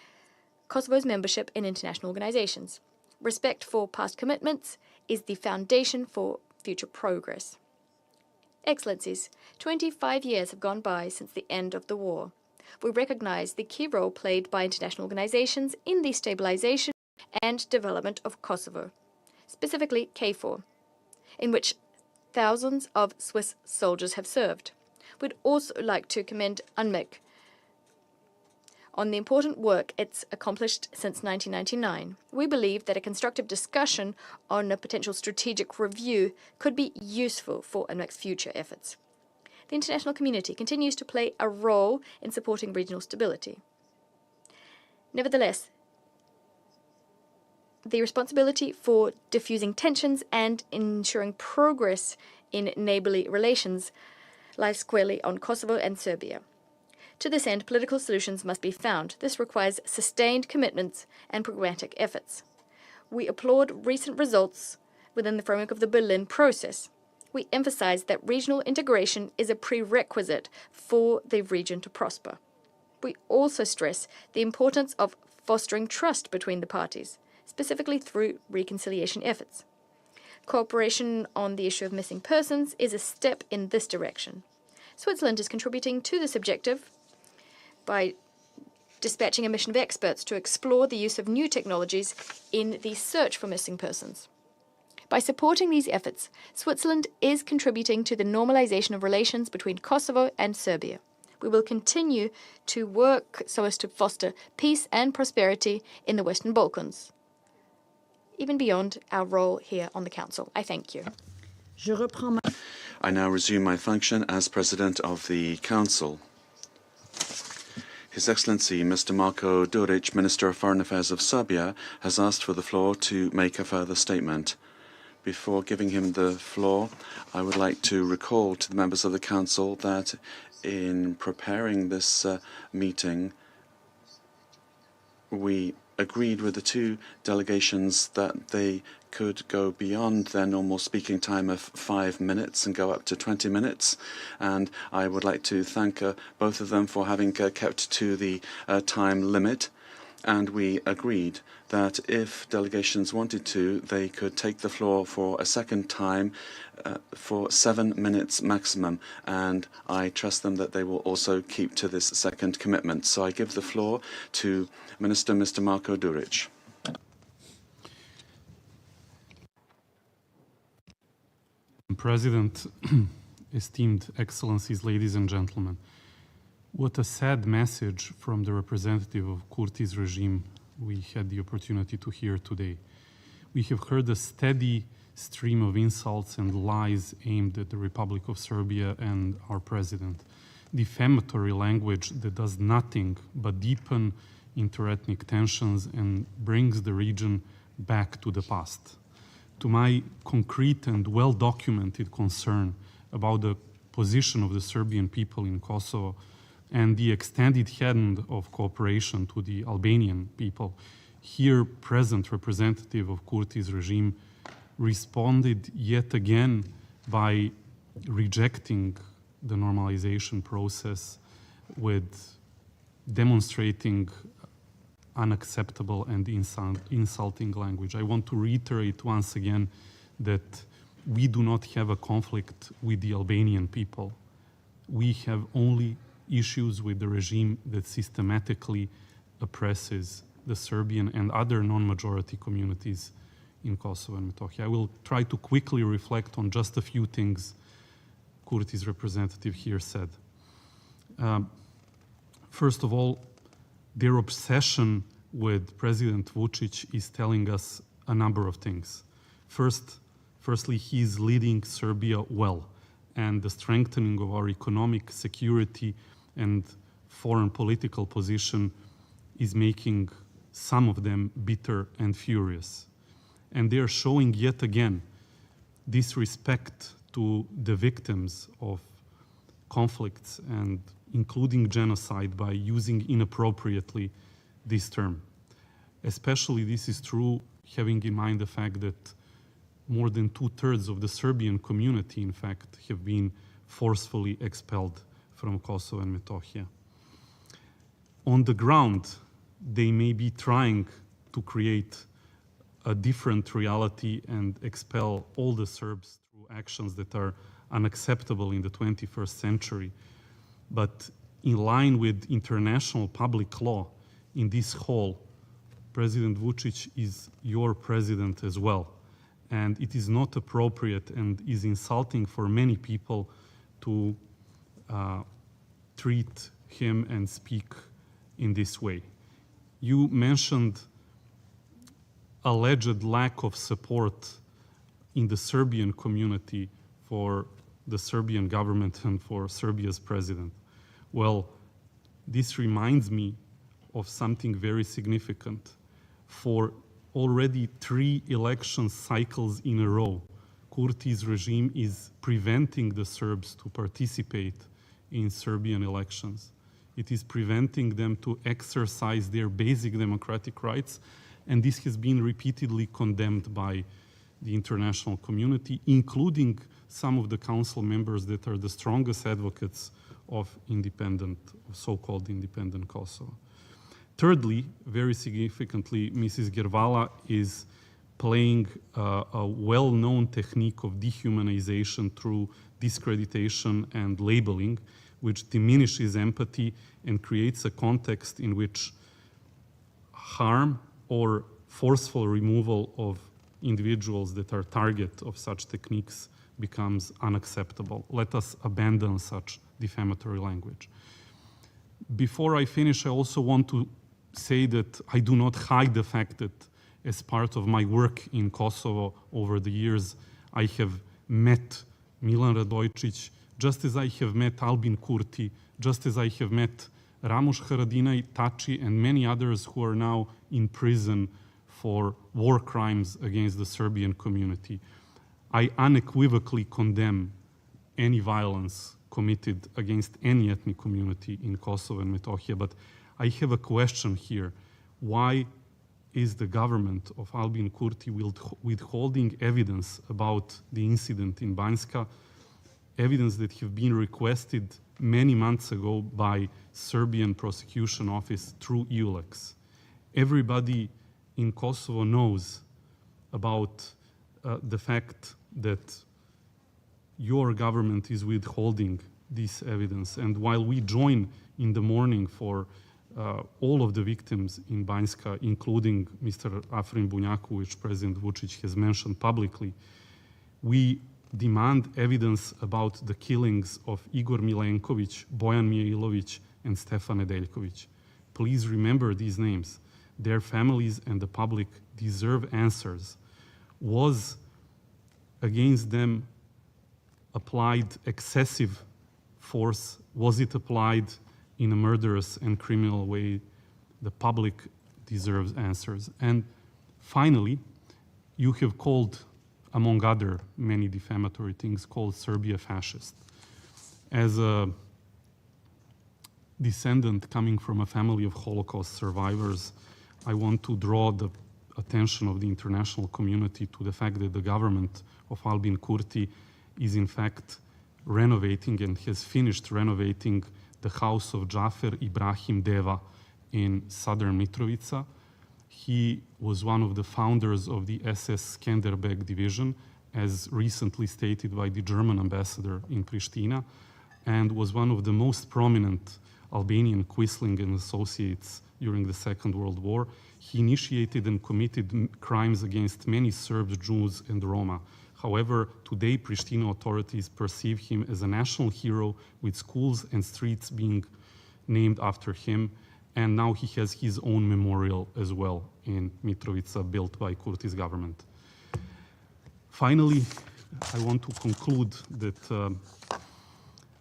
Kosovo's membership in international organizations. Respect for past commitments is the foundation for future progress. Excellencies, 25 years have gone by since the end of the war. We recognize the key role played by international organizations in the stabilization and development of Kosovo, specifically KFOR, in which thousands of Swiss soldiers have served. We'd also like to commend UNMIK on the important work it's accomplished since 1999. We believe that a constructive discussion on a potential strategic review could be useful for UNMIK's future efforts. The international community continues to play a role in supporting regional stability. Nevertheless, the responsibility for diffusing tensions and ensuring progress in neighborly relations lies squarely on Kosovo and Serbia. To this end, political solutions must be found. This requires sustained commitments and pragmatic efforts. We applaud recent results within the framework of the Berlin process. We emphasize that regional integration is a prerequisite for the region to prosper. We also stress the importance of fostering trust between the parties, specifically through reconciliation efforts. Cooperation on the issue of missing persons is a step in this direction. Switzerland is contributing to this objective by dispatching a mission of experts to explore the use of new technologies in the search for missing persons. By supporting these efforts, Switzerland is contributing to the normalization of relations between Kosovo and Serbia. We will continue to work so as to foster peace and prosperity in the Western Balkans, even beyond our role here on the Council. I thank you. I now resume my function as President of the Council. His Excellency Mr. Marko Duric, Minister of Foreign Affairs of Serbia, has asked for the floor to make a further statement. Before giving him the floor, I would like to recall to the members of the Council that in preparing this meeting, we agreed with the two delegations that they could go beyond their normal speaking time of 5 minutes and go up to 20 minutes. And I would like to thank both of them for having kept to the time limit. And we agreed that if delegations wanted to, they could take the floor for a second time for 7 minutes maximum. And I trust them that they will also keep to this second commitment. So I give the floor to Minister Mr. Marko Duric. President, esteemed excellencies, ladies and gentlemen, what a sad message from the representative of Kurti's regime we had the opportunity to hear today. We have heard a steady stream of insults and lies aimed at the Republic of Serbia and our president. Defamatory language that does nothing but deepen interethnic tensions and brings the region back to the past. To my concrete and well-documented concern about the position of the Serbian people in Kosovo and the extended hand of cooperation to the Albanian people, here present representative of Kurti's regime responded yet again by rejecting the normalization process with demonstrating unacceptable and insulting language. I want to reiterate once again that we do not have a conflict with the Albanian people. We have only issues with the regime that systematically oppresses the Serbian and other non-majority communities in Kosovo and Metohija. I will try to quickly reflect on just a few things Kurti's representative here said. First of all, their obsession with President Vučić is telling us a number of things. Firstly, he is leading Serbia well, and the strengthening of our economic security and foreign political position is making some of them bitter and furious. And they are showing yet again disrespect to the victims of conflicts and including genocide by using inappropriately this term. Especially this is true having in mind the fact that more than 2/3 of the Serbian community, in fact, have been forcefully expelled from Kosovo and Metohija. On the ground, they may be trying to create a different reality and expel all the Serbs through actions that are unacceptable in the 21st century. But in line with international public law, in this hall, President Vučić is your president as well. And it is not appropriate and is insulting for many people to treat him and speak in this way. You mentioned alleged lack of support in the Serbian community for the Serbian government and for Serbia's president. Well, this reminds me of something very significant. For already 3 election cycles in a row, Kurti's regime is preventing the Serbs to participate in Serbian elections. It is preventing them to exercise their basic democratic rights, and this has been repeatedly condemned by the international community, including some of the council members that are the strongest advocates of so-called independent Kosovo. Thirdly, very significantly, Mrs. Gervala is playing a well-known technique of dehumanization through discreditation and labeling, which diminishes empathy and creates a context in which harm or forceful removal of individuals that are target of such techniques becomes unacceptable. Let us abandon such defamatory language. Before I finish, I also want to say that I do not hide the fact that as part of my work in Kosovo over the years, I have met Milan Radojčić, just as I have met Albin Kurti, just as I have met Ramush Haradinaj, Tači, and many others who are now in prison for war crimes against the Serbian community. I unequivocally condemn any violence committed against any ethnic community in Kosovo and Metohija, but I have a question here. Why is the government of Albin Kurti withholding evidence about the incident in Banjska, evidence that have been requested many months ago by Serbian prosecution office through EULEX? Everybody in Kosovo knows about the fact that your government is withholding this evidence. And while we join in the mourning for all of the victims in Banjska, including Mr. Afrin Bunjaku, which President Vučić has mentioned publicly, we demand evidence about the killings of Igor Milenković, Bojan Mijailović, and Stefan Nedeljković. Please remember these names. Their families and the public deserve answers. Was against them applied excessive force? Was it applied in a murderous and criminal way? The public deserves answers. And finally, you have called, among other many defamatory things, called Serbia fascist. As a descendant coming from a family of Holocaust survivors, I want to draw the attention of the international community to the fact that the government of Albin Kurti is in fact renovating and has finished renovating the house of Džafer Ibrahim Deva in southern Mitrovica. He was one of the founders of the SS Skanderbeg division, as recently stated by the German ambassador in Pristina, and was one of the most prominent Albanian Quisling and associates during the Second World War. He initiated and committed crimes against many Serbs, Jews, and Roma. However, today Pristina authorities perceive him as a national hero, with schools and streets being named after him, and now he has his own memorial as well in Mitrovica, built by Kurti's government. Finally, I want to conclude that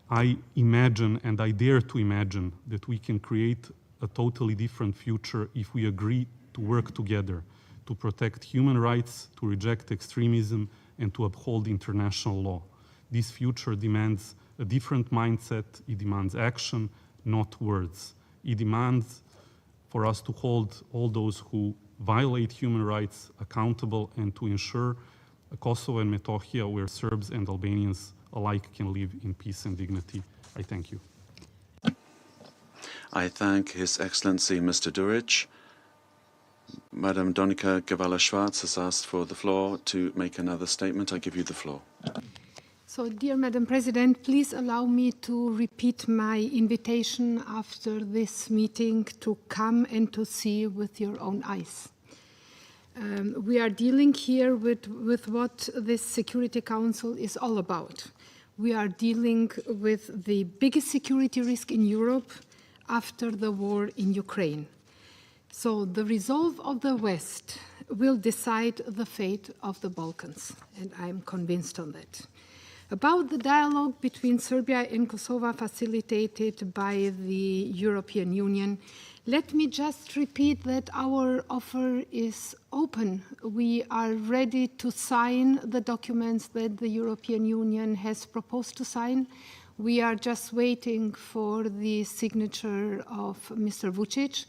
I imagine, and I dare to imagine, that we can create a totally different future if we agree to work together to protect human rights, to reject extremism, and to uphold international law. This future demands a different mindset. It demands action, not words. It demands for us to hold all those who violate human rights accountable, and to ensure a Kosovo and Metohija where Serbs and Albanians alike can live in peace and dignity. I thank you. I thank His Excellency Mr. Duric. Madam Donika Gavala-Schwarz has asked for the floor to make another statement. I give you the floor. So, dear Madam President, please allow me to repeat my invitation after this meeting to come and to see with your own eyes. We are dealing here with what this Security Council is all about. We are dealing with the biggest security risk in Europe after the war in Ukraine. So the resolve of the West will decide the fate of the Balkans, and I'm convinced on that. About the dialogue between Serbia and Kosovo facilitated by the European Union, let me just repeat that our offer is open. We are ready to sign the documents that the European Union has proposed to sign. We are just waiting for the signature of Mr. Vučić,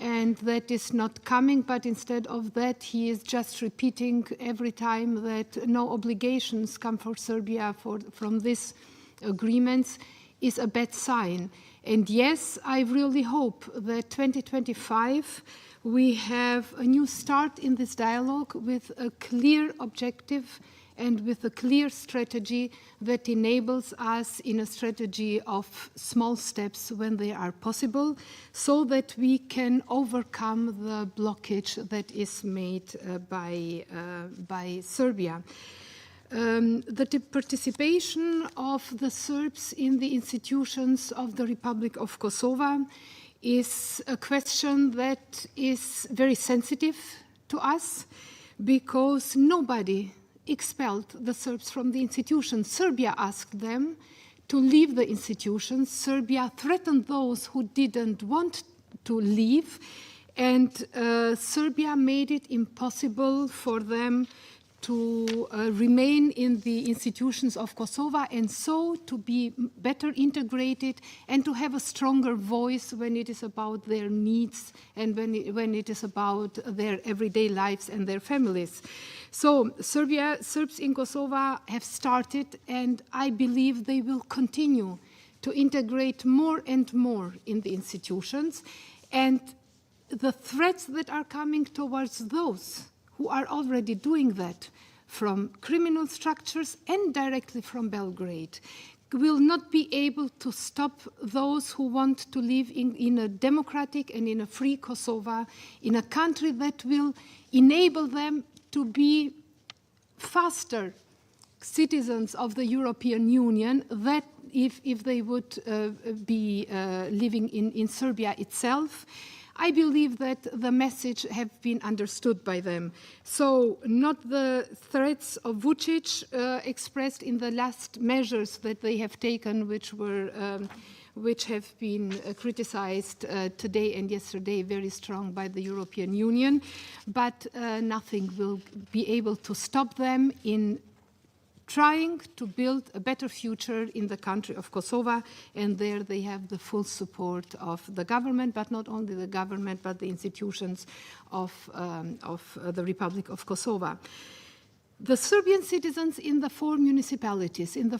and that is not coming, but instead of that, he is just repeating every time that no obligations come for Serbia from these agreements is a bad sign. And yes, I really hope that 2025 we have a new start in this dialogue with a clear objective and with a clear strategy that enables us in a strategy of small steps when they are possible, so that we can overcome the blockage that is made by Serbia. The participation of the Serbs in the institutions of the Republic of Kosovo is a question that is very sensitive to us, because nobody expelled the Serbs from the institutions. Serbia asked them to leave the institutions. Serbia threatened those who didn't want to leave, and Serbia made it impossible for them to remain in the institutions of Kosovo, and so to be better integrated and to have a stronger voice when it is about their needs and when it is about their everyday lives and their families. So Serbs in Kosovo have started, and I believe they will continue to integrate more and more in the institutions. And the threats that are coming towards those who are already doing that, from criminal structures and directly from Belgrade, will not be able to stop those who want to live in a democratic and in a free Kosovo, in a country that will enable them to be faster citizens of the European Union, that if they would be living in Serbia itself. I believe that the message have been understood by them. So not the threats of Vučić expressed in the last measures that they have taken, which have been criticized today and yesterday very strong by the European Union, but nothing will be able to stop them in trying to build a better future in the country of Kosovo, and there they have the full support of the government, but not only the government, but the institutions of the Republic of Kosovo. The Serbian citizens in the four municipalities in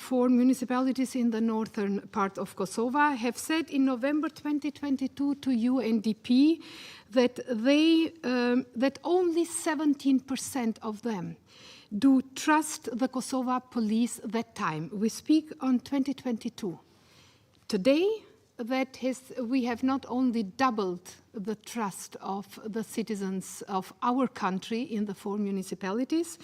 the northern part of Kosovo have said in November 2022 to UNDP that that only 17% of them do trust the Kosovo police that time. We speak on 2022. Today, we have not only doubled the trust of the citizens of our country in the four municipalities,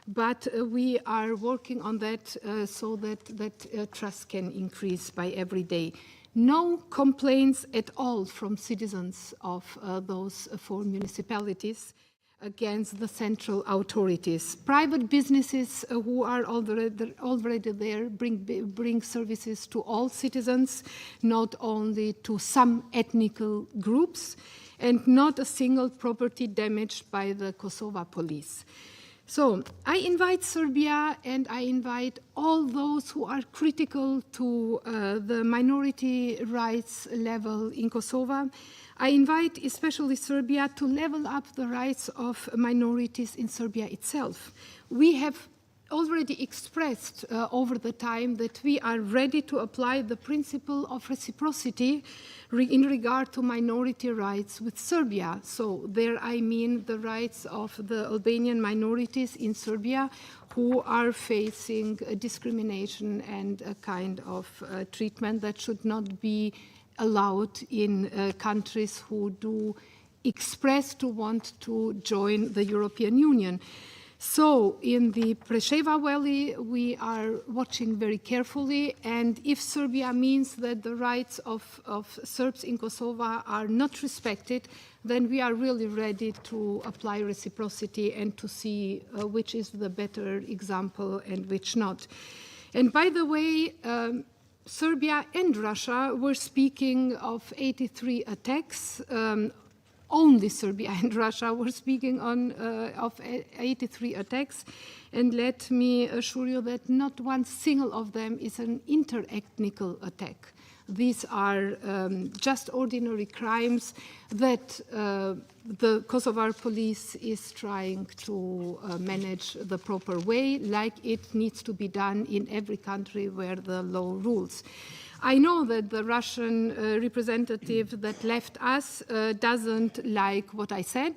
but we are working on that so that trust can increase by every day. No complaints at all from citizens of those four municipalities against the central authorities. Private businesses who are already there bring services to all citizens, not only to some ethnic groups, and not a single property damaged by the Kosovo police. So I invite Serbia, and I invite all those who are critical to the minority rights level in Kosovo. I invite especially Serbia to level up the rights of minorities in Serbia itself. We have already expressed over the time that we are ready to apply the principle of reciprocity in regard to minority rights with Serbia. So there I mean the rights of the Albanian minorities in Serbia who are facing discrimination and a kind of treatment that should not be allowed in countries who do express to want to join the European Union. So in the Preševa Valley, we are watching very carefully, and if Serbia means that the rights of Serbs in Kosovo are not respected, then we are really ready to apply reciprocity and to see which is the better example and which not. And by the way, Serbia and Russia were speaking of 83 attacks. Only Serbia and Russia were speaking of 83 attacks. And let me assure you that not one single of them is an inter-ethnic attack. These are just ordinary crimes that the Kosovar police is trying to manage the proper way, like it needs to be done in every country where the law rules. I know that the Russian representative that left us doesn't like what I said.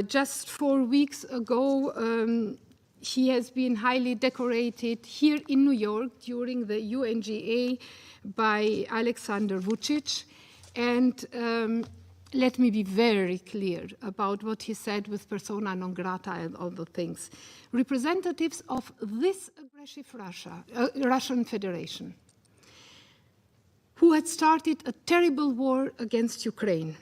Just 4 weeks ago, he has been highly decorated here in New York during the UNGA by Alexander Vučić. And let me be very clear about what he said with persona non grata and all the things. Representatives of this aggressive Russian Federation, who had started a terrible war against Ukraine,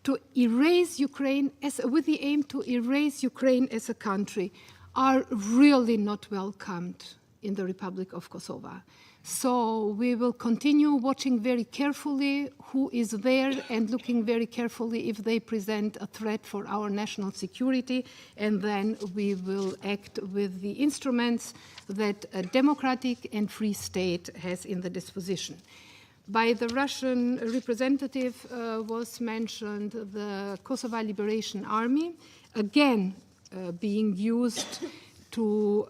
to erase Ukraine with the aim to erase Ukraine as a country, are really not welcomed in the Republic of Kosovo. So we will continue watching very carefully who is there and looking very carefully if they present a threat for our national security, and then we will act with the instruments that a democratic and free state has in the disposition. By the Russian representative was mentioned the Kosovo Liberation Army, again being used to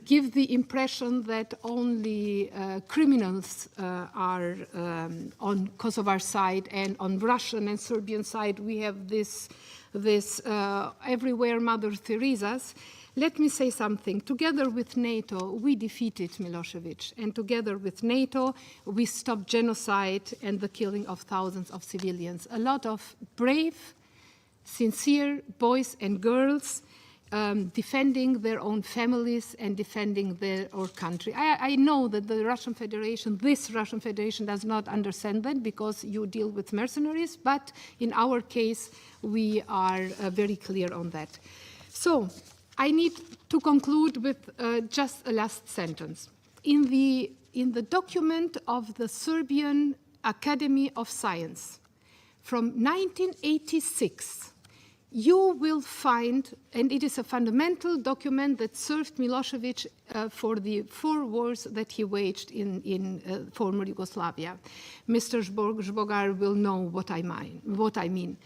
give the impression that only criminals are on Kosovar side, and on Russian and Serbian side we have this everywhere Mother Teresa's. Let me say something. Together with NATO, we defeated Milosevic, and together with NATO, we stopped genocide and the killing of thousands of civilians. A lot of brave, sincere boys and girls defending their own families and defending their own country. I know that the Russian Federation, this Russian Federation, does not understand that because you deal with mercenaries, but in our case, we are very clear on that. So, I need to conclude with just a last sentence. In the document of the Serbian Academy of Science from 1986, you will find, and it is a fundamental document that served Milosevic for the 4 wars that he waged in former Yugoslavia. Mr. Zbogar will know what I mean.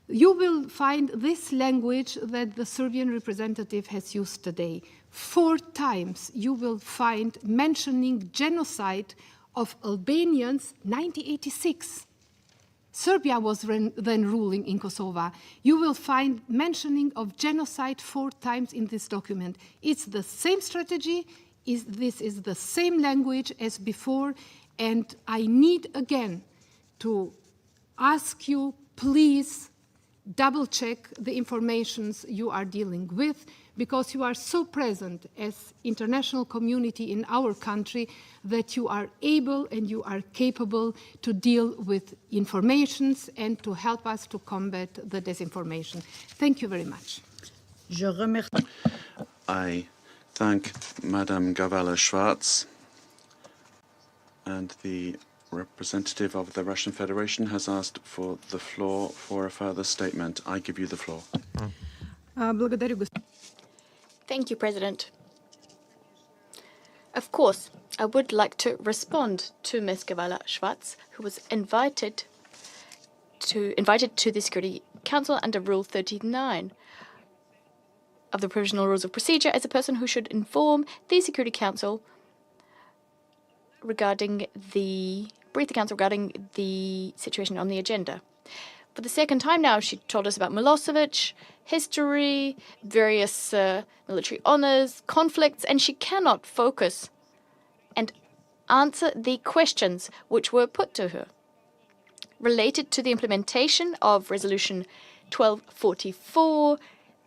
You will find this language that the Serbian representative has used today. 4 times you will find mentioning genocide of Albanians, 1986. Serbia was then ruling in Kosovo. You will find mentioning of genocide 4 times in this document. It's the same strategy, this is the same language as before, and I need again to ask you, please, double-check the informations you are dealing with, because you are so present as international community in our country that you are able and you are capable to deal with informations and to help us to combat the disinformation. Thank you very much. I thank Madame Gavela Schwarz, and the representative of the Russian Federation has asked for the floor for a further statement. I give you the floor. Thank you, President. Of course, I would like to respond to Ms. Gavela Schwarz, who was invited to the Security Council under Rule 39 of the Provisional Rules of Procedure as a person who should inform the Security Council regarding brief the Council regarding the situation on the agenda. For the second time now, she told us about Milosevic, history, various military honors, conflicts, and she cannot focus and answer the questions which were put to her related to the implementation of Resolution 1244,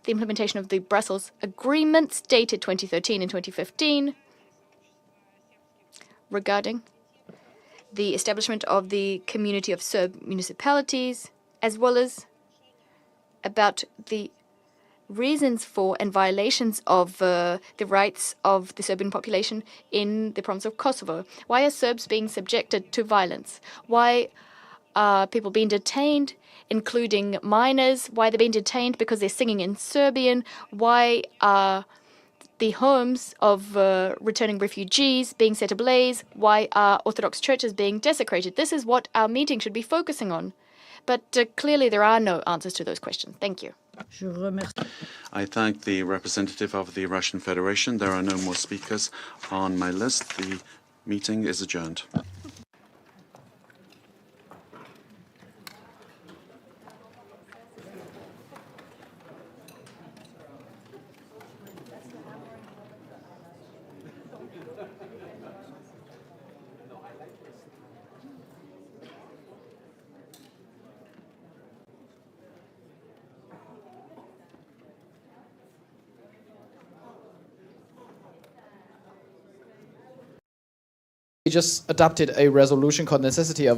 the implementation of the Brussels agreements dated 2013 and 2015, regarding the establishment of the community of Serb municipalities, as well as about the reasons for and violations of the rights of the Serbian population in the province of Kosovo. Why are Serbs being subjected to violence? Why are people being detained, including minors? Why they're being detained because they're singing in Serbian? Why are the homes of returning refugees being set ablaze? Why are Orthodox churches being desecrated? This is what our meeting should be focusing on. But clearly there are no answers to those questions. Thank you. I thank the representative of the Russian Federation. There are no more speakers on my list. The meeting is adjourned. We just adopted a resolution called Necessity of